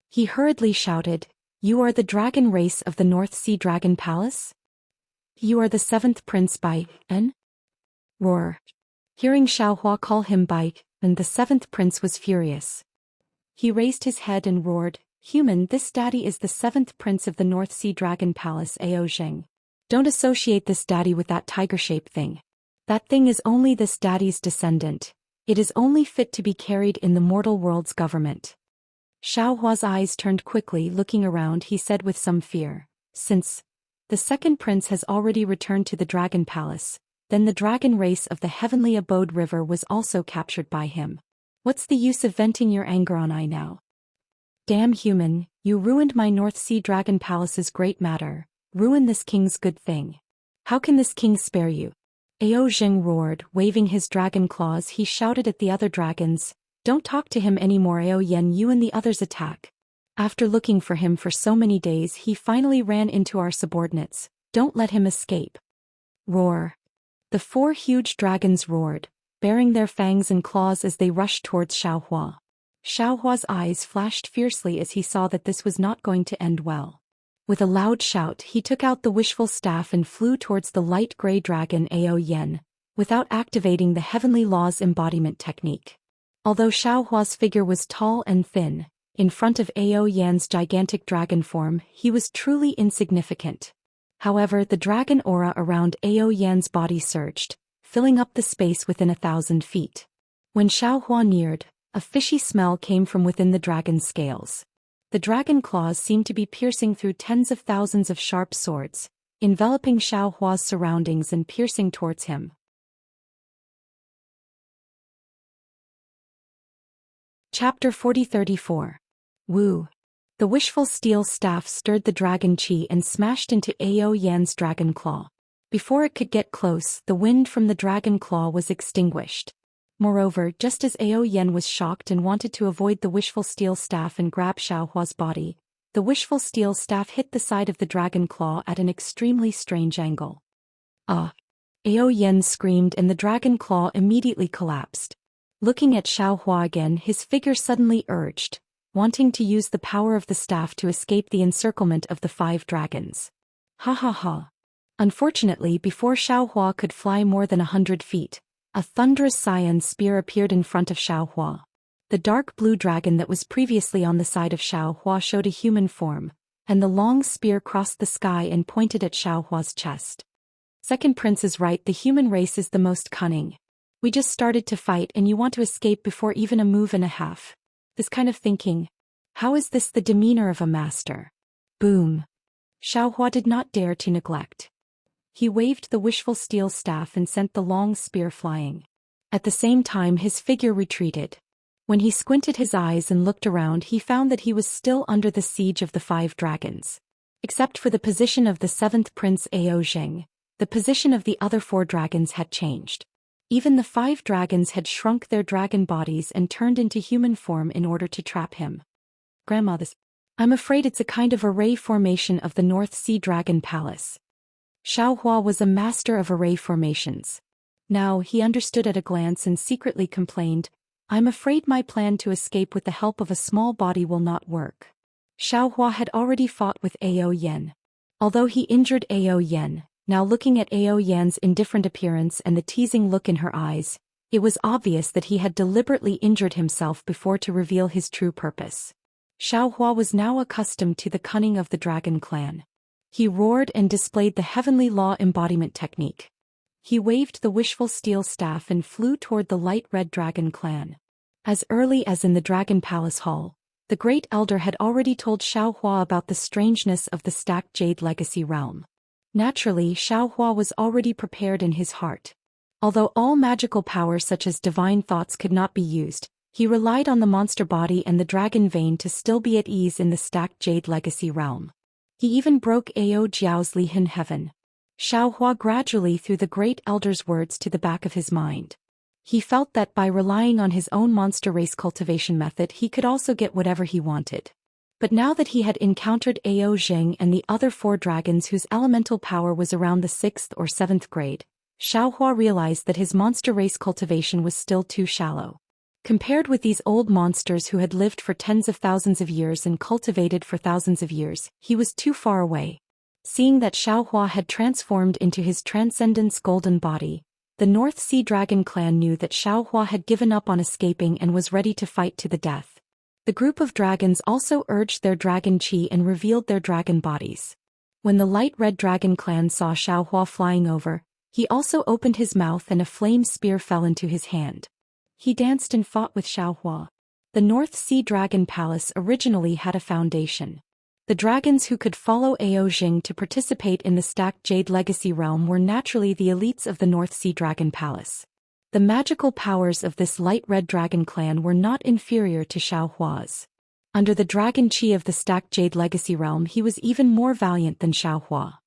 He hurriedly shouted, "You are the dragon race of the North Sea Dragon Palace? You are the 7th prince by N?" Roar. Hearing Xiaohua call him by, and the seventh prince was furious. He raised his head and roared, "Human, this daddy is the seventh prince of the North Sea Dragon Palace Ao Zheng. Don't associate this daddy with that tiger-shaped thing. That thing is only this daddy's descendant. It is only fit to be carried in the mortal world's government." Xiaohua's eyes turned quickly. Looking around, he said with some fear, "Since the second prince has already returned to the Dragon Palace, then the dragon race of the Heavenly Abode River was also captured by him. What's the use of venting your anger on I now? Damn human, you ruined my North Sea Dragon Palace's great matter, ruin this king's good thing. How can this king spare you?" Ao Zheng roared, waving his dragon claws. He shouted at the other dragons, "Don't talk to him anymore, Ao Yen. You and the others attack. After looking for him for so many days, he finally ran into our subordinates. Don't let him escape." Roar. The four huge dragons roared, baring their fangs and claws as they rushed towards Xiaohua. Xiaohua's eyes flashed fiercely as he saw that this was not going to end well. With a loud shout, he took out the wishful staff and flew towards the light gray dragon Ao Yen, without activating the Heavenly Law's embodiment technique. Although Xiaohua's figure was tall and thin, in front of Ao Yan's gigantic dragon form, he was truly insignificant. However, the dragon aura around Ao Yan's body surged, filling up the space within 1,000 feet. When Xiaohua neared, a fishy smell came from within the dragon's scales. The dragon claws seemed to be piercing through tens of thousands of sharp swords, enveloping Xiaohua's surroundings and piercing towards him. Chapter 40-34. Woo. The wishful steel staff stirred the dragon chi and smashed into Ao Yan's dragon claw. Before it could get close, the wind from the dragon claw was extinguished. Moreover, just as Ao Yan was shocked and wanted to avoid the wishful steel staff and grab Xiaohua's body, the wishful steel staff hit the side of the dragon claw at an extremely strange angle. Ah! Ao Yan screamed and the dragon claw immediately collapsed. Looking at Xiaohua again, his figure suddenly urged, wanting to use the power of the staff to escape the encirclement of the 5 dragons. Ha ha ha. Unfortunately, before Xiaohua could fly more than 100 feet, a thunderous cyan spear appeared in front of Xiaohua. The dark blue dragon that was previously on the side of Xiaohua showed a human form, and the long spear crossed the sky and pointed at Xiaohua's chest. Second prince is right, the human race is the most cunning. We just started to fight and you want to escape before even a move and a half. This kind of thinking. How is this the demeanor of a master? Boom. Xiaohua did not dare to neglect. He waved the wishful steel staff and sent the long spear flying. At the same time, his figure retreated. When he squinted his eyes and looked around, he found that he was still under the siege of the 5 dragons. Except for the position of the 7th prince Ao Zheng, the position of the other 4 dragons had changed. Even the 5 dragons had shrunk their dragon bodies and turned into human form in order to trap him. Grandma, I'm afraid it's a kind of array formation of the North Sea Dragon Palace. Xiaohua was a master of array formations. Now he understood at a glance and secretly complained, "I'm afraid my plan to escape with the help of a small body will not work." Xiaohua had already fought with Ao Yan. Although he injured Ao Yan, now looking at Ao Yan's indifferent appearance and the teasing look in her eyes, it was obvious that he had deliberately injured himself before to reveal his true purpose. Xiaohua was now accustomed to the cunning of the dragon clan. He roared and displayed the Heavenly Law embodiment technique. He waved the wishful steel staff and flew toward the light red dragon clan. As early as in the Dragon Palace Hall, the Great Elder had already told Xiaohua about the strangeness of the stacked jade legacy realm. Naturally, Xiaohua was already prepared in his heart. Although all magical powers such as divine thoughts could not be used, he relied on the monster body and the dragon vein to still be at ease in the stacked jade legacy realm. He even broke Ao Jiao's Lihan heaven. Xiaohua gradually threw the Great Elder's words to the back of his mind. He felt that by relying on his own monster race cultivation method he could also get whatever he wanted. But now that he had encountered Ao Zheng and the other 4 dragons whose elemental power was around the 6th or 7th grade, Xiaohua realized that his monster race cultivation was still too shallow. Compared with these old monsters who had lived for tens of thousands of years and cultivated for thousands of years, he was too far away. Seeing that Xiaohua had transformed into his transcendence golden body, The North Sea Dragon clan knew that Xiaohua had given up on escaping and was ready to fight to the death. The group of dragons also urged their dragon chi and revealed their dragon bodies. When the light red dragon clan saw Xiaohua flying over, he also opened his mouth and a flame spear fell into his hand. He danced and fought with Xiaohua. The North Sea Dragon Palace originally had a foundation. The dragons who could follow Ao Jing to participate in the stacked Jade Legacy realm were naturally the elites of the North Sea Dragon Palace. The magical powers of this light red dragon clan were not inferior to Xiaohua's. Under the dragon chi of the stacked Jade Legacy realm, he was even more valiant than Xiaohua.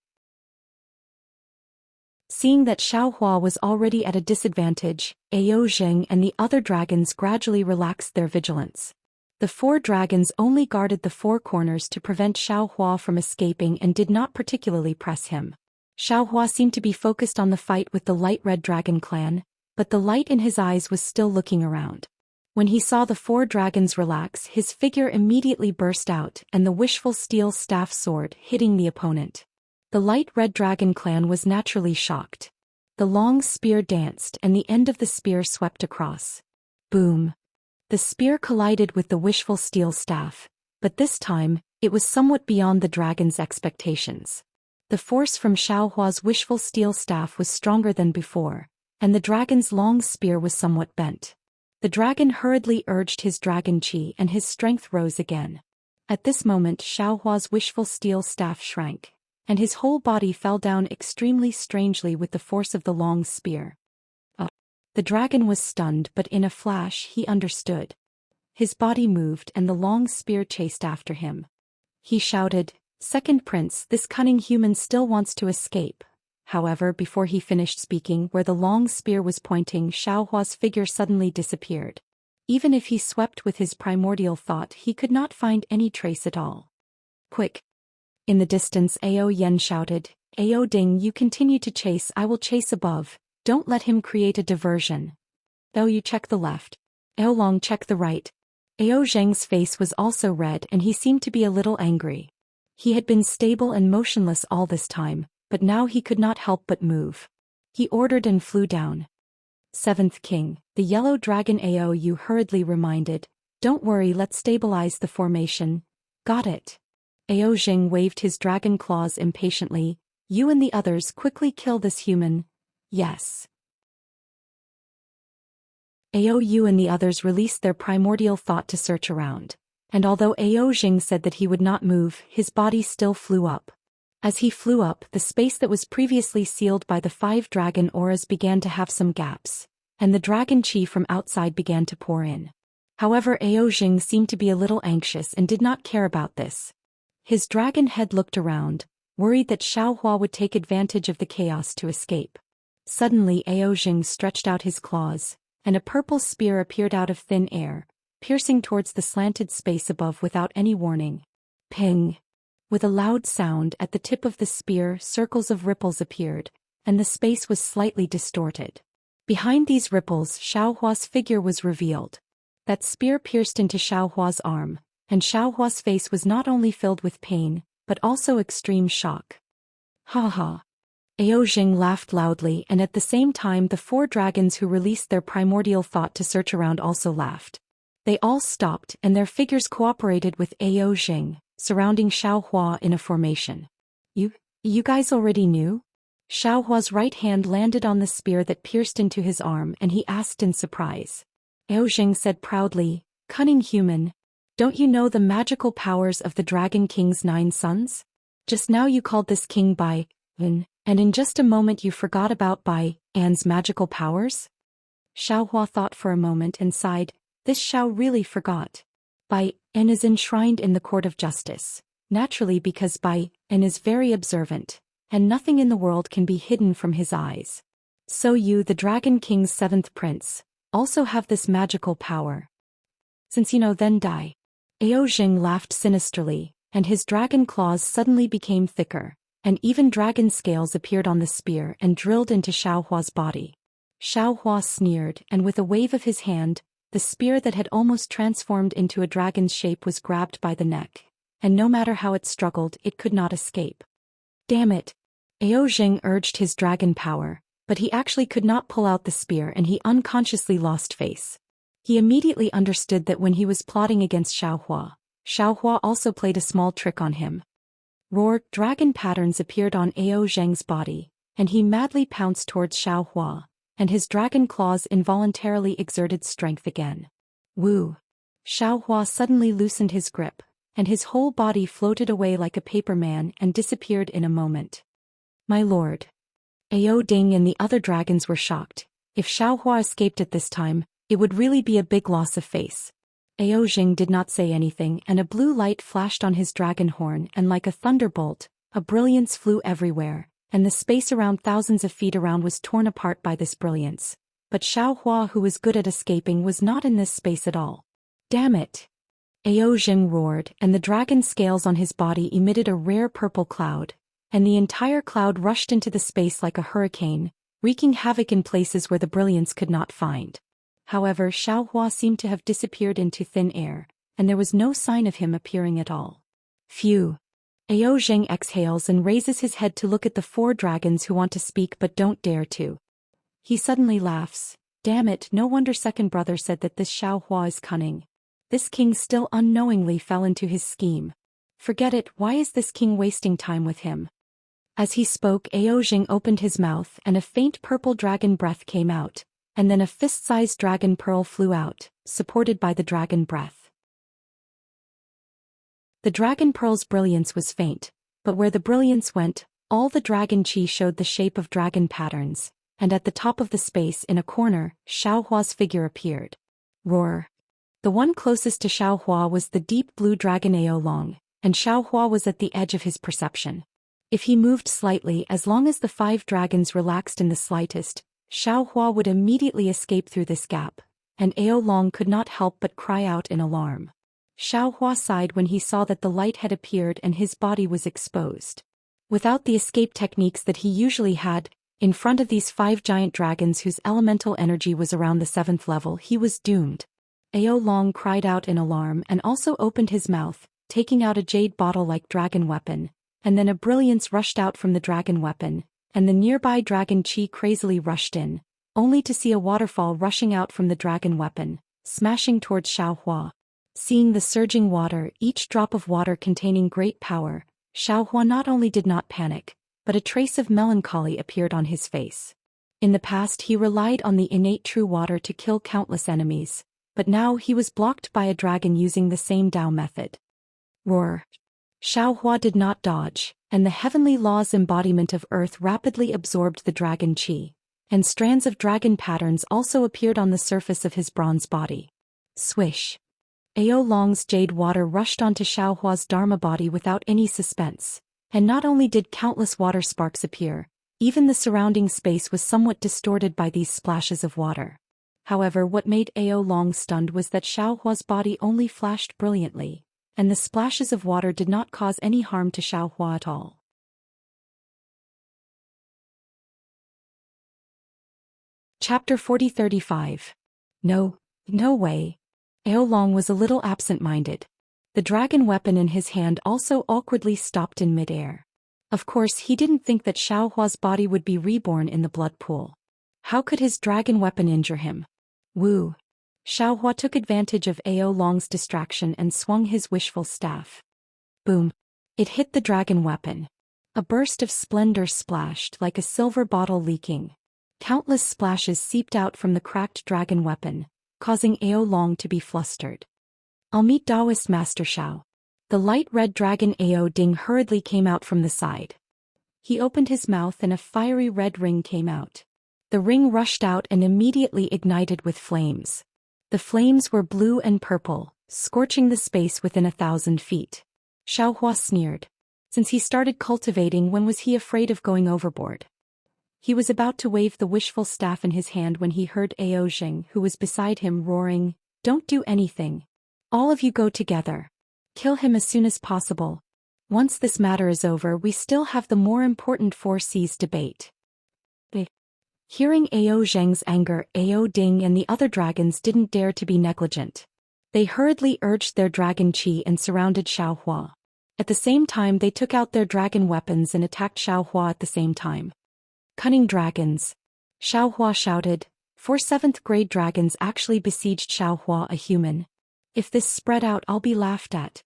Seeing that Xiaohua was already at a disadvantage, Ao Jing and the other dragons gradually relaxed their vigilance. The 4 dragons only guarded the 4 corners to prevent Xiaohua from escaping and did not particularly press him. Xiaohua seemed to be focused on the fight with the light red dragon clan, but the light in his eyes was still looking around. When he saw the 4 dragons relax, his figure immediately burst out and the wishful steel staff sword hitting the opponent. The light red dragon clan was naturally shocked. The long spear danced and the end of the spear swept across. Boom! The spear collided with the wishful steel staff, but this time, it was somewhat beyond the dragon's expectations. The force from Xiaohua's wishful steel staff was stronger than before, and the dragon's long spear was somewhat bent. The dragon hurriedly urged his dragon chi and his strength rose again. At this moment Xiaohua's wishful steel staff shrank, and his whole body fell down extremely strangely with the force of the long spear. The dragon was stunned, but in a flash he understood. His body moved and the long spear chased after him. He shouted, "Second Prince, this cunning human still wants to escape." However, before he finished speaking, where the long spear was pointing, Xiaohua's figure suddenly disappeared. Even if he swept with his primordial thought, he could not find any trace at all. Quick! In the distance Ao Yen shouted, "Ao Ding, you continue to chase, I will chase above. Don't let him create a diversion. Though you check the left. Ao Long check the right." Ao Zheng's face was also red and he seemed to be a little angry. He had been stable and motionless all this time, but now he could not help but move. He ordered and flew down. Seventh King, the yellow dragon Ao Yu hurriedly reminded, "Don't worry, let's stabilize the formation." "Got it." Ao Jing waved his dragon claws impatiently. "You and the others quickly kill this human." "Yes." Ao Yu and the others released their primordial thought to search around. And although Ao Jing said that he would not move, his body still flew up. As he flew up, the space that was previously sealed by the 5 dragon auras began to have some gaps, and the dragon chi from outside began to pour in. However, Ao Jing seemed to be a little anxious and did not care about this. His dragon head looked around, worried that Xiaohua would take advantage of the chaos to escape. Suddenly Ao Jing stretched out his claws, and a purple spear appeared out of thin air, piercing towards the slanted space above without any warning. Ping! With a loud sound, at the tip of the spear, circles of ripples appeared, and the space was slightly distorted. Behind these ripples, Xiaohua's figure was revealed. That spear pierced into Xiaohua's arm, and Xiaohua's face was not only filled with pain, but also extreme shock. Ha ha! Ao Jing laughed loudly, and at the same time the 4 dragons who released their primordial thought to search around also laughed. They all stopped and their figures cooperated with Ao Jing, surrounding Xiaohua in a formation. You guys already knew?" Xiaohua's right hand landed on the spear that pierced into his arm and he asked in surprise. Ao Jing said proudly, "Cunning human, don't you know the magical powers of the Dragon King's 9 sons? Just now you called this king Bai An, and in just a moment you forgot about Bai An's magical powers?" Xiaohua thought for a moment and sighed, "This Xiao really forgot. Bai An is enshrined in the court of justice, naturally because Bai An is very observant, and nothing in the world can be hidden from his eyes. So you, the Dragon King's 7th prince, also have this magical power. Since you know, then die." Ao Jing laughed sinisterly, and his dragon claws suddenly became thicker, and even dragon scales appeared on the spear and drilled into Xiaohua's body. Xiaohua sneered, and with a wave of his hand, the spear that had almost transformed into a dragon's shape was grabbed by the neck, and no matter how it struggled, it could not escape. "Damn it!" Ao Jing urged his dragon power, But he actually could not pull out the spear and he unconsciously lost face. He immediately understood that when he was plotting against Xiao Hua also played a small trick on him. Roar, dragon patterns appeared on Ao Zheng's body, and he madly pounced towards Xiao Hua, and his dragon claws involuntarily exerted strength again. Woo! Xiao Hua suddenly loosened his grip, and his whole body floated away like a paper man and disappeared in a moment. My lord. Ao Ding and the other dragons were shocked. If Xiao Hua escaped at this time, it would really be a big loss of face. Ao Jing did not say anything and a blue light flashed on his dragon horn and like a thunderbolt, a brilliance flew everywhere, and the space around thousands of feet around was torn apart by this brilliance. But Xiao Hua, who was good at escaping, was not in this space at all. Damn it! Ao Jing roared, and the dragon scales on his body emitted a rare purple cloud, and the entire cloud rushed into the space like a hurricane, wreaking havoc in places where the brilliance could not find. However, Xiao Hua seemed to have disappeared into thin air, and there was no sign of him appearing at all. Phew! Ao Zheng exhales and raises his head to look at the 4 dragons who want to speak but don't dare to. He suddenly laughs. Damn it, no wonder second brother said that this Xiao Hua is cunning. This king still unknowingly fell into his scheme. Forget it, why is this king wasting time with him? As he spoke, Ao Zheng opened his mouth and a faint purple dragon breath came out, and then a fist-sized dragon pearl flew out, supported by the dragon breath. The dragon pearl's brilliance was faint, but where the brilliance went, all the dragon chi showed the shape of dragon patterns, and at the top of the space in a corner, Xiao Hua's figure appeared. Roar! The one closest to Xiao Hua was the deep blue dragon Ao Long, and Xiao Hua was at the edge of his perception. If he moved slightly, as long as the 5 dragons relaxed in the slightest, Xiao Hua would immediately escape through this gap, and Ao Long could not help but cry out in alarm. Xiao Hua sighed when he saw that the light had appeared and his body was exposed. Without the escape techniques that he usually had, in front of these 5 giant dragons whose elemental energy was around the 7th level, he was doomed. Ao Long cried out in alarm and also opened his mouth, taking out a jade bottle-like dragon weapon, and then a brilliance rushed out from the dragon weapon, and the nearby dragon chi crazily rushed in, only to see a waterfall rushing out from the dragon weapon, smashing towards Xiao Hua. Seeing the surging water, each drop of water containing great power, Xiao Hua not only did not panic, but a trace of melancholy appeared on his face. In the past he relied on the innate true water to kill countless enemies, but now he was blocked by a dragon using the same Dao method. Roar! Xiao Hua did not dodge, and the heavenly law's embodiment of earth rapidly absorbed the dragon chi, and strands of dragon patterns also appeared on the surface of his bronze body. Swish! Ao Long's jade water rushed onto Xiao Hua's dharma body without any suspense, and not only did countless water sparks appear, even the surrounding space was somewhat distorted by these splashes of water. However, what made Ao Long stunned was that Xiao Hua's body only flashed brilliantly, and the splashes of water did not cause any harm to Xiao Hua at all. Chapter 40-35. No way. Ao Long was a little absent-minded. The dragon weapon in his hand also awkwardly stopped in mid-air. Of course, he didn't think that Xiao Hua's body would be reborn in the blood pool. How could his dragon weapon injure him? Woo! Xiao Hua took advantage of Ao Long's distraction and swung his wishful staff. Boom! It hit the dragon weapon. A burst of splendor splashed like a silver bottle leaking. Countless splashes seeped out from the cracked dragon weapon, causing Ao Long to be flustered. I'll meet Taoist Master Xiao. The light red dragon Ao Ding hurriedly came out from the side. He opened his mouth and a fiery red ring came out. The ring rushed out and immediately ignited with flames. The flames were blue and purple, scorching the space within 1,000 feet. Xiao Hua sneered. Since he started cultivating, when was he afraid of going overboard? He was about to wave the wishful staff in his hand when he heard Ao Jing, who was beside him, roaring, "Don't do anything. All of you go together. Kill him as soon as possible. Once this matter is over, we still have the more important 4 C's debate." Hearing Ao Zheng's anger, Ao Ding and the other dragons didn't dare to be negligent. They hurriedly urged their dragon chi and surrounded Xiao Hua. At the same time, they took out their dragon weapons and attacked Xiao Hua at the same time. Cunning dragons. Xiaohua shouted. 4 7th-grade dragons actually besieged Xiaohua, a human. If this spread out, I'll be laughed at.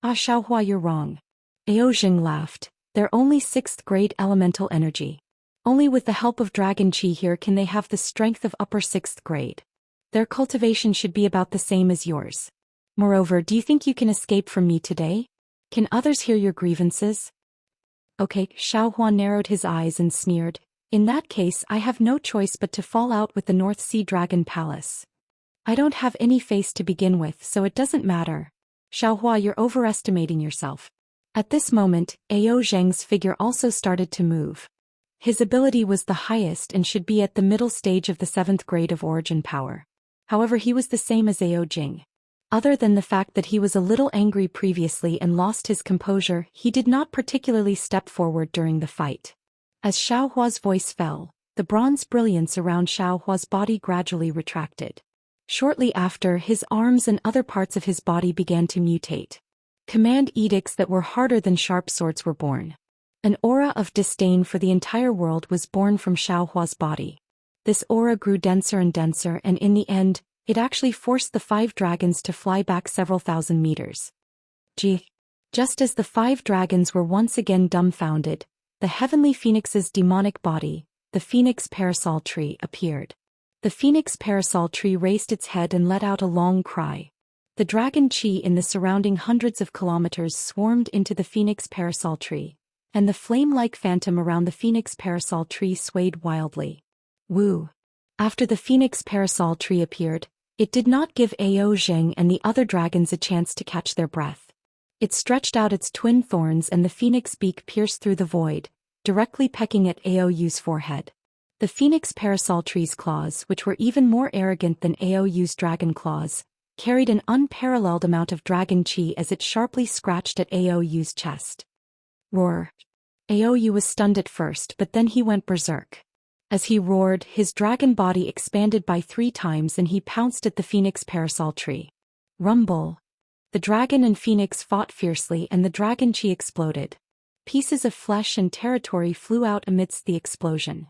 Ah, Xiaohua, you're wrong. Ao Jing laughed. They're only 6th-grade elemental energy. Only with the help of dragon chi here can they have the strength of upper 6th grade. Their cultivation should be about the same as yours. Moreover, do you think you can escape from me today? Can others hear your grievances? Okay, Xiaohua narrowed his eyes and sneered. In that case, I have no choice but to fall out with the North Sea Dragon Palace. I don't have any face to begin with, so it doesn't matter. Xiaohua, you're overestimating yourself. At this moment, Ao Zheng's figure also started to move. His ability was the highest and should be at the middle stage of the 7th grade of origin power. However, he was the same as Ao Jing. Other than the fact that he was a little angry previously and lost his composure, he did not particularly step forward during the fight. As Xiaohua's voice fell, the bronze brilliance around Xiaohua's body gradually retracted. Shortly after, his arms and other parts of his body began to mutate. Command edicts that were harder than sharp swords were born. An aura of disdain for the entire world was born from Xiaohua's body. This aura grew denser and denser, and in the end, it actually forced the 5 dragons to fly back several thousand meters. Just as the 5 dragons were once again dumbfounded, the heavenly phoenix's demonic body, the phoenix parasol tree, appeared. The phoenix parasol tree raised its head and let out a long cry. The dragon chi in the surrounding hundreds of kilometers swarmed into the phoenix parasol tree, and the flame-like phantom around the phoenix parasol tree swayed wildly. Woo! After the phoenix parasol tree appeared, it did not give Ao Zheng and the other dragons a chance to catch their breath. It stretched out its twin thorns and the phoenix beak pierced through the void, directly pecking at Aoyu's forehead. The phoenix parasol tree's claws, which were even more arrogant than Aoyu's dragon claws, carried an unparalleled amount of dragon chi as it sharply scratched at Aoyu's chest. Roar! Aoyu was stunned at first, but then he went berserk. As he roared, his dragon body expanded by 3 times and he pounced at the phoenix parasol tree. Rumble! The dragon and phoenix fought fiercely and the dragon chi exploded. Pieces of flesh and territory flew out amidst the explosion.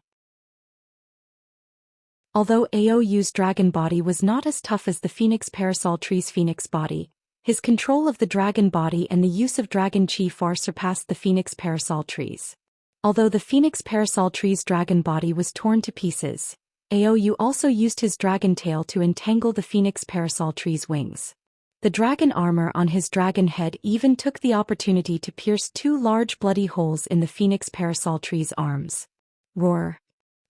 Although Aoyu's dragon body was not as tough as the phoenix parasol tree's phoenix body, his control of the dragon body and the use of dragon chi far surpassed the phoenix parasol tree's. Although the phoenix parasol tree's dragon body was torn to pieces, Aoyu also used his dragon tail to entangle the phoenix parasol tree's wings. The dragon armor on his dragon head even took the opportunity to pierce 2 large bloody holes in the phoenix parasol tree's arms. Roar!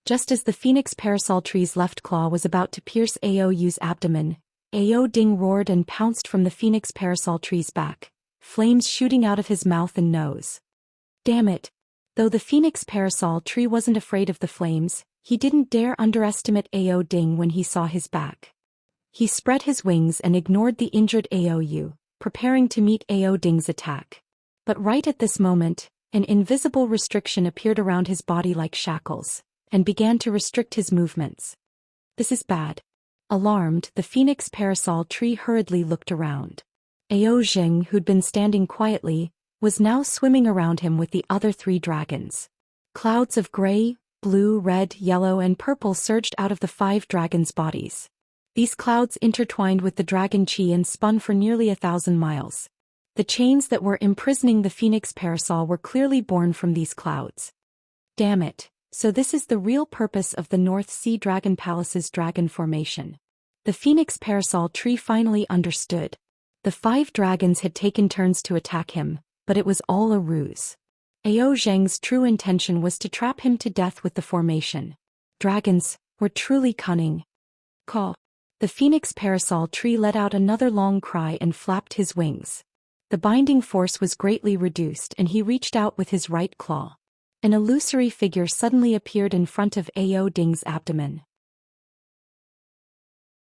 Just as the phoenix parasol tree's left claw was about to pierce Aoyu's abdomen, Ao Ding roared and pounced from the phoenix parasol tree's back, flames shooting out of his mouth and nose. Damn it! Though the phoenix parasol tree wasn't afraid of the flames, he didn't dare underestimate Ao Ding when he saw his back. He spread his wings and ignored the injured Aoyu, preparing to meet Ao Ding's attack. But right at this moment, an invisible restriction appeared around his body like shackles, and began to restrict his movements. This is bad. Alarmed, the phoenix parasol tree hurriedly looked around. Ao Zheng, who'd been standing quietly, was now swimming around him with the other 3 dragons. Clouds of gray, blue, red, yellow, and purple surged out of the 5 dragons' bodies. These clouds intertwined with the dragon chi and spun for nearly 1,000 miles. The chains that were imprisoning the phoenix parasol were clearly born from these clouds. Damn it, so this is the real purpose of the North Sea Dragon Palace's dragon formation. The phoenix parasol tree finally understood. The 5 dragons had taken turns to attack him, but it was all a ruse. Ao Zheng's true intention was to trap him to death with the formation. Dragons were truly cunning. Caw! The phoenix parasol tree let out another long cry and flapped his wings. The binding force was greatly reduced and he reached out with his right claw. An illusory figure suddenly appeared in front of Ao Ding's abdomen.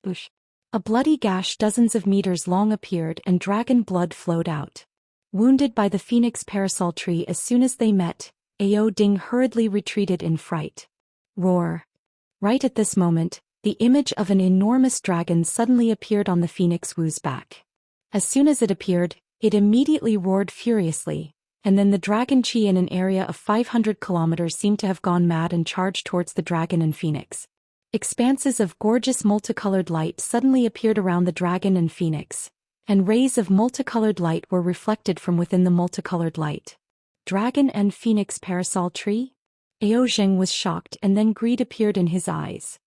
Boosh! A bloody gash dozens of meters long appeared and dragon blood flowed out. Wounded by the phoenix parasol tree as soon as they met, Ao Ding hurriedly retreated in fright. Roar! Right at this moment, the image of an enormous dragon suddenly appeared on the phoenix Wu's back. As soon as it appeared, it immediately roared furiously, and then the dragon chi in an area of 500 kilometers seemed to have gone mad and charged towards the dragon and phoenix. Expanses of gorgeous multicolored light suddenly appeared around the dragon and phoenix, and rays of multicolored light were reflected from within the multicolored light. Dragon and phoenix parasol tree? Ao Zheng was shocked, and then greed appeared in his eyes.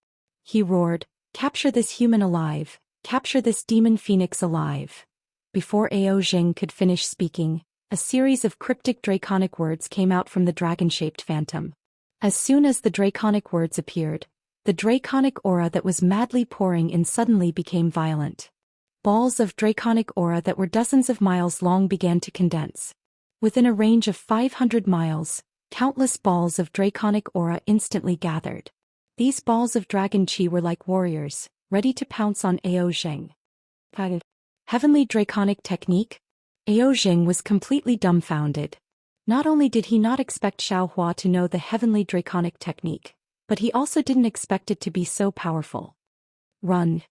He roared, "Capture this human alive! Capture this demon phoenix alive!" Before Ao Zheng could finish speaking, a series of cryptic draconic words came out from the dragon-shaped phantom. As soon as the draconic words appeared, the draconic aura that was madly pouring in suddenly became violent. Balls of draconic aura that were dozens of miles long began to condense. Within a range of 500 miles, countless balls of draconic aura instantly gathered. These balls of dragon chi were like warriors, ready to pounce on Ao Zheng. Heavenly draconic technique? Ao Zheng was completely dumbfounded. Not only did he not expect Xiaohua to know the heavenly draconic technique, but he also didn't expect it to be so powerful. Run.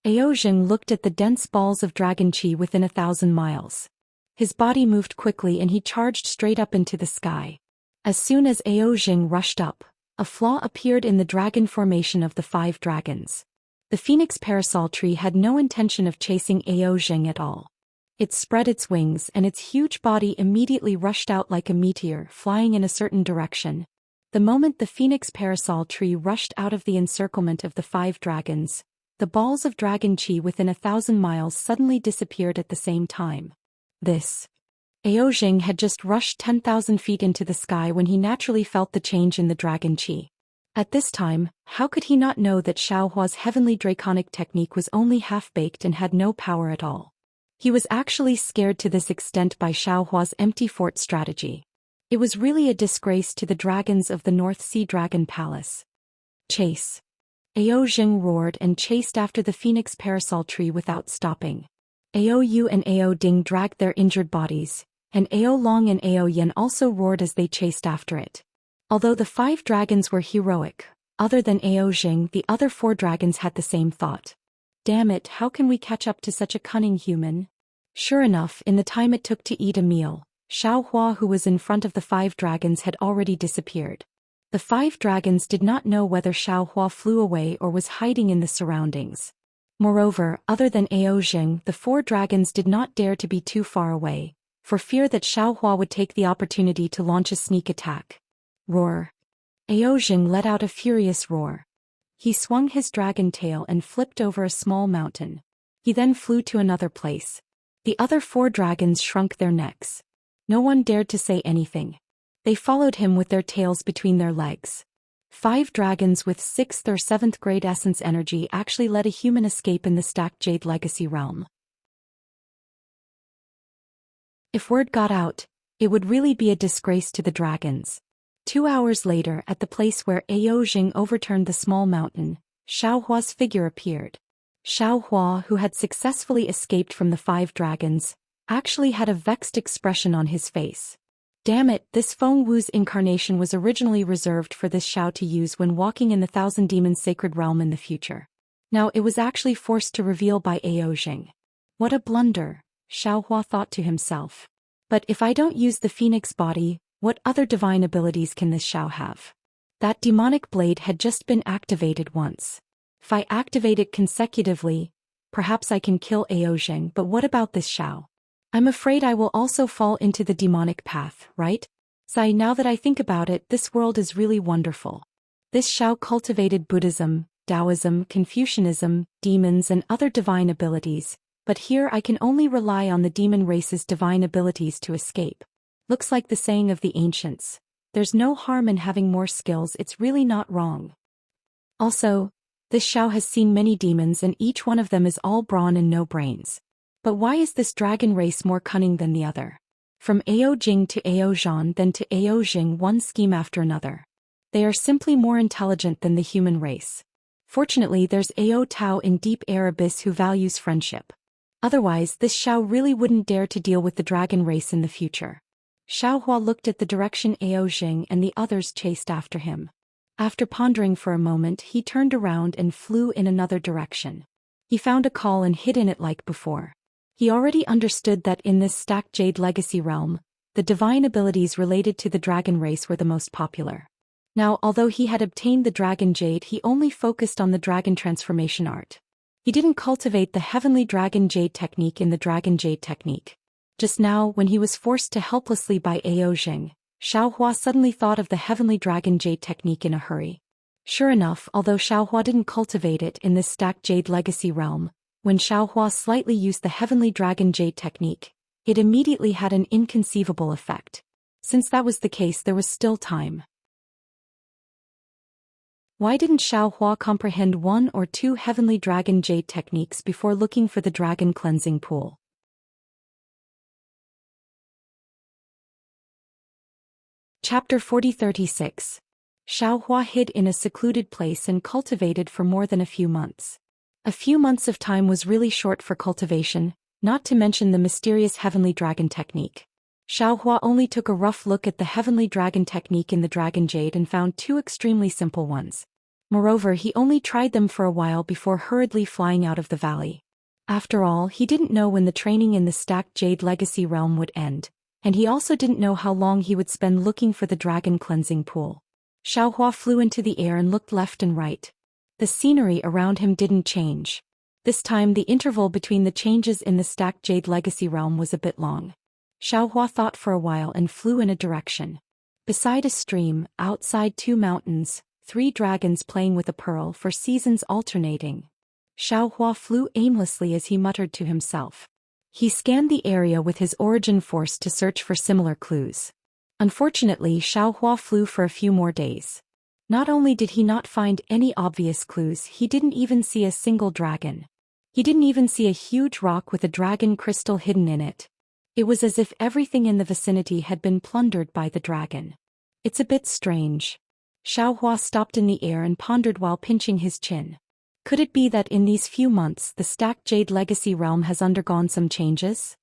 Ao Zheng looked at the dense balls of dragon chi within 1,000 miles. His body moved quickly and he charged straight up into the sky. As soon as Ao Zheng rushed up, a flaw appeared in the dragon formation of the 5 dragons. The phoenix parasol tree had no intention of chasing Ao Zheng at all. It spread its wings and its huge body immediately rushed out like a meteor, flying in a certain direction. The moment the phoenix parasol tree rushed out of the encirclement of the 5 dragons, the balls of dragon chi within 1,000 miles suddenly disappeared at the same time. Ao Zheng had just rushed 10,000 feet into the sky when he naturally felt the change in the dragon chi. At this time, how could he not know that Xiaohua's heavenly draconic technique was only half-baked and had no power at all? He was actually scared to this extent by Xiaohua's empty fort strategy. It was really a disgrace to the dragons of the North Sea Dragon Palace. Chase. Ao Zheng roared and chased after the phoenix parasol tree without stopping. Ao Yu and Ao Ding dragged their injured bodies, and Ao Long and Ao Yen also roared as they chased after it. Although the 5 dragons were heroic, other than Ao Zheng, the other 4 dragons had the same thought. Damn it, how can we catch up to such a cunning human? Sure enough, in the time it took to eat a meal, Xiaohua, who was in front of the 5 dragons, had already disappeared. The 5 dragons did not know whether Xiaohua flew away or was hiding in the surroundings. Moreover, other than Ao Zheng, the 4 dragons did not dare to be too far away, for fear that Xiaohua would take the opportunity to launch a sneak attack. Roar. Ao Zheng let out a furious roar. He swung his dragon tail and flipped over a small mountain. He then flew to another place. The other 4 dragons shrunk their necks. No one dared to say anything. They followed him with their tails between their legs. 5 dragons with 6th or 7th grade essence energy actually let a human escape in the stacked Jade Legacy realm. If word got out, it would really be a disgrace to the dragons. 2 hours later, at the place where Ao Zheng overturned the small mountain, Xiaohua's figure appeared. Xiaohua, who had successfully escaped from the 5 dragons, actually had a vexed expression on his face. Damn it, this Feng Wu's incarnation was originally reserved for this Xiao to use when walking in the Thousand Demons Sacred Realm in the future. Now it was actually forced to reveal by Ao Zheng. What a blunder, Xiaohua thought to himself. But if I don't use the phoenix body, what other divine abilities can this Xiao have? That demonic blade had just been activated once. If I activate it consecutively, perhaps I can kill Ao Zheng, but what about this Xiao? I'm afraid I will also fall into the demonic path, right? Sai, now that I think about it, this world is really wonderful. This Xiao cultivated Buddhism, Taoism, Confucianism, demons and other divine abilities, but here I can only rely on the demon race's divine abilities to escape. Looks like the saying of the ancients, there's no harm in having more skills, it's really not wrong. Also, this Xiao has seen many demons and each one of them is all brawn and no brains. But why is this dragon race more cunning than the other? From Ao Jing to Ao Zhan then to Ao Jing, one scheme after another. They are simply more intelligent than the human race. Fortunately, there's Ao Tao in Deep Air Abyss who values friendship. Otherwise, this Xiao really wouldn't dare to deal with the dragon race in the future. Xiaohua looked at the direction Ao Jing and the others chased after him. After pondering for a moment, he turned around and flew in another direction. He found a call and hid in it like before. He already understood that in this stacked Jade Legacy realm, the divine abilities related to the dragon race were the most popular. Now, although he had obtained the dragon jade, he only focused on the dragon transformation art. He didn't cultivate the heavenly dragon jade technique in the dragon jade technique. Just now, when he was forced to helplessly by Ao Jing, Xiaohua suddenly thought of the heavenly dragon jade technique in a hurry. Sure enough, although Xiaohua didn't cultivate it in this stacked jade legacy realm, when Xiaohua slightly used the heavenly dragon jade technique, it immediately had an inconceivable effect. Since that was the case, there was still time. Why didn't Xiaohua comprehend one or two heavenly dragon jade techniques before looking for the dragon cleansing pool? Chapter 40-36. Xiaohua hid in a secluded place and cultivated for more than a few months. A few months of time was really short for cultivation, not to mention the mysterious heavenly dragon technique. Xiaohua only took a rough look at the heavenly dragon technique in the dragon jade and found two extremely simple ones. Moreover, he only tried them for a while before hurriedly flying out of the valley. After all, he didn't know when the training in the stacked jade legacy realm would end, and he also didn't know how long he would spend looking for the dragon cleansing pool. Xiaohua flew into the air and looked left and right. The scenery around him didn't change. This time the interval between the changes in the stacked jade legacy realm was a bit long. Xiaohua thought for a while and flew in a direction. Beside a stream, outside two mountains, three dragons playing with a pearl for seasons alternating. Xiaohua flew aimlessly as he muttered to himself. He scanned the area with his origin force to search for similar clues. Unfortunately, Xiaohua flew for a few more days. Not only did he not find any obvious clues, he didn't even see a single dragon. He didn't even see a huge rock with a dragon crystal hidden in it. It was as if everything in the vicinity had been plundered by the dragon. It's a bit strange. Xiaohua stopped in the air and pondered while pinching his chin. Could it be that in these few months the stacked jade legacy realm has undergone some changes?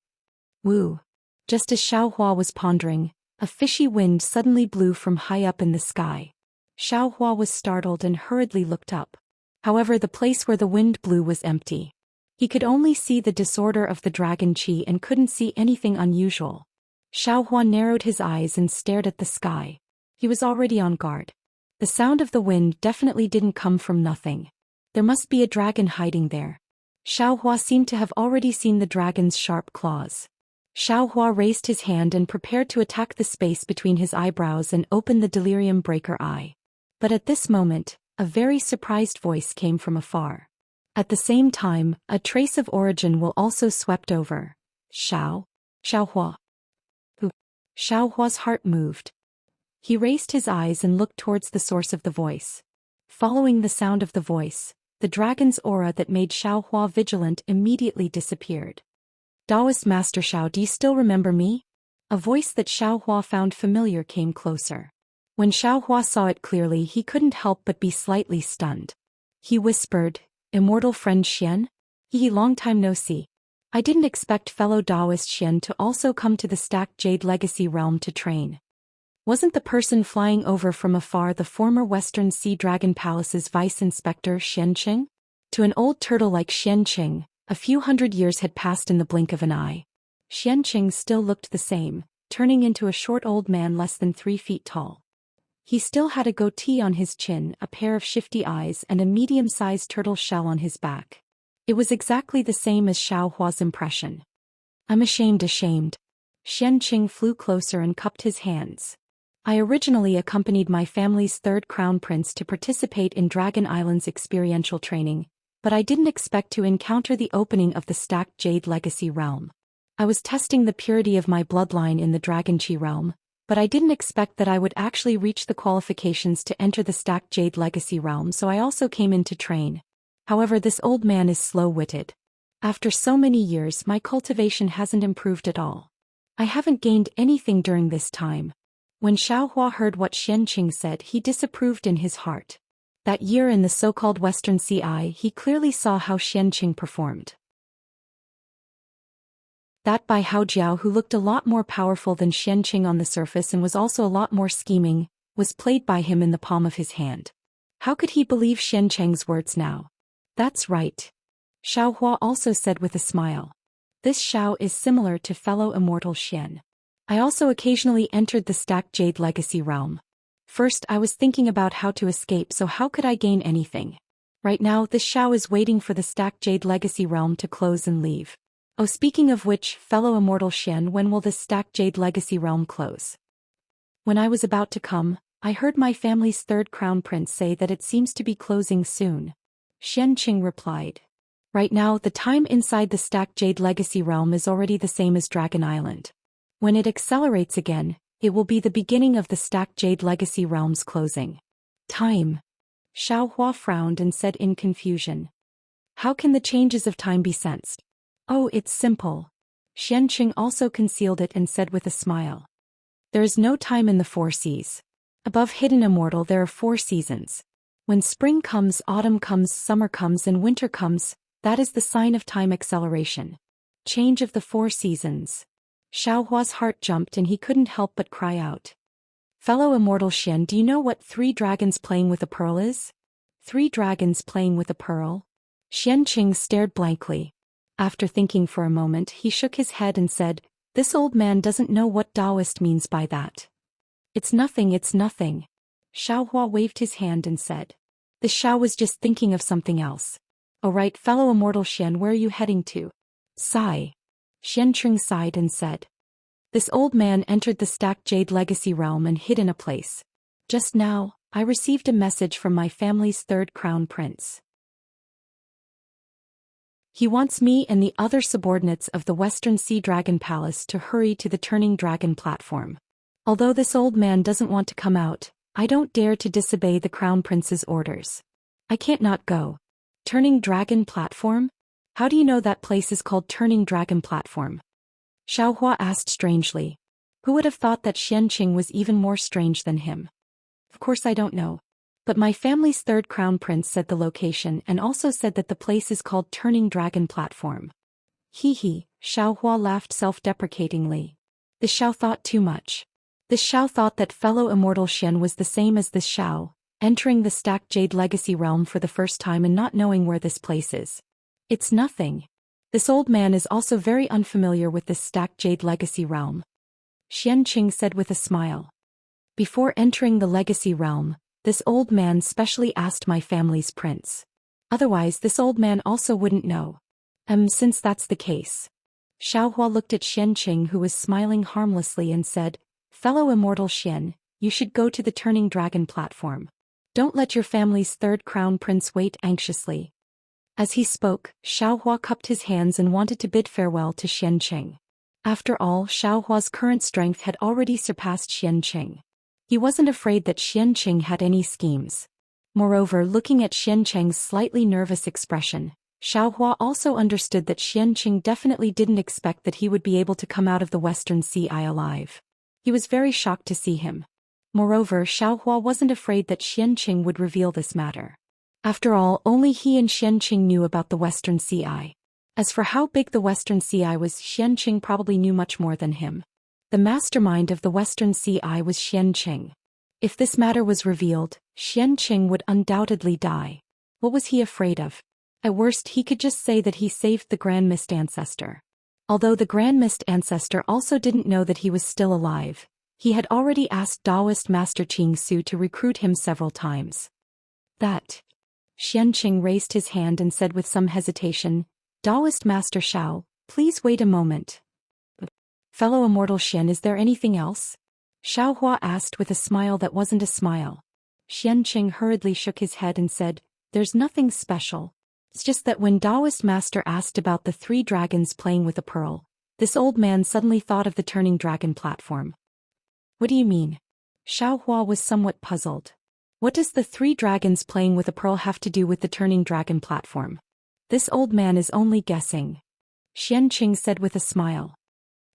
Woo! Just as Xiaohua was pondering, a fishy wind suddenly blew from high up in the sky. Xiaohua was startled and hurriedly looked up. However, the place where the wind blew was empty. He could only see the disorder of the dragon qi and couldn't see anything unusual. Xiaohua narrowed his eyes and stared at the sky. He was already on guard. The sound of the wind definitely didn't come from nothing. There must be a dragon hiding there. Xiaohua seemed to have already seen the dragon's sharp claws. Xiaohua raised his hand and prepared to attack the space between his eyebrows and open the delirium breaker eye. But at this moment, a very surprised voice came from afar. At the same time, a trace of origin will also swept over. Xiaohua. Who? Xiaohua's heart moved. He raised his eyes and looked towards the source of the voice. Following the sound of the voice, the dragon's aura that made Xiaohua vigilant immediately disappeared. Taoist Master Xiao, do you still remember me? A voice that Xiaohua found familiar came closer. When Xiaohua saw it clearly, he couldn't help but be slightly stunned. He whispered, "Immortal friend Xian? Long time no see. I didn't expect fellow Taoist Xian to also come to the stacked jade legacy realm to train. Wasn't the person flying over from afar the former Western Sea Dragon Palace's Vice Inspector Xianqing?" To an old turtle like Xianqing, a few hundred years had passed in the blink of an eye. Xianqing still looked the same, turning into a short old man less than 3 feet tall. He still had a goatee on his chin, a pair of shifty eyes and a medium-sized turtle shell on his back. It was exactly the same as Xiaohua's impression. I'm ashamed. Xianqing flew closer and cupped his hands. I originally accompanied my family's third crown prince to participate in Dragon Island's experiential training, but I didn't expect to encounter the opening of the stacked jade legacy realm. I was testing the purity of my bloodline in the Dragon Qi realm, but I didn't expect that I would actually reach the qualifications to enter the stacked jade legacy realm, so I also came in to train. However, this old man is slow-witted. After so many years, my cultivation hasn't improved at all. I haven't gained anything during this time. When Xiaohua heard what Xianqing said, he disapproved in his heart. That year in the so-called Western Sea, he clearly saw how Xianqing performed. That Bai Haojiao, who looked a lot more powerful than Xianqing on the surface and was also a lot more scheming, was played by him in the palm of his hand. How could he believe Xianqing's words now? That's right. Xiaohua also said with a smile. This Xiao is similar to fellow immortal Xian. I also occasionally entered the stacked jade legacy realm. First I was thinking about how to escape, so how could I gain anything? Right now this Xiao is waiting for the stacked jade legacy realm to close and leave. Oh, speaking of which, fellow immortal Xian, when will this stacked jade legacy realm close? When I was about to come, I heard my family's third crown prince say that it seems to be closing soon. Xianqing replied. Right now the time inside the stacked jade legacy realm is already the same as Dragon Island. When it accelerates again, it will be the beginning of the stacked jade legacy realm's closing. Time. Xiaohua frowned and said in confusion. How can the changes of time be sensed? Oh, it's simple. Xianqing also concealed it and said with a smile. There is no time in the 4 seas. Above Hidden Immortal there are 4 seasons. When spring comes, autumn comes, summer comes and winter comes, that is the sign of time acceleration. Change of the 4 seasons. Xiaohua's heart jumped and he couldn't help but cry out. Fellow immortal Xian, do you know what 3 dragons playing with a pearl is? 3 dragons playing with a pearl? Xianqing stared blankly. After thinking for a moment, he shook his head and said, this old man doesn't know what Taoist means by that. It's nothing, it's nothing. Xiaohua waved his hand and said. The Xiao was just thinking of something else. Oh right, fellow immortal Xian, where are you heading to? Sigh. Xianqing sighed and said. This old man entered the stacked jade legacy realm and hid in a place. Just now, I received a message from my family's third crown prince. He wants me and the other subordinates of the Western Sea Dragon Palace to hurry to the Turning Dragon platform. Although this old man doesn't want to come out, I don't dare to disobey the Crown Prince's orders. I can't not go. Turning Dragon platform? How do you know that place is called Turning Dragon platform? Xiaohua asked strangely. Who would have thought that Xianqing was even more strange than him? Of course I don't know. But my family's third crown prince said the location and also said that the place is called Turning Dragon platform. Hee, Xiaohua laughed self-deprecatingly. The Xiao thought too much. The Xiao thought that fellow immortal Xian was the same as this Xiao, entering the stacked jade legacy realm for the first time and not knowing where this place is. It's nothing. This old man is also very unfamiliar with this stacked jade legacy realm. Xianqing said with a smile. Before entering the legacy realm, this old man specially asked my family's prince. Otherwise this old man also wouldn't know. Since that's the case. Xiaohua looked at Xianqing, who was smiling harmlessly, and said, fellow immortal Xian, you should go to the Turning Dragon platform. Don't let your family's third crown prince wait anxiously. As he spoke, Xiaohua cupped his hands and wanted to bid farewell to Xianqing. After all, Xiaohua's current strength had already surpassed Xianqing. He wasn't afraid that Xianqing had any schemes. Moreover, looking at Xianqing's slightly nervous expression, Xiaohua also understood that Xianqing definitely didn't expect that he would be able to come out of the Western Sea alive. He was very shocked to see him. Moreover, Xiaohua wasn't afraid that Xianqing would reveal this matter. After all, only he and Xianqing knew about the Western Sea. As for how big the Western Sea was, Xianqing probably knew much more than him. The mastermind of the Western Sea was Xianqing. If this matter was revealed, Xianqing would undoubtedly die. What was he afraid of? At worst, he could just say that he saved the Grand Mist Ancestor. Although the Grand Mist Ancestor also didn't know that he was still alive, he had already asked Taoist Master Qing Su to recruit him several times. That. Xianqing raised his hand and said with some hesitation, Taoist Master Xiao, please wait a moment. Fellow immortal Xian, is there anything else? Xiaohua asked with a smile that wasn't a smile. Xianqing hurriedly shook his head and said, there's nothing special. It's just that when Taoist Master asked about the 3 dragons playing with a pearl, this old man suddenly thought of the Turning Dragon platform. What do you mean? Xiaohua was somewhat puzzled. What does the 3 dragons playing with a pearl have to do with the Turning Dragon platform? This old man is only guessing. Xianqing said with a smile.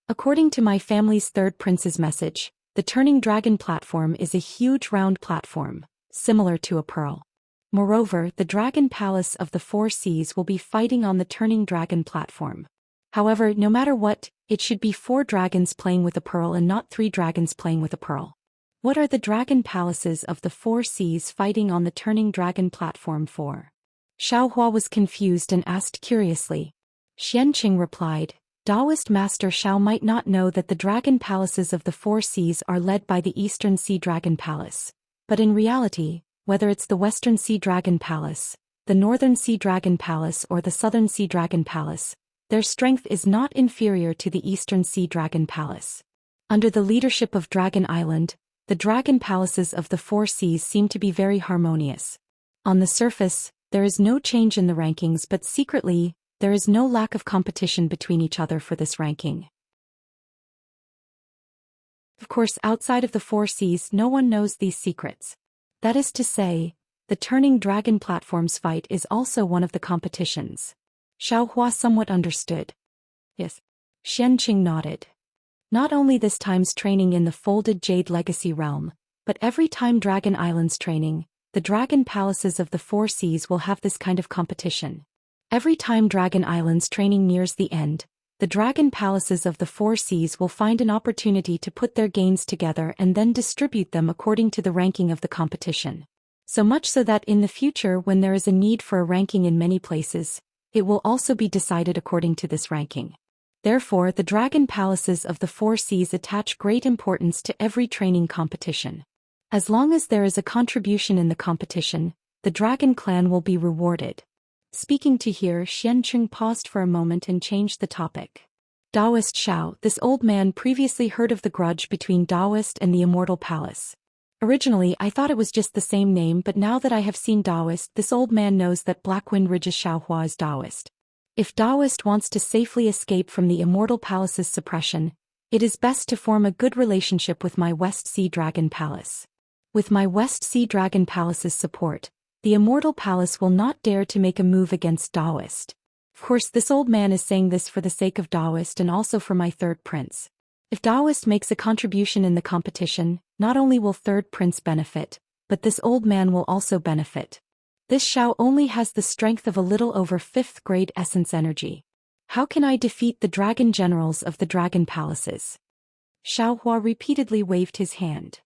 According to my family's third prince's message, the Turning Dragon platform is a huge round platform, similar to a pearl. Moreover, the Dragon Palace of the 4 Seas will be fighting on the Turning Dragon platform. However, no matter what, it should be 4 dragons playing with a pearl and not 3 dragons playing with a pearl. What are the Dragon Palaces of the 4 Seas fighting on the Turning Dragon platform for? Xiaohua was confused and asked curiously. Xianqing replied, Taoist Master Xiao might not know that the dragon palaces of the four seas are led by the Eastern Sea Dragon Palace. But in reality, whether it's the Western Sea Dragon Palace, the Northern Sea Dragon Palace or the Southern Sea Dragon Palace, their strength is not inferior to the Eastern Sea Dragon Palace. Under the leadership of Dragon Island, the dragon palaces of the four seas seem to be very harmonious. On the surface, there is no change in the rankings, but secretly, there is no lack of competition between each other for this ranking. Of course, outside of the four seas, no one knows these secrets. That is to say, the Turning Dragon Platforms fight is also one of the competitions. Xiaohua somewhat understood. Yes. Xianqing nodded. Not only this time's training in the Folded Jade Legacy realm, but every time Dragon Island's training, the dragon palaces of the four seas will have this kind of competition. Every time Dragon Island's training nears the end, the dragon palaces of the four seas will find an opportunity to put their gains together and then distribute them according to the ranking of the competition. So much so that in the future, when there is a need for a ranking in many places, it will also be decided according to this ranking. Therefore, the dragon palaces of the four seas attach great importance to every training competition. As long as there is a contribution in the competition, the dragon clan will be rewarded. Speaking to here, Xianqing paused for a moment and changed the topic. Taoist Xiao, this old man previously heard of the grudge between Taoist and the Immortal Palace. Originally, I thought it was just the same name, but now that I have seen Taoist, this old man knows that Blackwind Ridge's Xiaohua is Taoist. If Taoist wants to safely escape from the Immortal Palace's suppression, it is best to form a good relationship with my West Sea Dragon Palace. With my West Sea Dragon Palace's support, the Immortal Palace will not dare to make a move against Taoist. Of course, this old man is saying this for the sake of Taoist and also for my third prince. If Taoist makes a contribution in the competition, not only will third prince benefit, but this old man will also benefit. This Xiao only has the strength of a little over 5th grade essence energy. How can I defeat the dragon generals of the dragon palaces? Xiaohua repeatedly waved his hand.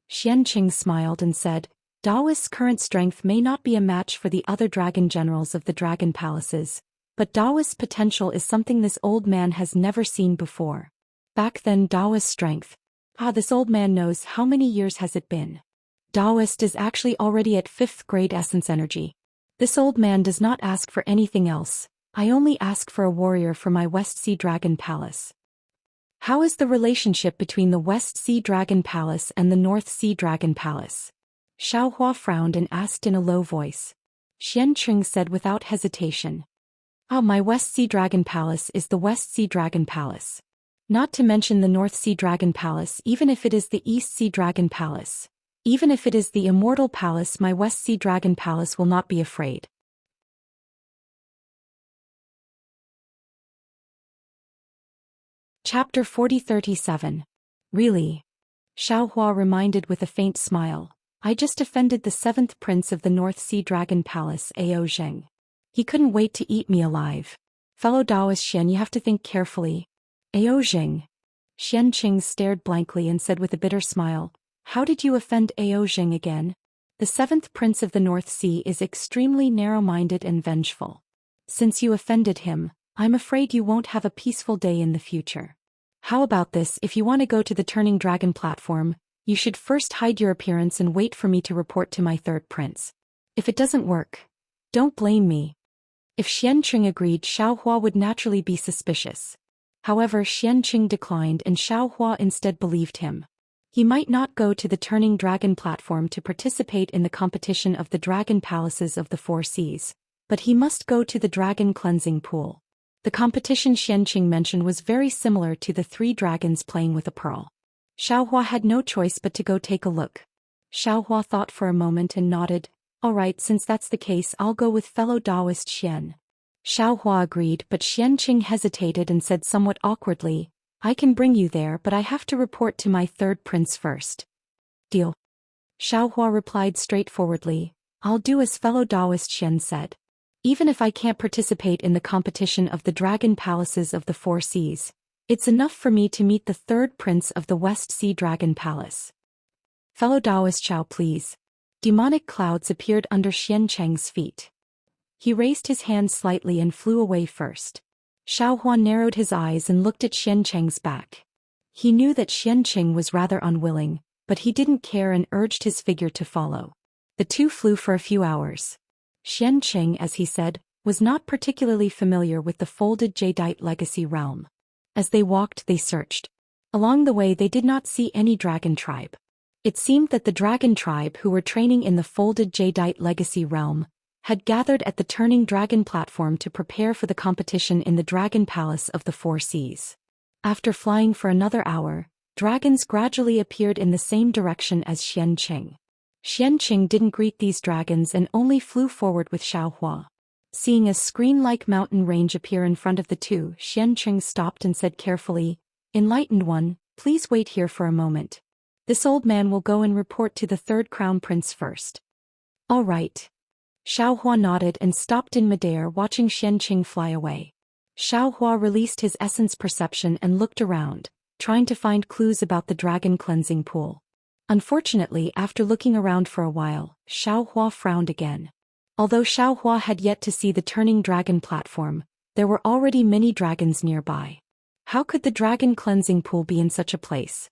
Xianqing smiled and said, Taoist's current strength may not be a match for the other dragon generals of the dragon palaces, but Taoist's potential is something this old man has never seen before. Back then, Taoist's strength. This old man knows how many years has it been. Taoist is actually already at 5th grade essence energy. This old man does not ask for anything else. I only ask for a warrior for my West Sea Dragon Palace. How is the relationship between the West Sea Dragon Palace and the North Sea Dragon Palace? Xiaohua frowned and asked in a low voice. Xianqing said without hesitation. My West Sea Dragon Palace is the West Sea Dragon Palace. Not to mention the North Sea Dragon Palace, even if it is the East Sea Dragon Palace. Even if it is the Immortal Palace, my West Sea Dragon Palace will not be afraid. Chapter 40-37. Really? Xiaohua reminded with a faint smile. I just offended the 7th prince of the North Sea Dragon Palace, Ao Zheng. He couldn't wait to eat me alive. Fellow Taoist Xian, you have to think carefully. Ao Zheng. Xianqing stared blankly and said with a bitter smile, How did you offend Ao Zheng again? The 7th prince of the North Sea is extremely narrow-minded and vengeful. Since you offended him, I'm afraid you won't have a peaceful day in the future. How about this? If you want to go to the Turning Dragon platform, you should first hide your appearance and wait for me to report to my third prince. If it doesn't work, don't blame me. If Xianqing agreed, Xiaohua would naturally be suspicious. However, Xianqing declined and Xiaohua instead believed him. He might not go to the Turning Dragon platform to participate in the competition of the dragon palaces of the four seas, but he must go to the dragon cleansing pool. The competition Xianqing mentioned was very similar to the 3 dragons playing with a pearl. Xiaohua had no choice but to go take a look. Xiaohua thought for a moment and nodded. All right, since that's the case, I'll go with fellow Taoist Xian. Xiaohua agreed, but Xianqing hesitated and said somewhat awkwardly, I can bring you there, but I have to report to my third prince first. Deal. Xiaohua replied straightforwardly, I'll do as fellow Taoist Xian said. Even if I can't participate in the competition of the dragon palaces of the four seas, it's enough for me to meet the third prince of the West Sea Dragon Palace. Fellow Taoist Xiao, please. Demonic clouds appeared under Xianqing's feet. He raised his hand slightly and flew away first. Xiaohua narrowed his eyes and looked at Xianqing's back. He knew that Xianqing was rather unwilling, but he didn't care and urged his figure to follow. The two flew for a few hours. Xianqing, as he said, was not particularly familiar with the folded jadeite legacy realm. As they walked, they searched. Along the way, they did not see any dragon tribe. It seemed that the dragon tribe who were training in the folded jadeite legacy realm had gathered at the turning dragon platform to prepare for the competition in the dragon palace of the Four Seas. After flying for another hour, dragons gradually appeared in the same direction as Xianqing. Xianqing didn't greet these dragons and only flew forward with Xiaohua. Seeing a screen-like mountain range appear in front of the two, Xianqing stopped and said carefully, "Enlightened one, please wait here for a moment. This old man will go and report to the third crown prince first." "All right." Xiaohua nodded and stopped in midair, watching Xianqing fly away. Xiaohua released his essence perception and looked around, trying to find clues about the dragon cleansing pool. Unfortunately, after looking around for a while, Xiaohua frowned again. Although Xiaohua had yet to see the turning dragon platform, there were already many dragons nearby. How could the dragon cleansing pool be in such a place?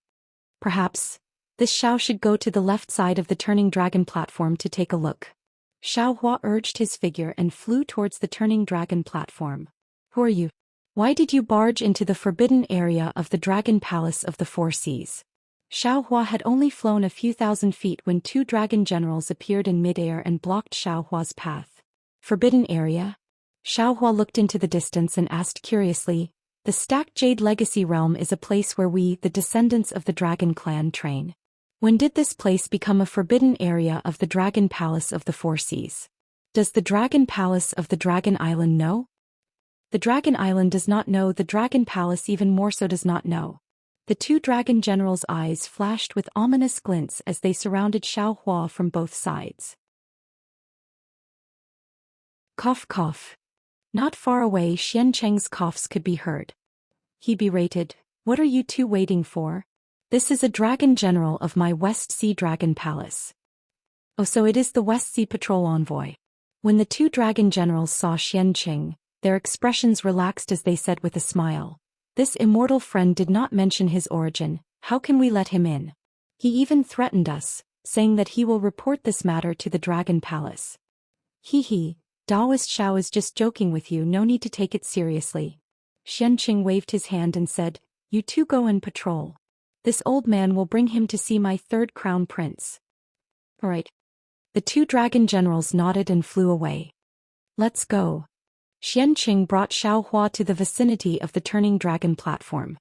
Perhaps this Xiao should go to the left side of the turning dragon platform to take a look. Xiaohua urged his figure and flew towards the turning dragon platform. "Who are you? Why did you barge into the forbidden area of the dragon palace of the Four Seas?" Xiaohua had only flown a few thousand feet when two dragon generals appeared in midair and blocked Xiaohua's path. "Forbidden area?" Xiaohua looked into the distance and asked curiously. "The stacked jade legacy realm is a place where we, the descendants of the dragon clan, train. When did this place become a forbidden area of the dragon palace of the Four Seas? Does the dragon palace of the dragon island know?" "The dragon island does not know. The dragon palace even more so does not know." The two dragon generals' eyes flashed with ominous glints as they surrounded Xiaohua from both sides. Cough cough. Not far away, Xianqing's coughs could be heard. He berated, "What are you two waiting for? This is a dragon general of my West Sea Dragon Palace." "Oh, so it is the West Sea Patrol envoy." When the two dragon generals saw Xianqing, their expressions relaxed as they said with a smile, "This immortal friend did not mention his origin. How can we let him in? He even threatened us, saying that he will report this matter to the Dragon Palace." "Hee, Daoist Xiao is just joking with you, no need to take it seriously." Xianqing waved his hand and said, "You two go and patrol. This old man will bring him to see my third crown prince." "All right." The two dragon generals nodded and flew away. "Let's go." Xianqing brought Xiaohua to the vicinity of the turning dragon platform.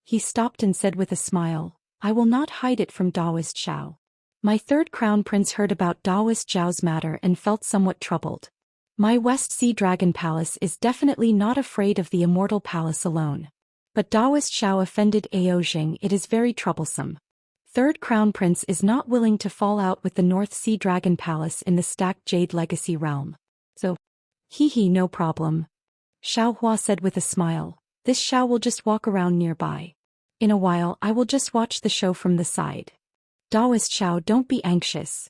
He stopped and said with a smile, "I will not hide it from Daoist Xiao. My third crown prince heard about Daoist Xiao's matter and felt somewhat troubled. My West Sea Dragon Palace is definitely not afraid of the Immortal Palace alone. But Daoist Xiao offended Aozheng. It is very troublesome. Third crown prince is not willing to fall out with the North Sea Dragon Palace in the stacked Jade Legacy realm. So, no problem." Xiaohua said with a smile, "This Xiao will just walk around nearby. In a while I will just watch the show from the side. Daoist Xiao, don't be anxious."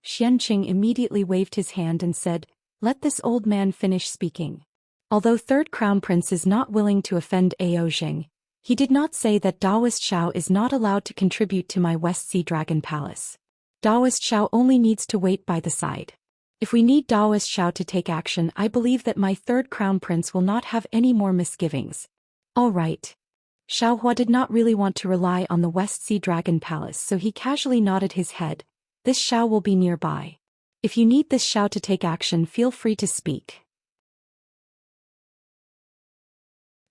Xianqing immediately waved his hand and said, "Let this old man finish speaking." Although third crown prince is not willing to offend Aozheng, he did not say that Daoist Xiao is not allowed to contribute to my West Sea Dragon Palace. Daoist Xiao only needs to wait by the side. If we need Daoist Xiao to take action, I believe that my third crown prince will not have any more misgivings. "All right." Xiaohua did not really want to rely on the West Sea Dragon Palace, so he casually nodded his head. "This Xiao will be nearby. If you need this Xiao to take action, feel free to speak.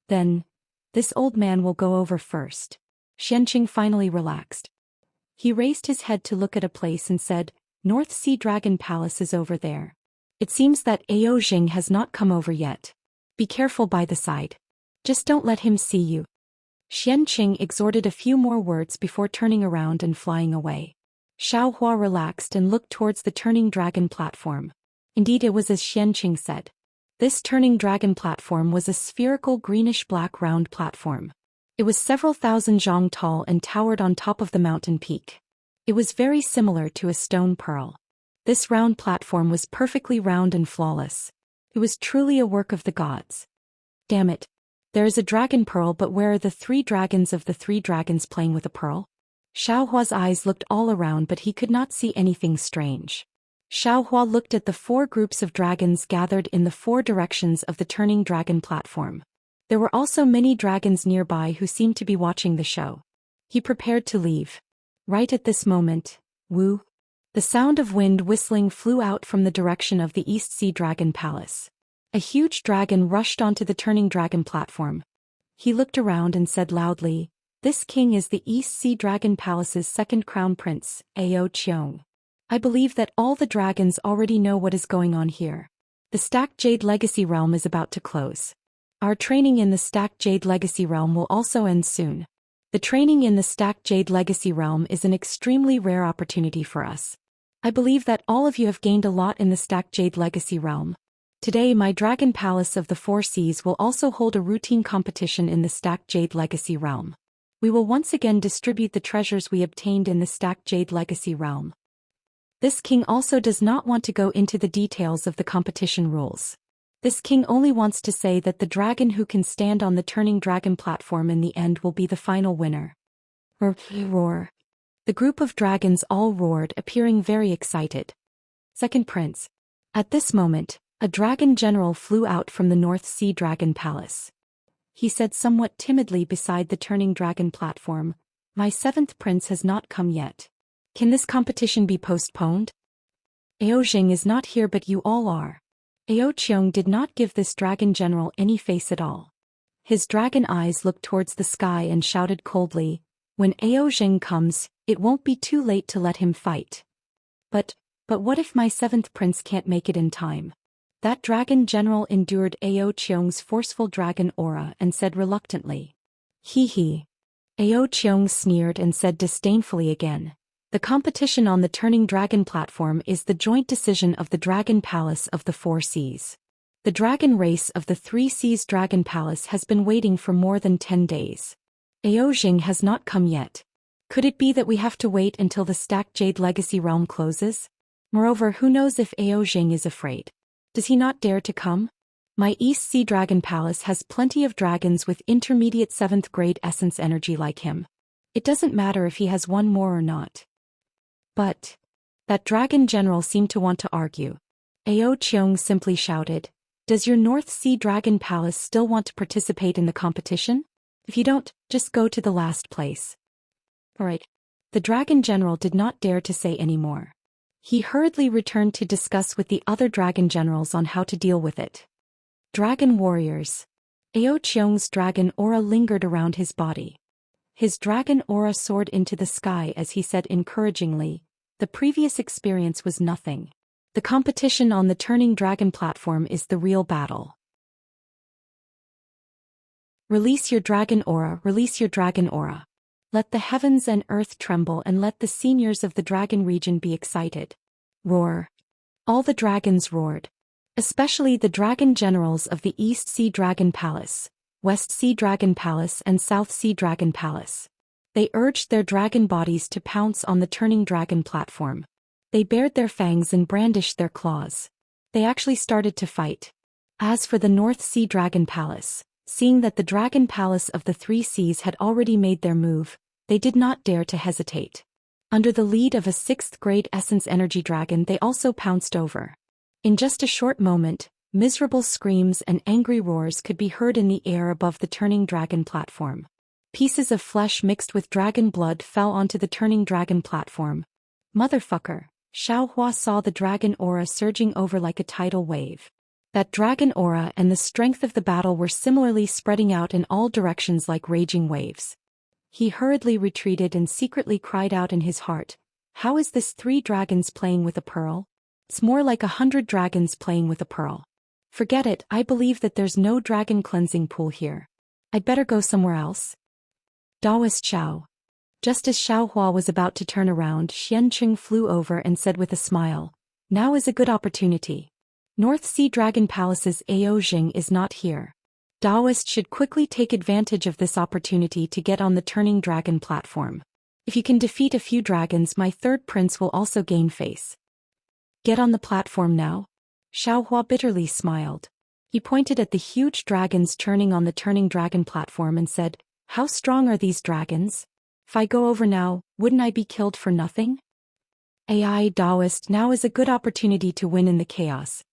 Then, this old man will go over first." Xianqing finally relaxed. He raised his head to look at a place and said, "North Sea Dragon Palace is over there. It seems that Aozheng has not come over yet. Be careful by the side. Just don't let him see you." Xianqing exhorted a few more words before turning around and flying away. Xiaohua relaxed and looked towards the turning dragon platform. Indeed, it was as Xianqing said. This turning dragon platform was a spherical greenish-black round platform. It was several thousand zhang tall and towered on top of the mountain peak. It was very similar to a stone pearl. This round platform was perfectly round and flawless. It was truly a work of the gods. Damn it. There is a dragon pearl, but where are the 3 dragons of the 3 dragons playing with a pearl? Xiaohua's eyes looked all around, but he could not see anything strange. Xiaohua looked at the 4 groups of dragons gathered in the 4 directions of the turning dragon platform. There were also many dragons nearby who seemed to be watching the show. He prepared to leave. Right at this moment, woo! The sound of wind whistling flew out from the direction of the East Sea Dragon Palace. A huge dragon rushed onto the turning dragon platform. He looked around and said loudly, "This king is the East Sea Dragon Palace's 2nd crown prince, Ao Cheong. I believe that all the dragons already know what is going on here. The Stacked Jade Legacy Realm is about to close. Our training in the Stacked Jade Legacy Realm will also end soon. The training in the Stacked Jade Legacy Realm is an extremely rare opportunity for us. I believe that all of you have gained a lot in the Stacked Jade Legacy Realm. Today my Dragon Palace of the 4 Seas will also hold a routine competition in the Stacked Jade Legacy Realm. We will once again distribute the treasures we obtained in the Stacked Jade Legacy Realm." This king also does not want to go into the details of the competition rules. This king only wants to say that the dragon who can stand on the turning dragon platform in the end will be the final winner. Roar. The group of dragons all roared, appearing very excited. Second prince. At this moment, a dragon general flew out from the North Sea Dragon Palace. He said somewhat timidly beside the turning dragon platform, "My 7th prince has not come yet. Can this competition be postponed? Ao Jing is not here, but you all are." Ao Cheong did not give this dragon general any face at all. His dragon eyes looked towards the sky and shouted coldly, "When Ao Jing comes, it won't be too late to let him fight." But what if my 7th prince can't make it in time?" That dragon general endured Ao Cheong's forceful dragon aura and said reluctantly. "Hee." Ao Cheong sneered and said disdainfully again, "The competition on the turning dragon platform is the joint decision of the Dragon Palace of the 4 Seas. The dragon race of the 3 Seas Dragon Palace has been waiting for more than 10 days. Ao Jing has not come yet. Could it be that we have to wait until the Stacked Jade Legacy Realm closes? Moreover, who knows if Ao Jing is afraid? Does he not dare to come? My East Sea Dragon Palace has plenty of dragons with intermediate 7th grade essence energy like him. It doesn't matter if he has one more or not." But that dragon general seemed to want to argue. Ao Cheong simply shouted, "Does your North Sea Dragon Palace still want to participate in the competition? If you don't, just go to the last place." Alright. The dragon general did not dare to say any more. He hurriedly returned to discuss with the other dragon generals on how to deal with it. Dragon warriors. Ao Cheong's dragon aura lingered around his body. His dragon aura soared into the sky as he said encouragingly, "The previous experience was nothing. The competition on the turning dragon platform is the real battle. Release your dragon aura, release your dragon aura. Let the heavens and earth tremble and let the seniors of the dragon region be excited." Roar. All the dragons roared. Especially the dragon generals of the East Sea Dragon Palace, West Sea Dragon Palace and South Sea Dragon Palace. They urged their dragon bodies to pounce on the turning dragon platform. They bared their fangs and brandished their claws. They actually started to fight. As for the North Sea Dragon Palace, seeing that the Dragon Palace of the 3 Seas had already made their move, they did not dare to hesitate. Under the lead of a 6th grade essence energy dragon, they also pounced over. In just a short moment, miserable screams and angry roars could be heard in the air above the turning dragon platform. Pieces of flesh mixed with dragon blood fell onto the turning dragon platform. Motherfucker, Xiaohua saw the dragon aura surging over like a tidal wave. That dragon aura and the strength of the battle were similarly spreading out in all directions like raging waves. He hurriedly retreated and secretly cried out in his heart, "How is this 3 dragons playing with a pearl? It's more like 100 dragons playing with a pearl. Forget it, I believe that there's no dragon cleansing pool here. I'd better go somewhere else." Daoist Xiao. Just as Xiaohua was about to turn around, Xianqing flew over and said with a smile, "Now is a good opportunity. North Sea Dragon Palace's Ao Jing is not here. Daoist should quickly take advantage of this opportunity to get on the turning dragon platform. If you can defeat a few dragons, my 3rd prince will also gain face. Get on the platform now." Xiaohua bitterly smiled. He pointed at the huge dragons turning on the turning dragon platform and said, "How strong are these dragons? If I go over now, wouldn't I be killed for nothing?" AI Taoist, now is a good opportunity to win in the chaos.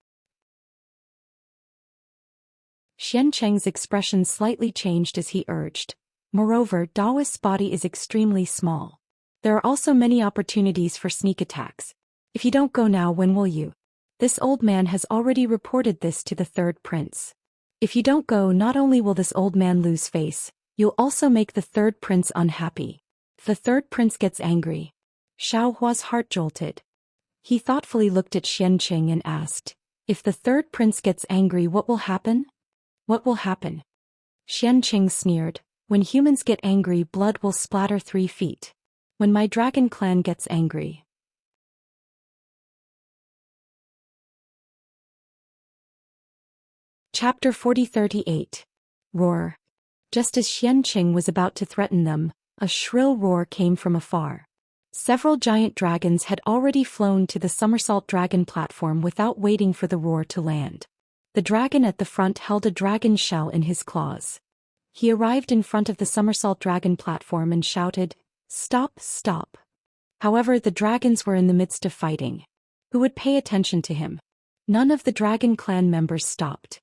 Xiancheng's expression slightly changed as he urged. Moreover, Taoist's body is extremely small. There are also many opportunities for sneak attacks. If you don't go now, when will you? This old man has already reported this to the third prince. If you don't go, not only will this old man lose face, you'll also make the third prince unhappy. If the third prince gets angry. Xiaohua's heart jolted. He thoughtfully looked at Xiancheng and asked, "If the third prince gets angry, what will happen?" "What will happen?" Xiancheng sneered. "When humans get angry, blood will splatter 3 feet. When my dragon clan gets angry." Chapter 4038. Roar. Just as Xiancheng was about to threaten them, a shrill roar came from afar. Several giant dragons had already flown to the somersault dragon platform without waiting for the roar to land. The dragon at the front held a dragon shell in his claws. He arrived in front of the somersault dragon platform and shouted, "Stop, stop." However, the dragons were in the midst of fighting. Who would pay attention to him? None of the dragon clan members stopped.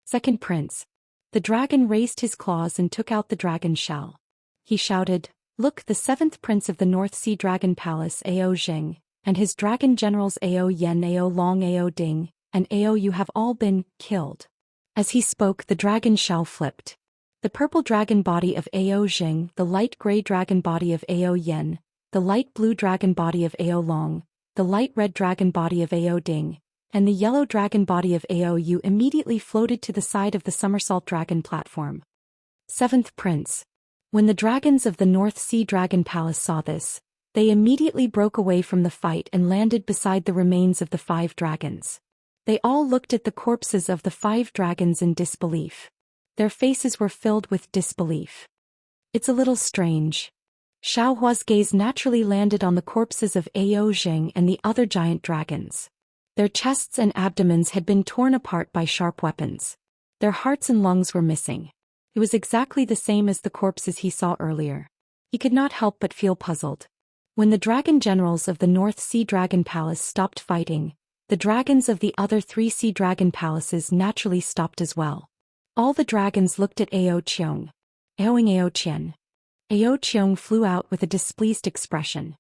Second prince. The dragon raised his claws and took out the dragon shell. He shouted, "Look, the 7th prince of the North Sea Dragon Palace, Ao Zheng, and his dragon generals Ao Yen, Ao Long, Ao Ding, and Ao Yu have all been killed." As he spoke, the dragon shell flipped. The purple dragon body of Ao Zheng, the light gray dragon body of Ao Yen, the light blue dragon body of Ao Long, the light red dragon body of Ao Ding, and the yellow dragon body of Ao Yu immediately floated to the side of the somersault dragon platform. 7th prince. When the dragons of the North Sea Dragon Palace saw this, they immediately broke away from the fight and landed beside the remains of the 5 dragons. They all looked at the corpses of the 5 dragons in disbelief. Their faces were filled with disbelief. "It's a little strange." Xiaohua's gaze naturally landed on the corpses of Ao Zheng and the other giant dragons. Their chests and abdomens had been torn apart by sharp weapons. Their hearts and lungs were missing. It was exactly the same as the corpses he saw earlier. He could not help but feel puzzled. When the dragon generals of the North Sea Dragon Palace stopped fighting, the dragons of the other 3 Sea Dragon Palaces naturally stopped as well. All the dragons looked at Ao Qiong. Aoing Ao Qian. Ao Qiong flew out with a displeased expression.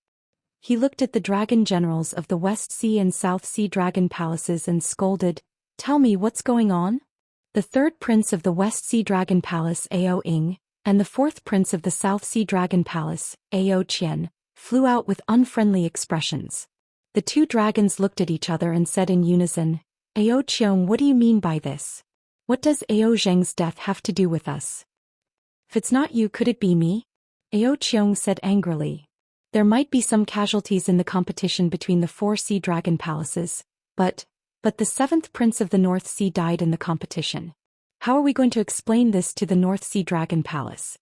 He looked at the dragon generals of the West Sea and South Sea Dragon Palaces and scolded, "Tell me what's going on?" The 3rd prince of the West Sea Dragon Palace, Ao Ing, and the 4th prince of the South Sea Dragon Palace, Ao Qian, flew out with unfriendly expressions. The 2 dragons looked at each other and said in unison, "Ao Qiong, what do you mean by this? What does Ao Zheng's death have to do with us?" "If it's not you, could it be me?" Ao Qiong said angrily. "There might be some casualties in the competition between the 4 Sea Dragon Palaces, but the 7th prince of the North Sea died in the competition. How are we going to explain this to the North Sea Dragon Palace?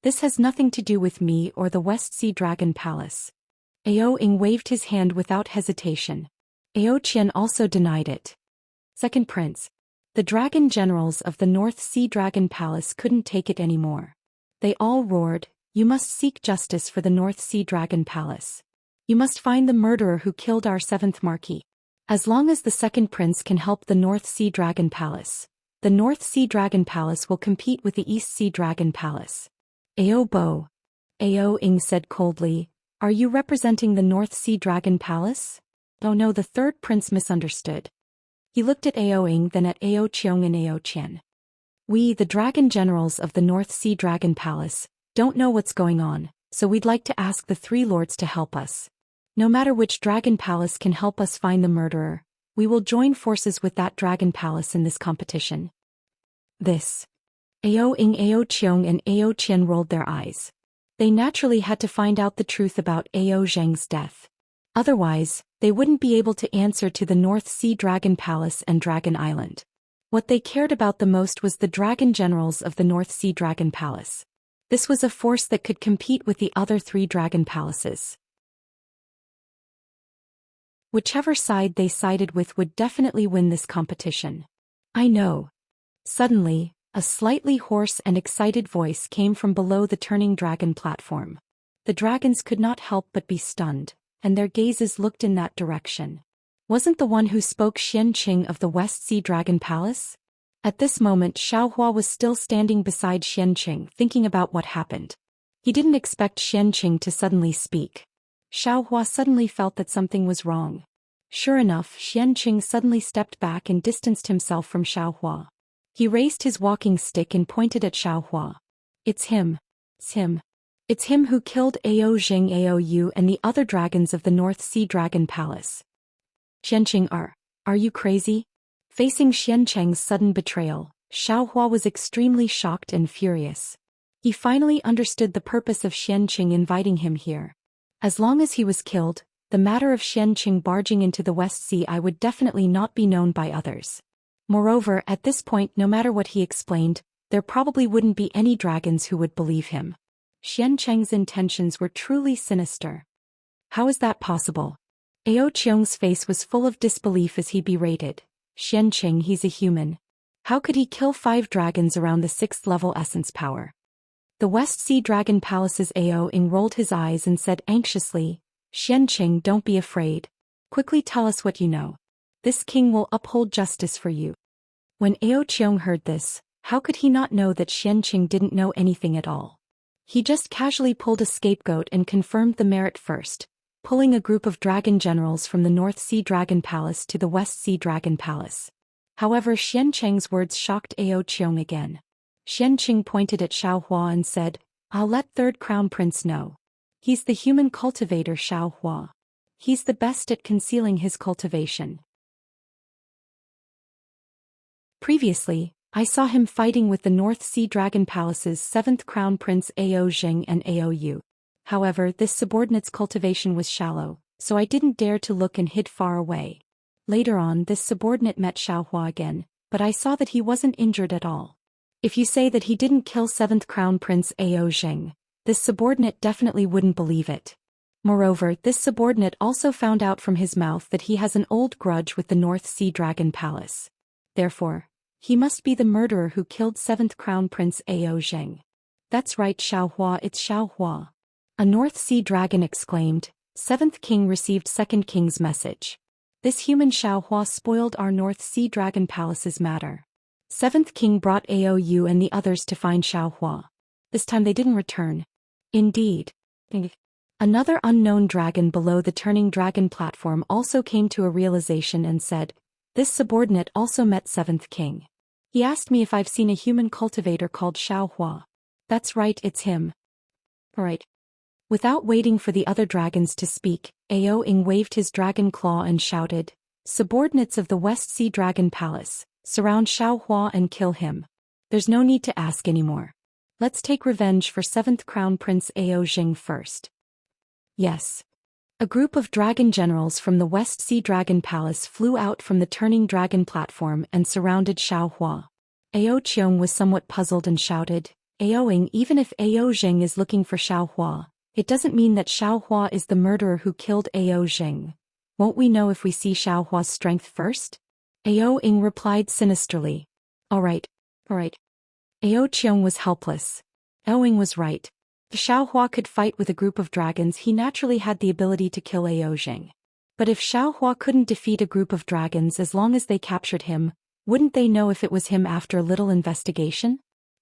This has nothing to do with me or the West Sea Dragon Palace." Ao Ing waved his hand without hesitation. Ao Qian also denied it. Second prince. The dragon generals of the North Sea Dragon Palace couldn't take it anymore. They all roared, "You must seek justice for the North Sea Dragon Palace. You must find the murderer who killed our 7th marquis. As long as the 2nd prince can help the North Sea Dragon Palace, the North Sea Dragon Palace will compete with the East Sea Dragon Palace." "Ao Bo." Ao Ing said coldly, "Are you representing the North Sea Dragon Palace?" "Oh no," the 3rd prince misunderstood. He looked at Ao Ing, then at Ao Qiong and Ao Qian. "We, the dragon generals of the North Sea Dragon Palace, don't know what's going on, so we'd like to ask the 3 lords to help us. No matter which dragon palace can help us find the murderer, we will join forces with that dragon palace in this competition." This. Ao Ing, Ao Qiong and Ao Qian rolled their eyes. They naturally had to find out the truth about Ao Zheng's death. Otherwise, they wouldn't be able to answer to the North Sea Dragon Palace and Dragon Island. What they cared about the most was the dragon generals of the North Sea Dragon Palace. This was a force that could compete with the other 3 dragon palaces. Whichever side they sided with would definitely win this competition. I know. Suddenly, a slightly hoarse and excited voice came from below the turning dragon platform. The dragons could not help but be stunned, and their gazes looked in that direction. Wasn't the one who spoke Enchanting of the West Sea Dragon Palace? At this moment Xiaohua was still standing beside Enchanting, thinking about what happened. He didn't expect Enchanting to suddenly speak. Xiaohua suddenly felt that something was wrong. Sure enough, Enchanting suddenly stepped back and distanced himself from Xiaohua. He raised his walking stick and pointed at Xiaohua. It's him. It's him. It's him who killed Ao Jing Aou and the other dragons of the North Sea Dragon Palace. Enchanting, are you crazy? Facing Enchanting's sudden betrayal, Xiaohua was extremely shocked and furious. He finally understood the purpose of Enchanting inviting him here. As long as he was killed, the matter of Enchanting barging into the West Sea would definitely not be known by others. Moreover, at this point, no matter what he explained, there probably wouldn't be any dragons who would believe him. Enchanting's intentions were truly sinister. How is that possible? Ao Qiong's face was full of disbelief as he berated. Enchanting, he's a human. How could he kill 5 dragons around the 6th level essence power? The West Sea Dragon Palace's Ao Ing rolled his eyes and said anxiously, Enchanting, don't be afraid. Quickly tell us what you know. This king will uphold justice for you. When Ao Qiong heard this, how could he not know that Enchanting didn't know anything at all? He just casually pulled a scapegoat and confirmed the merit first, pulling a group of dragon generals from the North Sea Dragon Palace to the West Sea Dragon Palace. However, Enchanting's words shocked Ao Qiong again. Enchanting pointed at Xiaohua and said, I'll let Third Crown Prince know. He's the human cultivator Xiaohua. He's the best at concealing his cultivation. Previously, I saw him fighting with the North Sea Dragon Palace's 7th Crown Prince Ao Jing and Aou. However, this subordinate's cultivation was shallow, so I didn't dare to look and hid far away. Later on, this subordinate met Xiaohua again, but I saw that he wasn't injured at all. If you say that he didn't kill 7th Crown Prince Ao Jing, this subordinate definitely wouldn't believe it. Moreover, this subordinate also found out from his mouth that he has an old grudge with the North Sea Dragon Palace. Therefore, he must be the murderer who killed 7th Crown Prince Ao Jing. That's right, Xiaohua, it's Xiaohua. A North Sea Dragon exclaimed. 7th King received 2nd King's message. This human Xiaohua spoiled our North Sea Dragon Palace's matter. 7th King brought Aou and the others to find Xiaohua. This time they didn't return. Indeed. Another unknown dragon below the turning dragon platform also came to a realization and said, this subordinate also met 7th King. He asked me if I've seen a human cultivator called Xiaohua. That's right, it's him. Right. Without waiting for the other dragons to speak, Ao Ing waved his dragon claw and shouted, subordinates of the West Sea Dragon Palace, surround Xiaohua and kill him. There's no need to ask anymore. Let's take revenge for 7th Crown Prince Ao Jing first. Yes. A group of dragon generals from the West Sea Dragon Palace flew out from the turning dragon platform and surrounded Xiaohua. Ao Qiong was somewhat puzzled and shouted, Ao Ing, even if Ao Jing is looking for Xiaohua, it doesn't mean that Xiaohua is the murderer who killed Ao Jing. Won't we know if we see Xiaohua's strength first? Ao Ing replied sinisterly. Alright. Ao Qiong was helpless. Ao Ing was right. If Xiaohua could fight with a group of dragons, he naturally had the ability to kill Ao Jing. But if Xiaohua couldn't defeat a group of dragons as long as they captured him, wouldn't they know if it was him after a little investigation?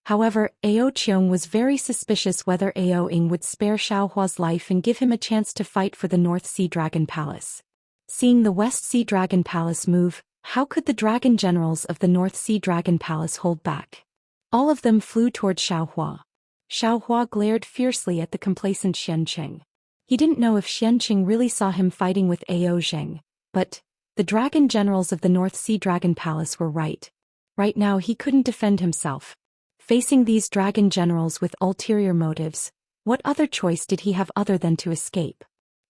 However, Ao Qiong was very suspicious whether Ao Ing would spare Xiaohua's life and give him a chance to fight for the North Sea Dragon Palace. Seeing the West Sea Dragon Palace move, how could the dragon generals of the North Sea Dragon Palace hold back? All of them flew toward Xiaohua. Xiaohua glared fiercely at the complacent Enchanting. He didn't know if Enchanting really saw him fighting with Ao Jing, but the dragon generals of the North Sea Dragon Palace were right. Right now he couldn't defend himself. Facing these dragon generals with ulterior motives, what other choice did he have other than to escape?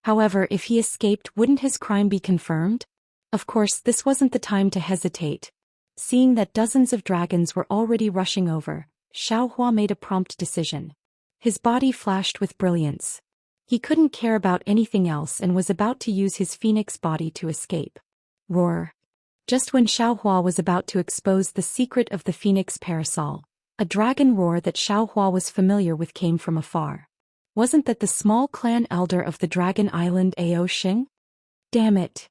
However, if he escaped, wouldn't his crime be confirmed? Of course, this wasn't the time to hesitate. Seeing that dozens of dragons were already rushing over, Xiaohua made a prompt decision. His body flashed with brilliance. He couldn't care about anything else and was about to use his phoenix body to escape. Roar. Just when Xiaohua was about to expose the secret of the phoenix parasol, a dragon roar that Xiaohua was familiar with came from afar. Wasn't that the small clan elder of the dragon island Ao Xing? Damn it.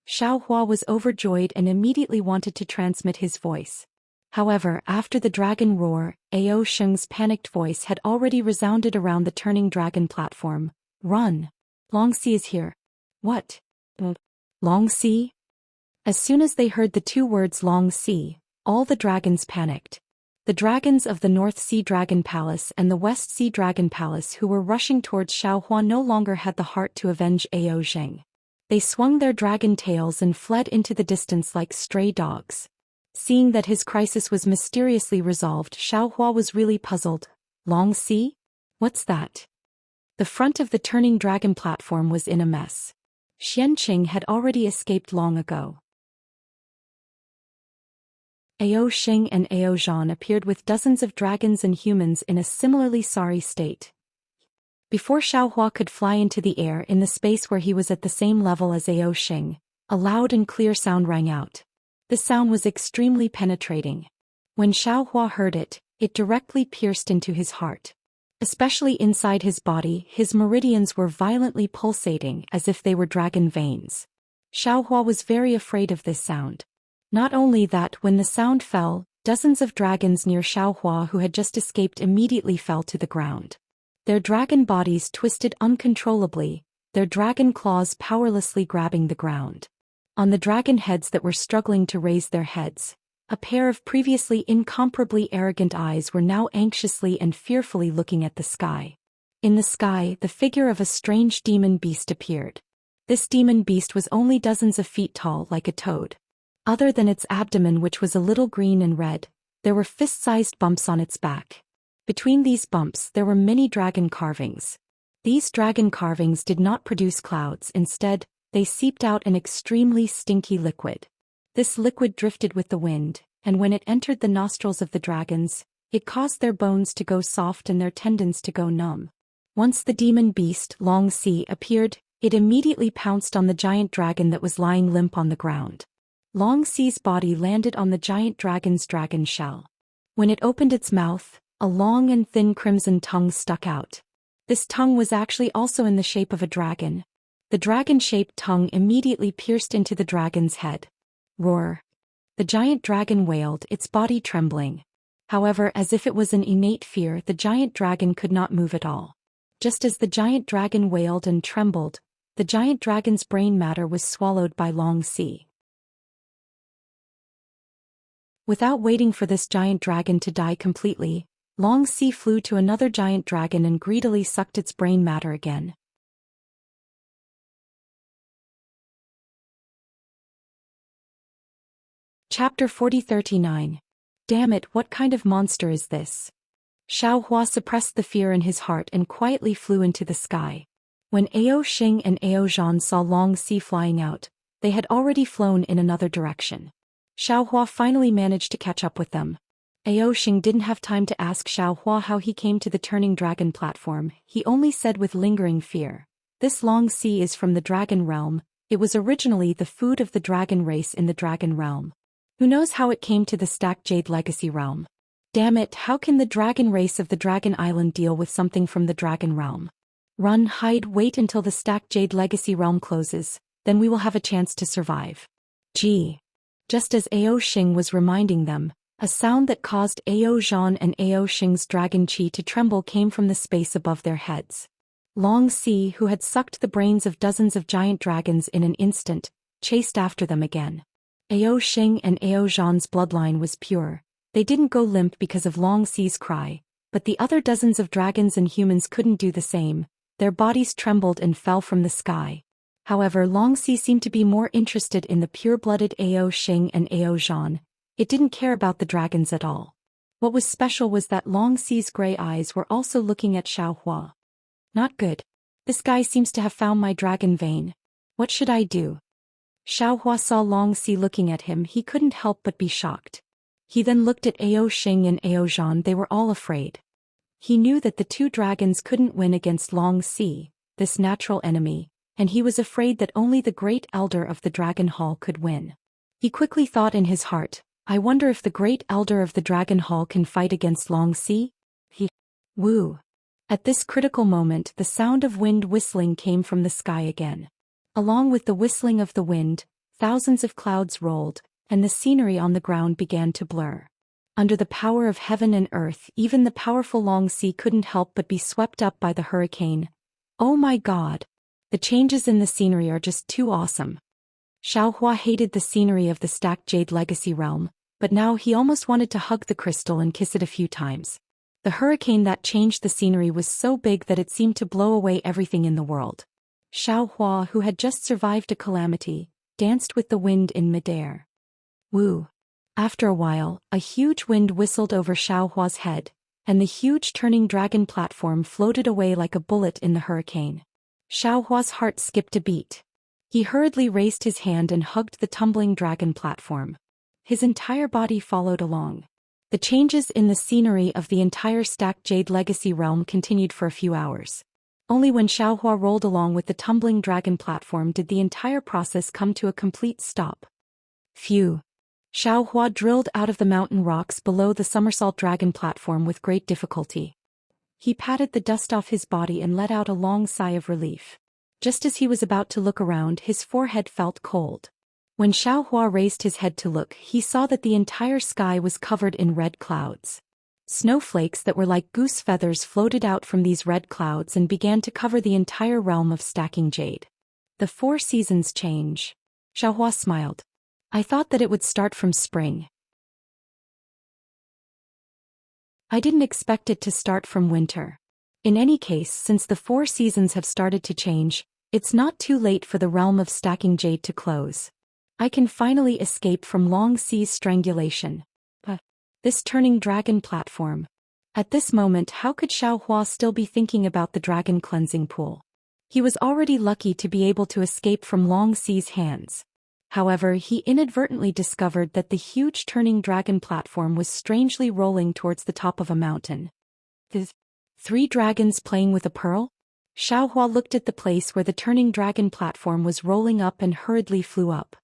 Xiaohua was overjoyed and immediately wanted to transmit his voice. However, after the dragon roar, Ao Xing's panicked voice had already resounded around the turning dragon platform. Run! Longxi is here. What? Longxi? As soon as they heard the two words Longxi, all the dragons panicked. The dragons of the North Sea Dragon Palace and the West Sea Dragon Palace who were rushing towards Xiaohua no longer had the heart to avenge Ao Xing. They swung their dragon tails and fled into the distance like stray dogs. Seeing that his crisis was mysteriously resolved, Xiaohua was really puzzled. Longxi? What's that? The front of the turning dragon platform was in a mess. Xianqing had already escaped long ago. Ao Xing and Ao Zhan appeared with dozens of dragons and humans in a similarly sorry state. Before Xiaohua could fly into the air in the space where he was at the same level as Ao Xing, a loud and clear sound rang out. The sound was extremely penetrating. When Xiaohua heard it, it directly pierced into his heart. Especially inside his body, his meridians were violently pulsating as if they were dragon veins. Xiaohua was very afraid of this sound. Not only that, when the sound fell, dozens of dragons near Xiaohua who had just escaped immediately fell to the ground. Their dragon bodies twisted uncontrollably, their dragon claws powerlessly grabbing the ground. On the dragon heads that were struggling to raise their heads, a pair of previously incomparably arrogant eyes were now anxiously and fearfully looking at the sky. In the sky, the figure of a strange demon beast appeared. This demon beast was only dozens of feet tall, like a toad. Other than its abdomen, which was a little green and red, there were fist-sized bumps on its back. Between these bumps there were many dragon carvings. These dragon carvings did not produce clouds, instead, they seeped out an extremely stinky liquid. This liquid drifted with the wind, and when it entered the nostrils of the dragons, it caused their bones to go soft and their tendons to go numb. Once the demon beast, Longxi, appeared, it immediately pounced on the giant dragon that was lying limp on the ground. Longxi's body landed on the giant dragon's dragon shell. When it opened its mouth, a long and thin crimson tongue stuck out. This tongue was actually also in the shape of a dragon. The dragon-shaped tongue immediately pierced into the dragon's head. Roar. The giant dragon wailed, its body trembling. However, as if it was an innate fear, the giant dragon could not move at all. Just as the giant dragon wailed and trembled, the giant dragon's brain matter was swallowed by Longxi. Without waiting for this giant dragon to die completely, Longxi flew to another giant dragon and greedily sucked its brain matter again. Chapter 4039. Damn it, what kind of monster is this? Xiaohua suppressed the fear in his heart and quietly flew into the sky. When Ao Xing and Ao Zhan saw Longxi flying out, they had already flown in another direction. Xiaohua finally managed to catch up with them. Ao Xing didn't have time to ask Xiaohua how he came to the turning dragon platform, he only said with lingering fear, "This Longxi is from the dragon realm, it was originally the food of the dragon race in the dragon realm. Who knows how it came to the Stacked Jade Legacy realm? Damn it, how can the dragon race of the dragon island deal with something from the dragon realm? Run, hide, wait until the Stacked Jade Legacy realm closes, then we will have a chance to survive." Gee. Just as Ao Xing was reminding them, a sound that caused Ao Zhan and Ao Xing's dragon chi to tremble came from the space above their heads. Longxi, who had sucked the brains of dozens of giant dragons in an instant, chased after them again. Ao Xing and Ao Zhan's bloodline was pure. They didn't go limp because of Longxi's cry, but the other dozens of dragons and humans couldn't do the same. Their bodies trembled and fell from the sky. However, Longxi seemed to be more interested in the pure-blooded Ao Xing and Ao Zhan. It didn't care about the dragons at all. What was special was that Longxi's gray eyes were also looking at Xiaohua. Not good. This guy seems to have found my dragon vein. What should I do? Xiaohua saw Longxi looking at him, he couldn't help but be shocked. He then looked at Ao Xing and Ao Zhan, they were all afraid. He knew that the two dragons couldn't win against Longxi, this natural enemy, and he was afraid that only the great elder of the Dragon Hall could win. He quickly thought in his heart, I wonder if the great elder of the Dragon Hall can fight against Long Sea? Woo! At this critical moment the sound of wind whistling came from the sky again. Along with the whistling of the wind, thousands of clouds rolled, and the scenery on the ground began to blur. Under the power of heaven and earth, even the powerful Long Sea couldn't help but be swept up by the hurricane. Oh my God! The changes in the scenery are just too awesome. Xiaohua hated the scenery of the stacked jade legacy realm, but now he almost wanted to hug the crystal and kiss it a few times. The hurricane that changed the scenery was so big that it seemed to blow away everything in the world. Xiaohua, who had just survived a calamity, danced with the wind in midair. Woo! After a while, a huge wind whistled over Xiaohua's head, and the huge turning dragon platform floated away like a bullet in the hurricane. Xiaohua's heart skipped a beat. He hurriedly raised his hand and hugged the tumbling dragon platform. His entire body followed along. The changes in the scenery of the entire stacked jade legacy realm continued for a few hours. Only when Xiaohua rolled along with the tumbling dragon platform did the entire process come to a complete stop. Phew! Xiaohua drilled out of the mountain rocks below the somersault dragon platform with great difficulty. He patted the dust off his body and let out a long sigh of relief. Just as he was about to look around, his forehead felt cold. When Xiaohua raised his head to look, he saw that the entire sky was covered in red clouds. Snowflakes that were like goose feathers floated out from these red clouds and began to cover the entire realm of stacking jade. The 4 seasons change. Xiaohua smiled. I thought that it would start from spring. I didn't expect it to start from winter. In any case, since the 4 seasons have started to change, it's not too late for the realm of stacking jade to close. I can finally escape from Long Sea's strangulation. This turning dragon platform. At this moment, how could Xiaohua still be thinking about the dragon cleansing pool? He was already lucky to be able to escape from Long Sea's hands. However, he inadvertently discovered that the huge turning dragon platform was strangely rolling towards the top of a mountain. The 3 dragons playing with a pearl? Xiaohua looked at the place where the turning dragon platform was rolling up and hurriedly flew up.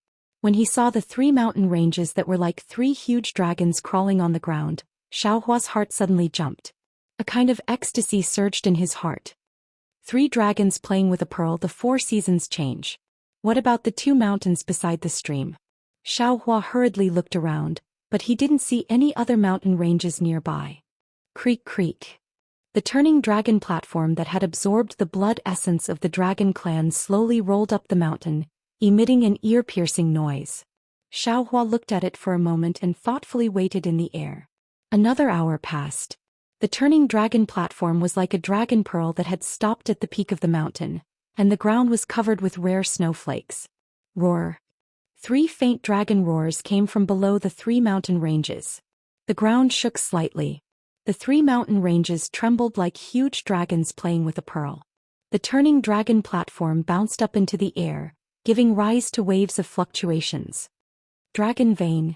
When he saw the 3 mountain ranges that were like 3 huge dragons crawling on the ground, Xiaohua's heart suddenly jumped. A kind of ecstasy surged in his heart. 3 dragons playing with a pearl, the 4 seasons change. What about the 2 mountains beside the stream? Xiaohua hurriedly looked around, but he didn't see any other mountain ranges nearby. Creak creak. The turning dragon platform that had absorbed the blood essence of the dragon clan slowly rolled up the mountain, emitting an ear-piercing noise. Xiaohua looked at it for a moment and thoughtfully waited in the air. Another hour passed. The turning dragon platform was like a dragon pearl that had stopped at the peak of the mountain, and the ground was covered with rare snowflakes. Roar! 3 faint dragon roars came from below the 3 mountain ranges. The ground shook slightly. The 3 mountain ranges trembled like huge dragons playing with a pearl. The turning dragon platform bounced up into the air, giving rise to waves of fluctuations. Dragon vein.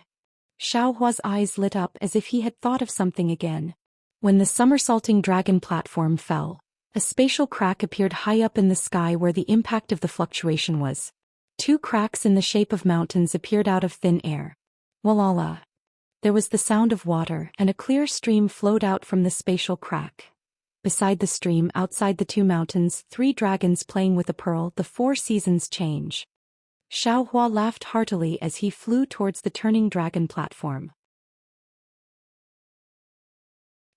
Xiaohua's eyes lit up as if he had thought of something again. When the somersaulting dragon platform fell, a spatial crack appeared high up in the sky where the impact of the fluctuation was. 2 cracks in the shape of mountains appeared out of thin air. Walala. There was the sound of water, and a clear stream flowed out from the spatial crack. Beside the stream, outside the 2 mountains, 3 dragons playing with a pearl, the 4 seasons change. Xiaohua laughed heartily as he flew towards the turning dragon platform.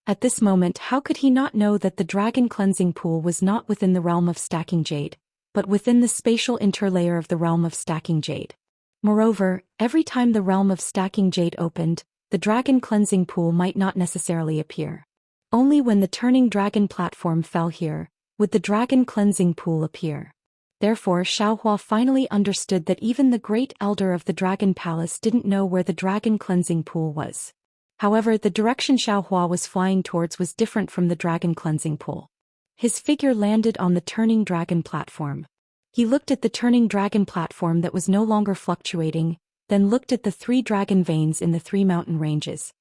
At this moment, how could he not know that the dragon cleansing pool was not within the realm of stacking jade, but within the spatial interlayer of the realm of stacking jade? Moreover, every time the realm of stacking jade opened, the dragon cleansing pool might not necessarily appear. Only when the turning dragon platform fell here, would the dragon cleansing pool appear. Therefore, Xiaohua finally understood that even the great elder of the dragon palace didn't know where the dragon cleansing pool was. However, the direction Xiaohua was flying towards was different from the dragon cleansing pool. His figure landed on the turning dragon platform. He looked at the turning dragon platform that was no longer fluctuating, then looked at the 3 dragon veins in the 3 mountain ranges.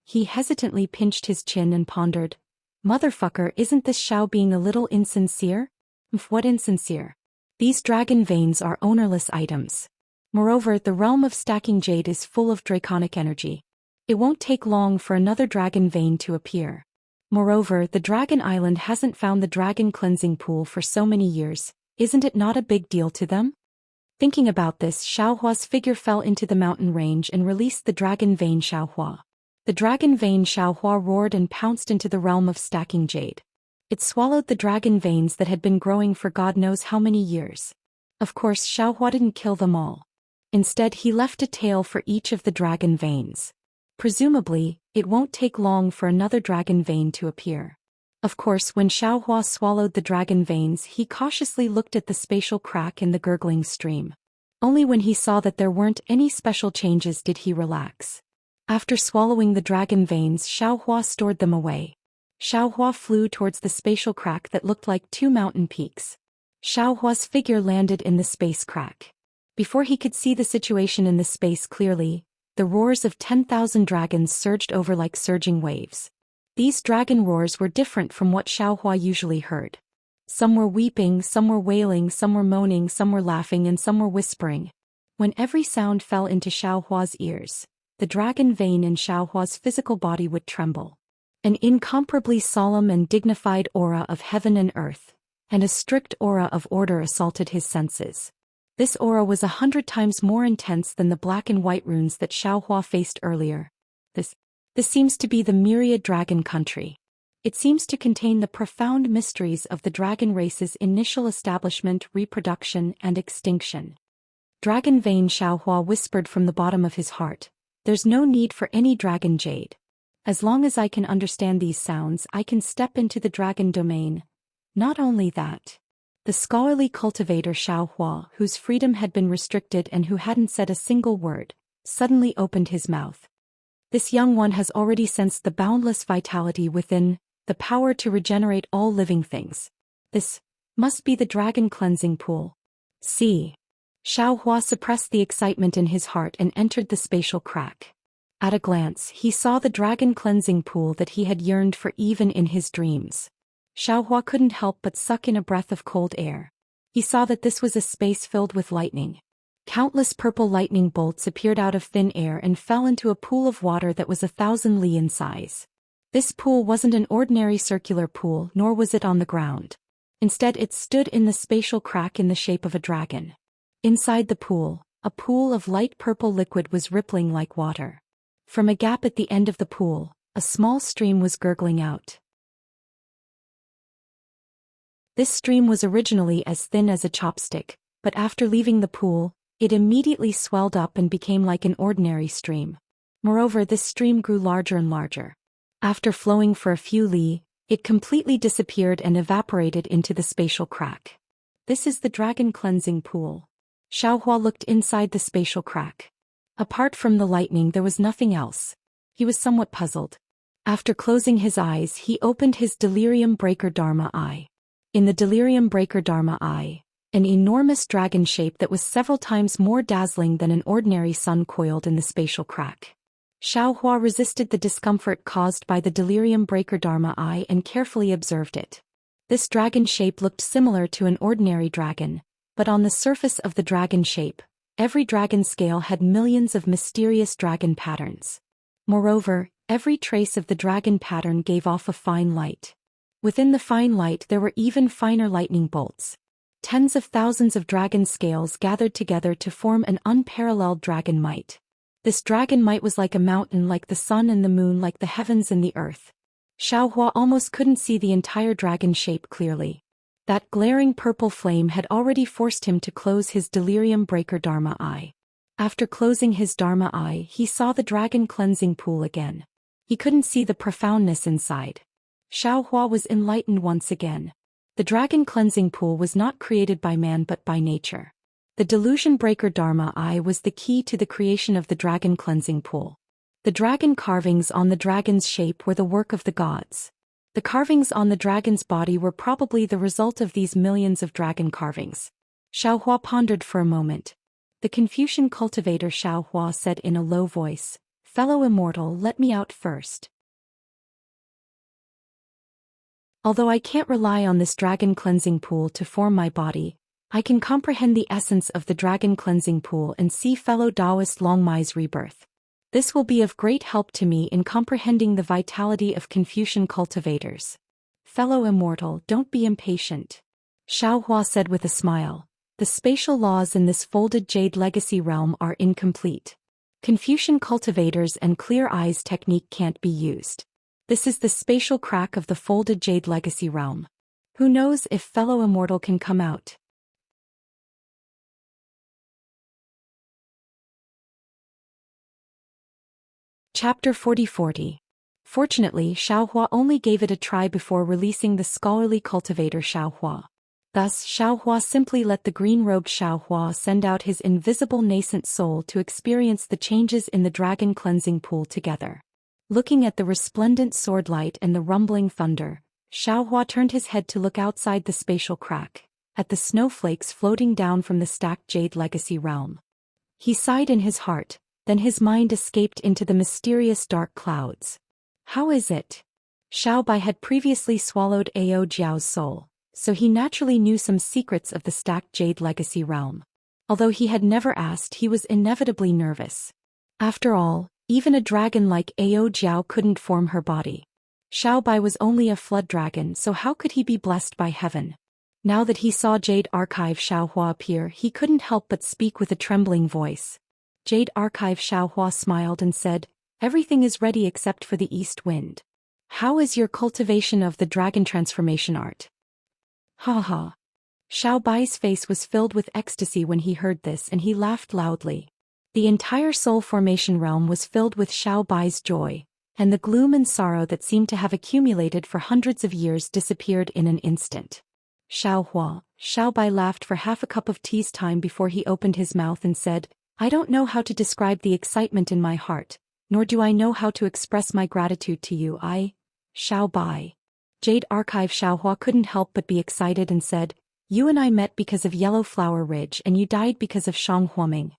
He hesitantly pinched his chin and pondered, "Motherfucker, isn't this Xiao being a little insincere? What insincere. These dragon veins are ownerless items. Moreover, the realm of stacking jade is full of draconic energy. It won't take long for another dragon vein to appear. Moreover, the dragon island hasn't found the dragon cleansing pool for so many years. Isn't it not a big deal to them? Thinking about this, Xiaohua's figure fell into the mountain range and released the dragon vein Xiaohua. The dragon vein Xiaohua roared and pounced into the realm of stacking jade. It swallowed the dragon veins that had been growing for God knows how many years. Of course, Xiaohua didn't kill them all. Instead, he left a tail for each of the dragon veins. Presumably, it won't take long for another dragon vein to appear. Of course, when Xiaohua swallowed the dragon veins, he cautiously looked at the spatial crack in the gurgling stream. Only when he saw that there weren't any special changes did he relax. After swallowing the dragon veins, Xiaohua stored them away. Xiaohua flew towards the spatial crack that looked like two mountain peaks. Xiaohua's figure landed in the space crack. Before he could see the situation in the space clearly, the roars of 10,000 dragons surged over like surging waves. These dragon roars were different from what Xiaohua usually heard. Some were weeping, some were wailing, some were moaning, some were laughing, and some were whispering. When every sound fell into Xiaohua's ears, the dragon vein in Xiaohua's physical body would tremble. An incomparably solemn and dignified aura of heaven and earth, and a strict aura of order assaulted his senses. This aura was 100 times more intense than the black and white runes that Xiaohua faced earlier. This seems to be the myriad dragon country. It seems to contain the profound mysteries of the dragon race's initial establishment, reproduction, and extinction. Dragon vein Xiaohua whispered from the bottom of his heart, "There's no need for any dragon jade. As long as I can understand these sounds, I can step into the dragon domain. Not only that." The scholarly cultivator Xiaohua, whose freedom had been restricted and who hadn't said a single word, suddenly opened his mouth. This young one has already sensed the boundless vitality within, the power to regenerate all living things. This must be the dragon cleansing pool. See. Xiaohua suppressed the excitement in his heart and entered the spatial crack. At a glance, he saw the dragon cleansing pool that he had yearned for even in his dreams. Xiaohua couldn't help but suck in a breath of cold air. He saw that this was a space filled with lightning. Countless purple lightning bolts appeared out of thin air and fell into a pool of water that was 1,000 li in size. This pool wasn't an ordinary circular pool, nor was it on the ground. Instead, it stood in the spatial crack in the shape of a dragon. Inside the pool, a pool of light purple liquid was rippling like water. From a gap at the end of the pool, a small stream was gurgling out. This stream was originally as thin as a chopstick, but after leaving the pool, it immediately swelled up and became like an ordinary stream. Moreover, this stream grew larger and larger. After flowing for a few li, it completely disappeared and evaporated into the spatial crack. This is the dragon cleansing pool. Xiaohua looked inside the spatial crack. Apart from the lightning, there was nothing else. He was somewhat puzzled. After closing his eyes, he opened his delirium breaker Dharma eye. In the delirium breaker Dharma eye, an enormous dragon shape that was several times more dazzling than an ordinary sun coiled in the spatial crack. Xiaohua resisted the discomfort caused by the delirium breaker Dharma eye and carefully observed it. This dragon shape looked similar to an ordinary dragon, but on the surface of the dragon shape, every dragon scale had millions of mysterious dragon patterns. Moreover, every trace of the dragon pattern gave off a fine light. Within the fine light there were even finer lightning bolts. Tens of thousands of dragon scales gathered together to form an unparalleled dragon might. This dragon might was like a mountain, like the sun and the moon, like the heavens and the earth. Xiaohua almost couldn't see the entire dragon shape clearly. That glaring purple flame had already forced him to close his delirium breaker Dharma eye. After closing his Dharma eye, he saw the dragon cleansing pool again. He couldn't see the profoundness inside. Xiaohua was enlightened once again. The dragon cleansing pool was not created by man but by nature. The delusion breaker Dharma eye was the key to the creation of the dragon cleansing pool. The dragon carvings on the dragon's shape were the work of the gods. The carvings on the dragon's body were probably the result of these millions of dragon carvings. Xiaohua pondered for a moment. The Confucian cultivator Xiaohua said in a low voice, "Fellow immortal, let me out first." Although I can't rely on this dragon cleansing pool to form my body, I can comprehend the essence of the dragon cleansing pool and see fellow Taoist Longmai's rebirth. This will be of great help to me in comprehending the vitality of Confucian cultivators. Fellow immortal, don't be impatient. Xiaohua said with a smile. The spatial laws in this folded jade legacy realm are incomplete. Confucian cultivators and clear eyes technique can't be used. This is the spatial crack of the folded jade legacy realm. Who knows if fellow immortal can come out? Chapter 40. Fortunately, Xiaohua only gave it a try before releasing the scholarly cultivator Xiaohua. Thus, Xiaohua simply let the green-robed Xiaohua send out his invisible nascent soul to experience the changes in the dragon cleansing pool together. Looking at the resplendent sword light and the rumbling thunder, Xiaohua turned his head to look outside the spatial crack, at the snowflakes floating down from the stacked jade legacy realm. He sighed in his heart, then his mind escaped into the mysterious dark clouds. How is it? Xiao Bai had previously swallowed Ao Jiao's soul, so he naturally knew some secrets of the stacked jade legacy realm. Although he had never asked, he was inevitably nervous. After all, even a dragon like Ao Jiao couldn't form her body. Xiao Bai was only a flood dragon, so how could he be blessed by heaven? Now that he saw Jade Archive Xiaohua appear, he couldn't help but speak with a trembling voice. Jade Archive Xiaohua smiled and said, "Everything is ready except for the east wind. How is your cultivation of the dragon transformation art?" Ha ha. Xiao Bai's face was filled with ecstasy when he heard this, and he laughed loudly. The entire soul formation realm was filled with Xiao Bai's joy, and the gloom and sorrow that seemed to have accumulated for hundreds of years disappeared in an instant. Xiao Bai laughed for half a cup of tea's time before he opened his mouth and said, "I don't know how to describe the excitement in my heart, nor do I know how to express my gratitude to you, Xiao Bai." Jade Archive Xiaohua couldn't help but be excited and said, "You and I met because of Yellow Flower Ridge and you died because of Shang Huaming.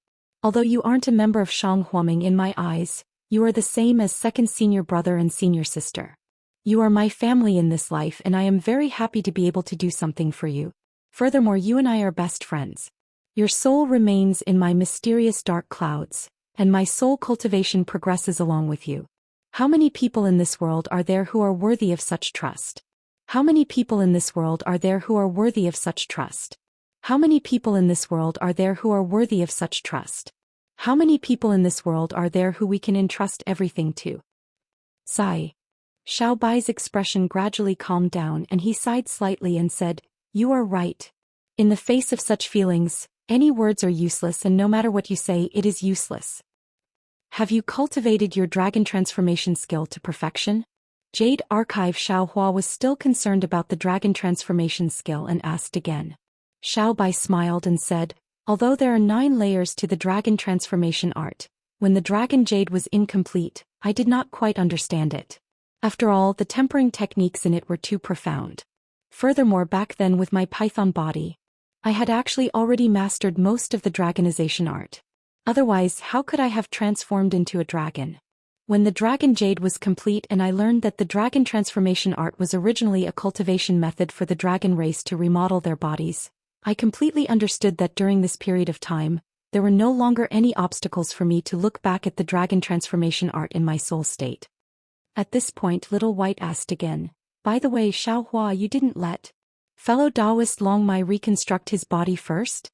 Although you aren't a member of Shang Huaming in my eyes, you are the same as second senior brother and senior sister. You are my family in this life and I am very happy to be able to do something for you. Furthermore, you and I are best friends. Your soul remains in my mysterious dark clouds, and my soul cultivation progresses along with you. How many people in this world are there who are worthy of such trust? How many people in this world are there who are worthy of such trust? How many people in this world are there who are worthy of such trust? How many people in this world are there who we can entrust everything to?" Sigh. Xiao Bai's expression gradually calmed down and he sighed slightly and said, "You are right. In the face of such feelings, any words are useless, and no matter what you say, it is useless. Have you cultivated your dragon transformation skill to perfection?" Jade Archive Xiaohua was still concerned about the dragon transformation skill and asked again. Xiao Bai smiled and said, "Although there are 9 layers to the dragon transformation art, when the dragon jade was incomplete, I did not quite understand it. After all, the tempering techniques in it were too profound. Furthermore, back then with my python body, I had actually already mastered most of the dragonization art. Otherwise, how could I have transformed into a dragon? When the dragon jade was complete and I learned that the dragon transformation art was originally a cultivation method for the dragon race to remodel their bodies, I completely understood that during this period of time, there were no longer any obstacles for me to look back at the dragon transformation art in my soul state." At this point, Little White asked again, "By the way, Xiaohua, you didn't let fellow Taoist Longmai reconstruct his body first?"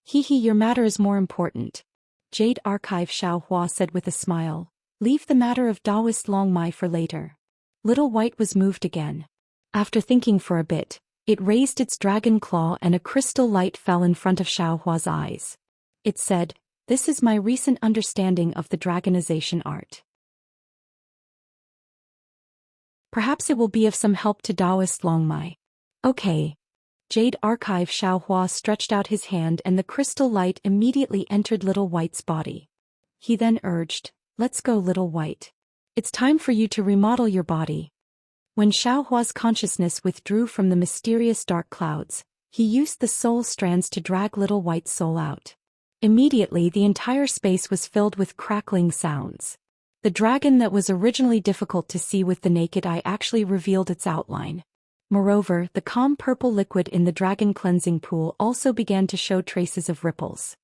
Your matter is more important," Jade Archive Xiaohua said with a smile. "Leave the matter of Taoist Longmai for later." Little White was moved again. After thinking for a bit, it raised its dragon claw and a crystal light fell in front of Xiaohua's eyes. It said, "This is my recent understanding of the dragonization art. Perhaps it will be of some help to Taoist Longmai." "Okay." Jade Archive Xiaohua stretched out his hand and the crystal light immediately entered Little White's body. He then urged, "Let's go, Little White. It's time for you to remodel your body." When Xiaohua's consciousness withdrew from the mysterious dark clouds, he used the soul strands to drag Little White's soul out. Immediately the entire space was filled with crackling sounds. The dragon that was originally difficult to see with the naked eye actually revealed its outline. Moreover, the calm purple liquid in the dragon cleansing pool also began to show traces of ripples.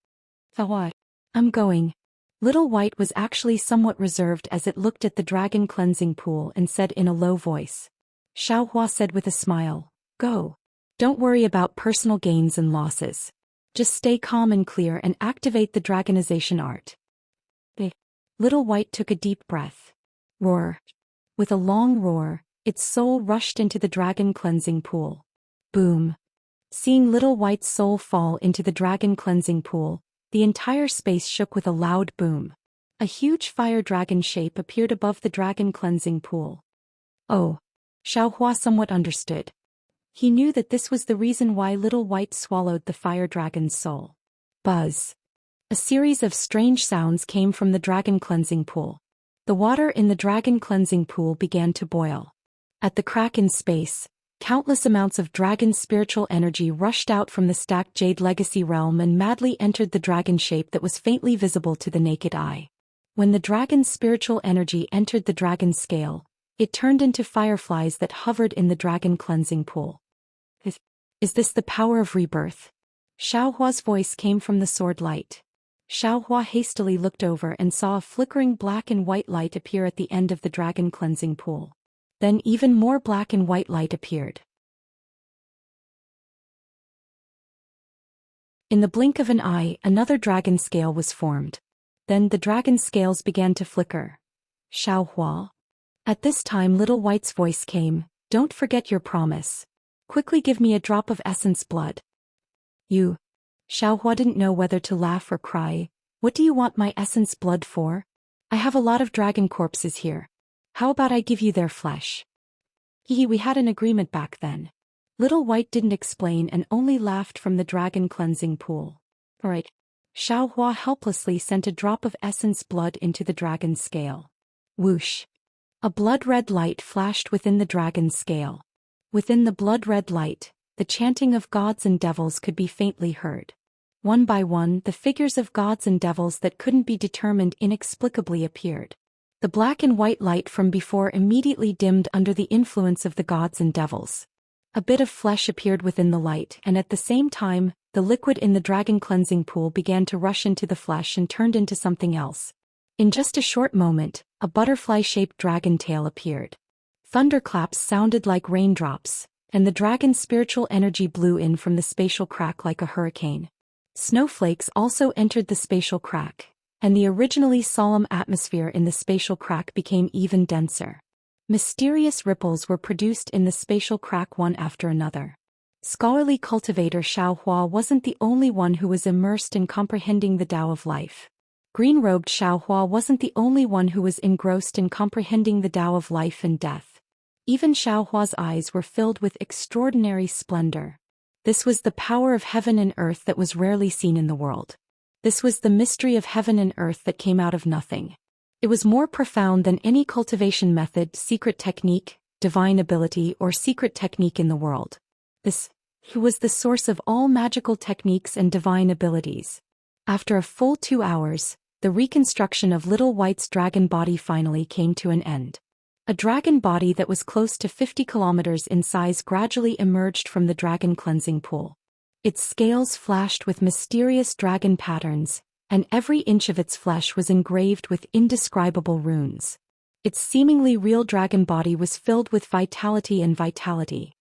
What? I'm going. Little White was actually somewhat reserved as it looked at the dragon cleansing pool and said in a low voice. Xiaohua said with a smile, "Go. Don't worry about personal gains and losses. Just stay calm and clear and activate the dragonization art." Little White took a deep breath. Roar. With a long roar, its soul rushed into the dragon cleansing pool. Boom. Seeing Little White's soul fall into the dragon cleansing pool, the entire space shook with a loud boom. A huge fire dragon shape appeared above the dragon cleansing pool. Oh. Xiaohua somewhat understood. He knew that this was the reason why Little White swallowed the fire dragon's soul. Buzz. A series of strange sounds came from the dragon cleansing pool. The water in the dragon cleansing pool began to boil. At the crack in space, countless amounts of dragon spiritual energy rushed out from the stacked Jade Legacy realm and madly entered the dragon shape that was faintly visible to the naked eye. When the dragon's spiritual energy entered the dragon scale, it turned into fireflies that hovered in the dragon cleansing pool. Is this the power of rebirth? Xiaohua's voice came from the sword light. Xiaohua hastily looked over and saw a flickering black and white light appear at the end of the dragon cleansing pool. Then even more black and white light appeared. In the blink of an eye, another dragon scale was formed. Then the dragon scales began to flicker. Xiaohua. At this time Little White's voice came, "Don't forget your promise. Quickly give me a drop of essence blood." You. Xiaohua didn't know whether to laugh or cry. "What do you want my essence blood for? I have a lot of dragon corpses here. How about I give you their flesh?" We had an agreement back then. Little White didn't explain and only laughed from the dragon cleansing pool. Alright. Xiaohua helplessly sent a drop of essence blood into the dragon's scale. Whoosh. A blood-red light flashed within the dragon's scale. Within the blood-red light, the chanting of gods and devils could be faintly heard. One by one, the figures of gods and devils that couldn't be determined inexplicably appeared. The black and white light from before immediately dimmed under the influence of the gods and devils. A bit of flesh appeared within the light, and at the same time, the liquid in the dragon cleansing pool began to rush into the flesh and turned into something else. In just a short moment, a butterfly-shaped dragon tail appeared. Thunderclaps sounded like raindrops, and the dragon's spiritual energy blew in from the spatial crack like a hurricane. Snowflakes also entered the spatial crack, and the originally solemn atmosphere in the spatial crack became even denser. Mysterious ripples were produced in the spatial crack one after another. Scholarly cultivator Xiaohua wasn't the only one who was immersed in comprehending the Tao of life. Green-robed Xiaohua wasn't the only one who was engrossed in comprehending the Tao of life and death. Even Xiaohua's eyes were filled with extraordinary splendor. This was the power of heaven and earth that was rarely seen in the world. This was the mystery of heaven and earth that came out of nothing. It was more profound than any cultivation method, secret technique, divine ability, or secret technique in the world. This was the source of all magical techniques and divine abilities. After a full 2 hours, the reconstruction of Little White's dragon body finally came to an end. A dragon body that was close to 50 kilometers in size gradually emerged from the dragon cleansing pool. Its scales flashed with mysterious dragon patterns, and every inch of its flesh was engraved with indescribable runes. Its seemingly real dragon body was filled with vitality and vitality.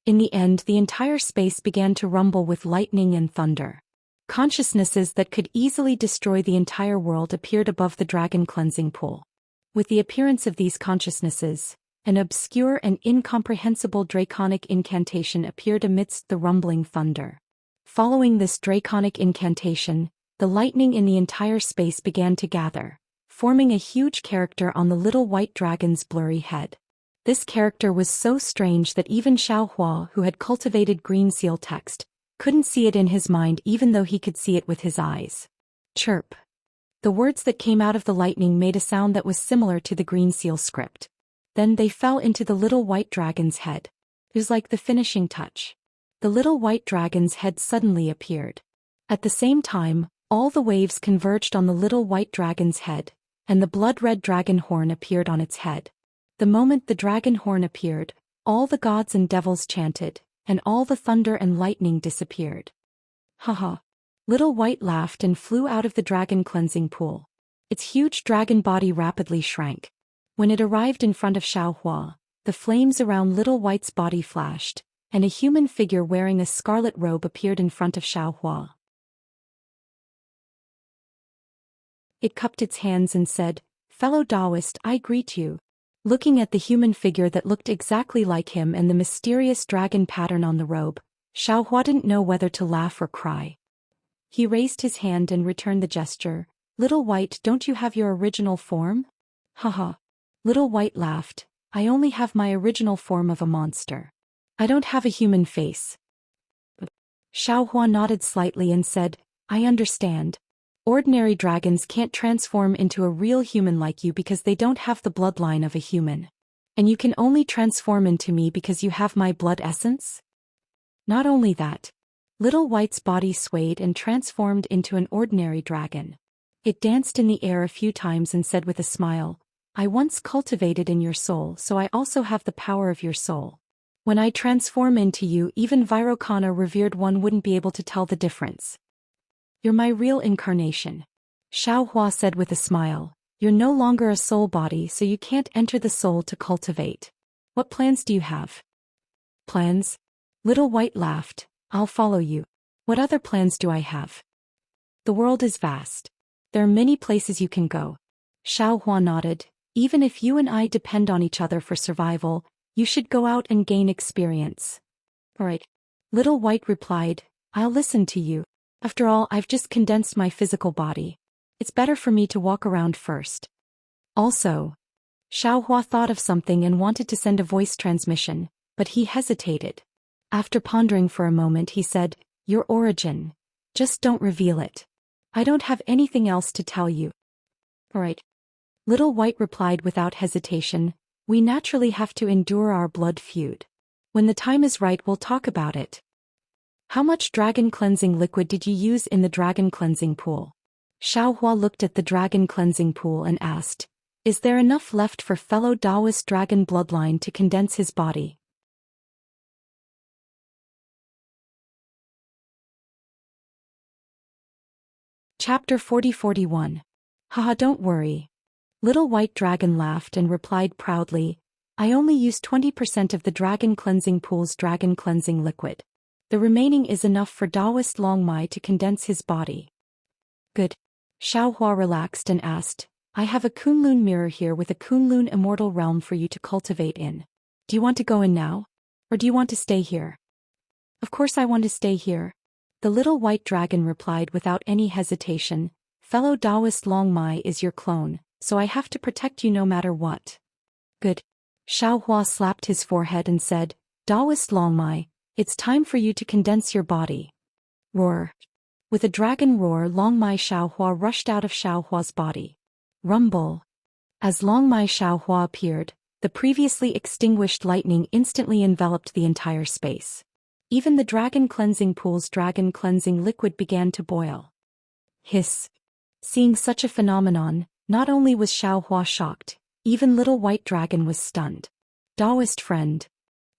In the end, the entire space began to rumble with lightning and thunder. Consciousnesses that could easily destroy the entire world appeared above the dragon cleansing pool. With the appearance of these consciousnesses, an obscure and incomprehensible draconic incantation appeared amidst the rumbling thunder. Following this draconic incantation, the lightning in the entire space began to gather, forming a huge character on the little white dragon's blurry head. This character was so strange that even Xiaohua, who had cultivated green seal text, couldn't see it in his mind even though he could see it with his eyes. Chirp. The words that came out of the lightning made a sound that was similar to the green seal script. Then they fell into the little white dragon's head. It was like the finishing touch. The little white dragon's head suddenly appeared. At the same time, all the waves converged on the little white dragon's head, and the blood-red dragon horn appeared on its head. The moment the dragon horn appeared, All the gods and devils chanted, and all the thunder and lightning disappeared. Haha. Little White laughed and flew out of the dragon cleansing pool. Its huge dragon body rapidly shrank. When it arrived in front of Xiaohua, the flames around Little White's body flashed, and a human figure wearing a scarlet robe appeared in front of Xiaohua. It cupped its hands and said, "Fellow Taoist, I greet you." Looking at the human figure that looked exactly like him and the mysterious dragon pattern on the robe, Xiaohua didn't know whether to laugh or cry. He raised his hand and returned the gesture. "Little White, don't you have your original form?" Haha. Little White laughed. "I only have my original form of a monster. I don't have a human face." Xiaohua nodded slightly and said, "I understand. Ordinary dragons can't transform into a real human like you because they don't have the bloodline of a human. And you can only transform into me because you have my blood essence?" Not only that. Little White's body swayed and transformed into an ordinary dragon. It danced in the air a few times and said with a smile, "I once cultivated in your soul, so I also have the power of your soul. When I transform into you, even Virokana revered one wouldn't be able to tell the difference. You're my real incarnation." Xiaohua said with a smile, "You're no longer a soul body, so you can't enter the soul to cultivate. What plans do you have?" "Plans?" Little White laughed. "I'll follow you. What other plans do I have?" "The world is vast. There are many places you can go." Xiaohua nodded. "Even if you and I depend on each other for survival, you should go out and gain experience." "All right." Little White replied, "I'll listen to you. After all, I've just condensed my physical body. It's better for me to walk around first." Also, Xiaohua thought of something and wanted to send a voice transmission, but he hesitated. After pondering for a moment, he said, "Your origin. Just don't reveal it. I don't have anything else to tell you." "All right." Little White replied without hesitation, "We naturally have to endure our blood feud. When the time is right, we'll talk about it." "How much dragon cleansing liquid did you use in the dragon cleansing pool?" Xiaohua looked at the dragon cleansing pool and asked, "Is there enough left for fellow Taoist dragon bloodline to condense his body?" Chapter 40-41. Haha, don't worry. Little White Dragon laughed and replied proudly, "I only used 20% of the dragon cleansing pool's dragon cleansing liquid. The remaining is enough for Taoist Longmai to condense his body." "Good." Xiaohua relaxed and asked, "I have a Kunlun mirror here with a Kunlun immortal realm for you to cultivate in. Do you want to go in now? Or do you want to stay here?" "Of course I want to stay here." The Little White Dragon replied without any hesitation, "Fellow Taoist Longmai is your clone, so I have to protect you no matter what." "Good." Xiaohua slapped his forehead and said, "Taoist Longmai, it's time for you to condense your body." Roar. With a dragon roar, Longmai Xiaohua rushed out of Xiaohua's body. Rumble. As Longmai Xiaohua appeared, the previously extinguished lightning instantly enveloped the entire space. Even the dragon cleansing pool's dragon cleansing liquid began to boil. Hiss. Seeing such a phenomenon, not only was Xiaohua shocked, even Little White Dragon was stunned. "Taoist friend,"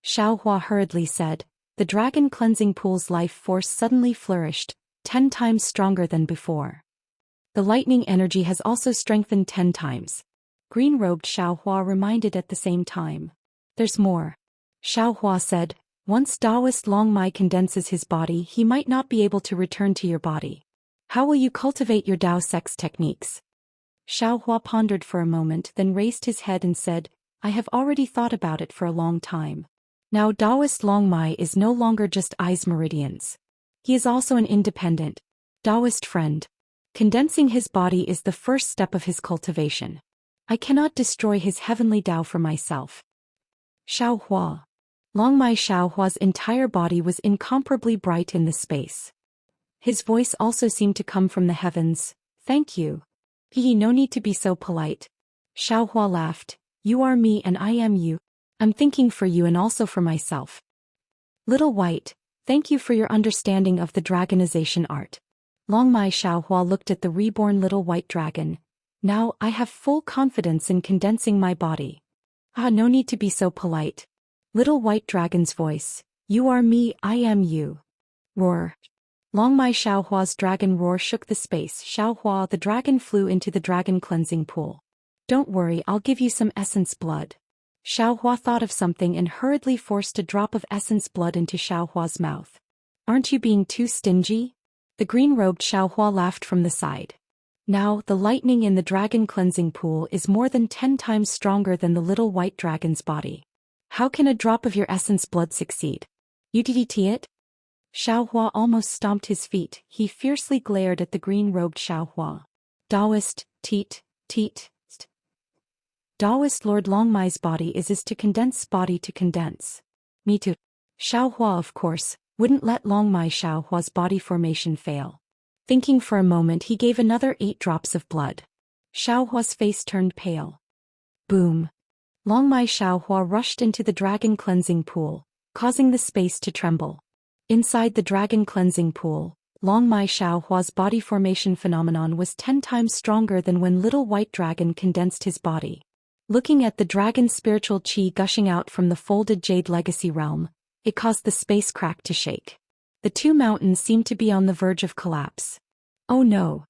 Xiaohua hurriedly said, the dragon cleansing pool's life force suddenly flourished, 10 times stronger than before. The lightning energy has also strengthened 10 times. Green-robed Xiaohua reminded at the same time. "There's more." Xiaohua said, "Once Taoist Longmai condenses his body, he might not be able to return to your body. How will you cultivate your Tao sex techniques?" Xiaohua pondered for a moment, then raised his head and said, "I have already thought about it for a long time. Now Taoist Longmai is no longer just eyes meridians. He is also an independent Taoist friend. Condensing his body is the first step of his cultivation. I cannot destroy his heavenly Tao for myself." Xiaohua. Longmai Xiaohua's entire body was incomparably bright in the space. His voice also seemed to come from the heavens. "Thank you. Hehe, no need to be so polite." Xiaohua laughed. "You are me and I am you. I'm thinking for you and also for myself." Little White, thank you for your understanding of the dragonization art. Longmai Xiaohua looked at the reborn Little White Dragon. "Now I have full confidence in condensing my body." "Ah, no need to be so polite." Little White Dragon's voice. You are me, I am you. Roar. Long Mai Xiaohua's dragon roar shook the space. Xiaohua the dragon flew into the dragon cleansing pool. Don't worry, I'll give you some essence blood. Xiaohua thought of something and hurriedly forced a drop of essence blood into Xiaohua's mouth. Aren't you being too stingy? The green-robed Xiaohua laughed from the side. Now, the lightning in the dragon cleansing pool is more than 10 times stronger than the little white dragon's body. How can a drop of your essence blood succeed? You DDT it? Xiaohua almost stomped his feet. He fiercely glared at the green-robed Xiaohua. Taoist, teat, teat. Taoist Lord Longmai's body is to condense body to condense. Me too. Xiaohua of course, wouldn't let Longmai Xiaohua's body formation fail. Thinking for a moment he gave another 8 drops of blood. Xiaohua's face turned pale. Boom. Longmai Xiaohua rushed into the dragon cleansing pool, causing the space to tremble. Inside the dragon cleansing pool, Longmai Xiaohua's body formation phenomenon was 10 times stronger than when Little White Dragon condensed his body. Looking at the dragon's spiritual qi gushing out from the folded jade legacy realm, it caused the space crack to shake. The two mountains seemed to be on the verge of collapse. Oh no.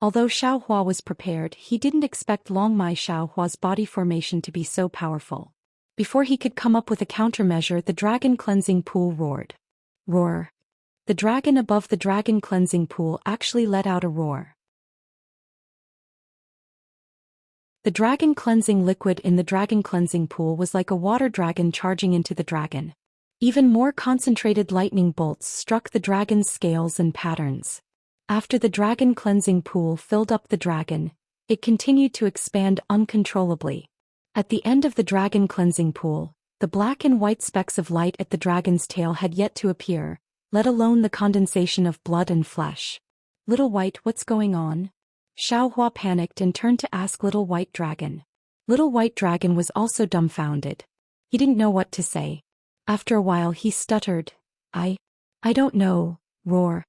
Although Xiaohua was prepared, he didn't expect Longmai Xiaohua's body formation to be so powerful. Before he could come up with a countermeasure, the dragon cleansing pool roared. Roar. The dragon above the dragon cleansing pool actually let out a roar. The dragon cleansing liquid in the dragon cleansing pool was like a water dragon charging into the dragon. Even more concentrated lightning bolts struck the dragon's scales and patterns. After the dragon cleansing pool filled up the dragon, it continued to expand uncontrollably. At the end of the dragon cleansing pool, the black and white specks of light at the dragon's tail had yet to appear, let alone the condensation of blood and flesh. Little White, what's going on? Xiaohua panicked and turned to ask Little White Dragon. Little White Dragon was also dumbfounded. He didn't know what to say. After a while he stuttered. I don't know. Roar.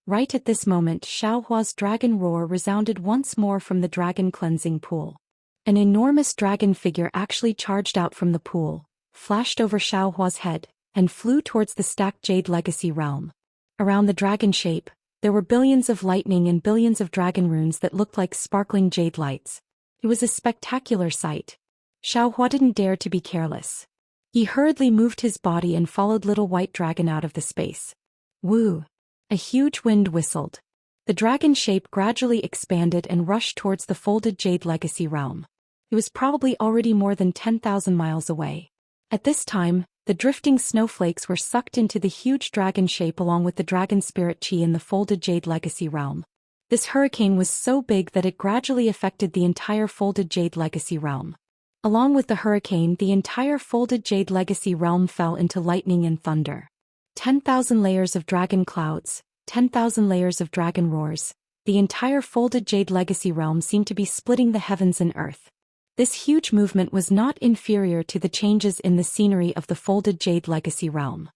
Right at this moment Xiaohua's dragon roar resounded once more from the dragon cleansing pool. An enormous dragon figure actually charged out from the pool, flashed over Xiaohua's head, and flew towards the stacked jade legacy realm. Around the dragon shape, there were billions of lightning and billions of dragon runes that looked like sparkling jade lights. It was a spectacular sight. Xiaohua didn't dare to be careless. He hurriedly moved his body and followed Little White Dragon out of the space. Woo! A huge wind whistled. The dragon shape gradually expanded and rushed towards the folded jade legacy realm. It was probably already more than 10,000 miles away. At this time, the drifting snowflakes were sucked into the huge dragon shape along with the dragon spirit chi in the folded jade legacy realm. This hurricane was so big that it gradually affected the entire folded jade legacy realm. Along with the hurricane, the entire folded jade legacy realm fell into lightning and thunder. 10,000 layers of dragon clouds, 10,000 layers of dragon roars. The entire folded jade legacy realm seemed to be splitting the heavens and earth. This huge movement was not inferior to the changes in the scenery of the folded jade legacy realm.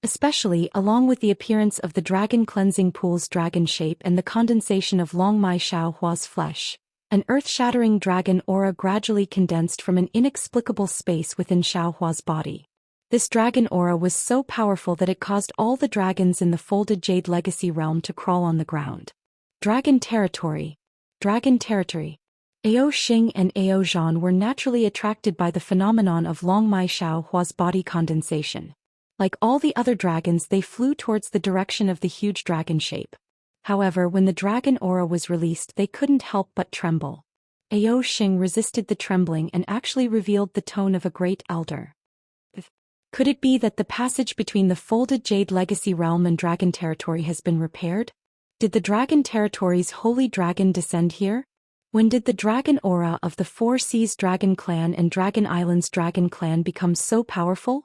Especially along with the appearance of the dragon cleansing pool's dragon shape and the condensation of Longmai Xiaohua's flesh, an earth-shattering dragon aura gradually condensed from an inexplicable space within Xiaohua's body. This dragon aura was so powerful that it caused all the dragons in the folded jade legacy realm to crawl on the ground. Dragon territory. Dragon territory. Ao Xing and Ao Zhan were naturally attracted by the phenomenon of Longmai Xiaohua's body condensation. Like all the other dragons, they flew towards the direction of the huge dragon shape. However, when the dragon aura was released, they couldn't help but tremble. Ao Xing resisted the trembling and actually revealed the tone of a great elder. Could it be that the passage between the folded jade legacy realm and dragon territory has been repaired? Did the dragon territory's holy dragon descend here? When did the dragon aura of the Four Seas Dragon Clan and Dragon Island's Dragon Clan become so powerful?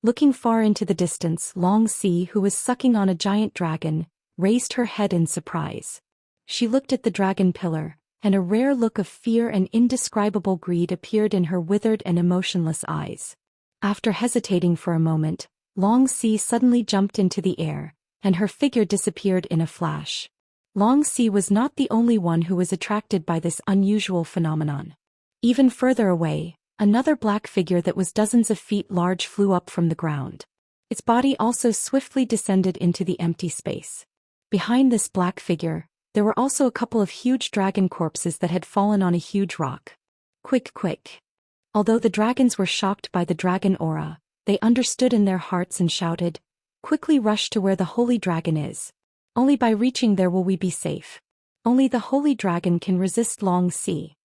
Looking far into the distance, Long Si, who was sucking on a giant dragon, raised her head in surprise. She looked at the dragon pillar, and a rare look of fear and indescribable greed appeared in her withered and emotionless eyes. After hesitating for a moment, Long Si suddenly jumped into the air, and her figure disappeared in a flash. Long C was not the only one who was attracted by this unusual phenomenon. Even further away, another black figure that was dozens of feet large flew up from the ground. Its body also swiftly descended into the empty space. Behind this black figure, there were also a couple of huge dragon corpses that had fallen on a huge rock. Quick, quick. Although the dragons were shocked by the dragon aura, they understood in their hearts and shouted, "Quickly rush to where the holy dragon is. Only by reaching there will we be safe. Only the holy dragon can resist Long C."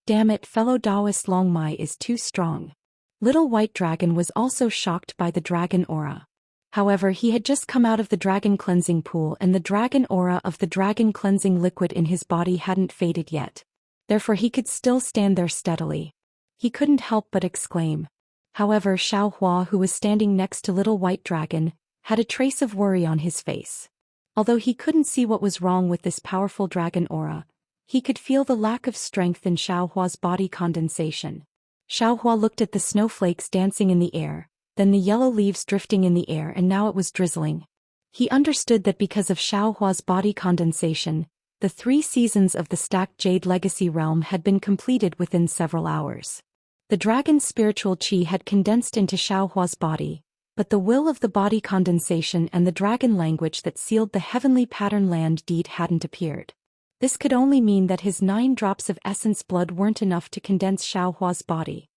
Damn it, fellow Taoist, Long Mai is too strong. Little White Dragon was also shocked by the dragon aura. However, he had just come out of the dragon cleansing pool and the dragon aura of the dragon cleansing liquid in his body hadn't faded yet. Therefore he could still stand there steadily. He couldn't help but exclaim. However, Xiao Hua, who was standing next to Little White Dragon, had a trace of worry on his face. Although he couldn't see what was wrong with this powerful dragon aura, he could feel the lack of strength in Xiao Hua's body condensation. Xiao Hua looked at the snowflakes dancing in the air, then the yellow leaves drifting in the air, and now it was drizzling. He understood that because of Xiao Hua's body condensation, the 3 seasons of the stacked Jade Legacy realm had been completed within several hours. The dragon's spiritual qi had condensed into Xiao Hua's body, but the will of the body condensation and the dragon language that sealed the heavenly pattern land deed hadn't appeared. This could only mean that his 9 drops of essence blood weren't enough to condense Xiao Hua's body.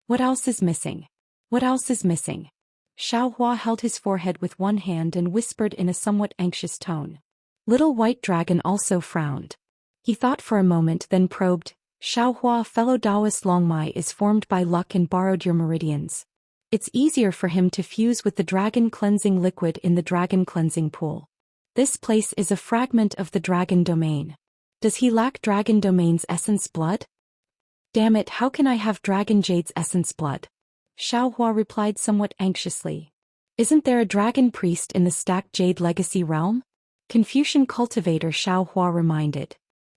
What else is missing? What else is missing? Xiao Hua held his forehead with one hand and whispered in a somewhat anxious tone. Little White Dragon also frowned. He thought for a moment, then probed, "Xiao Hua, fellow Taoist, Long Mai is formed by luck and borrowed your meridians. It's easier for him to fuse with the dragon cleansing liquid in the dragon cleansing pool. This place is a fragment of the dragon domain. Does he lack dragon domain's essence blood? Damn it, how can I have dragon jade's essence blood?" Xiao Hua replied somewhat anxiously. "Isn't there a dragon priest in the stacked Jade Legacy realm?" Confucian cultivator Xiao Hua reminded.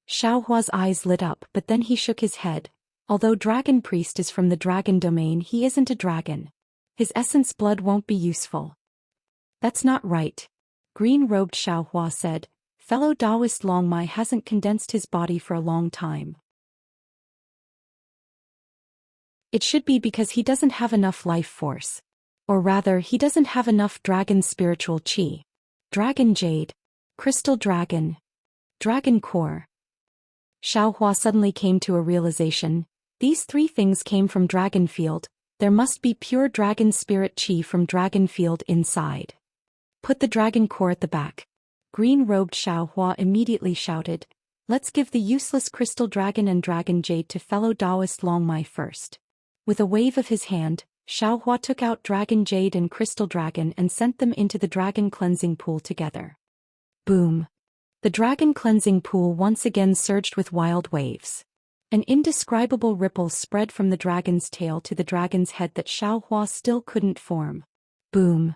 Xiao Hua's eyes lit up, but then he shook his head. Although dragon priest is from the dragon domain, he isn't a dragon. His essence blood won't be useful. "That's not right," green-robed Xiao Hua said. "Fellow Taoist, Long Mai hasn't condensed his body for a long time. It should be because he doesn't have enough life force. Or rather, he doesn't have enough dragon spiritual qi. Dragon jade, crystal dragon, dragon core." Xiao Hua suddenly came to a realization. These 3 things came from dragon field. There must be pure dragon spirit qi from dragon field inside. "Put the dragon core at the back." Green-robed Xiao Hua immediately shouted, "Let's give the useless crystal dragon and dragon jade to fellow Taoist Long Mai first." With a wave of his hand, Xiao Hua took out dragon jade and crystal dragon and sent them into the dragon cleansing pool together. Boom! The dragon cleansing pool once again surged with wild waves. An indescribable ripple spread from the dragon's tail to the dragon's head that Xiao Hua still couldn't form. Boom!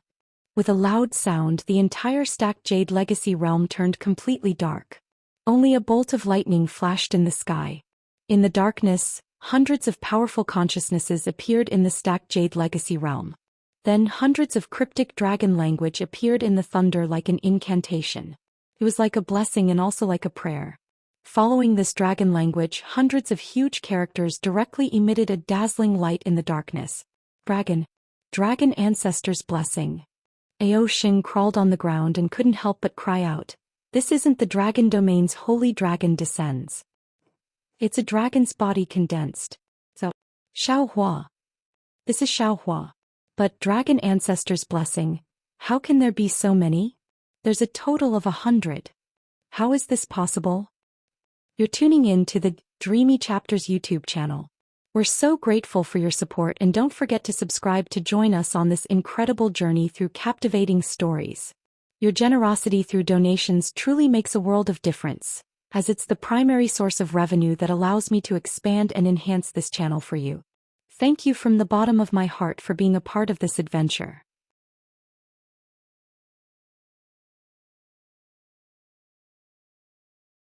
With a loud sound, the entire stacked Jade Legacy realm turned completely dark. Only a bolt of lightning flashed in the sky. In the darkness, hundreds of powerful consciousnesses appeared in the stacked Jade Legacy realm. Then hundreds of cryptic dragon language appeared in the thunder like an incantation. It was like a blessing and also like a prayer. Following this dragon language, hundreds of huge characters directly emitted a dazzling light in the darkness. Dragon ancestors' blessing. Ao Xing crawled on the ground and couldn't help but cry out. "This isn't the dragon domain's holy dragon descends. It's a dragon's body condensed." So, Xiao Hua. This is Xiao Hua. But dragon ancestors' blessing, how can there be so many? There's a total of 100. How is this possible? You're tuning in to the Dreamy Chapters YouTube channel. We're so grateful for your support, and don't forget to subscribe to join us on this incredible journey through captivating stories. Your generosity through donations truly makes a world of difference, as it's the primary source of revenue that allows me to expand and enhance this channel for you. Thank you from the bottom of my heart for being a part of this adventure.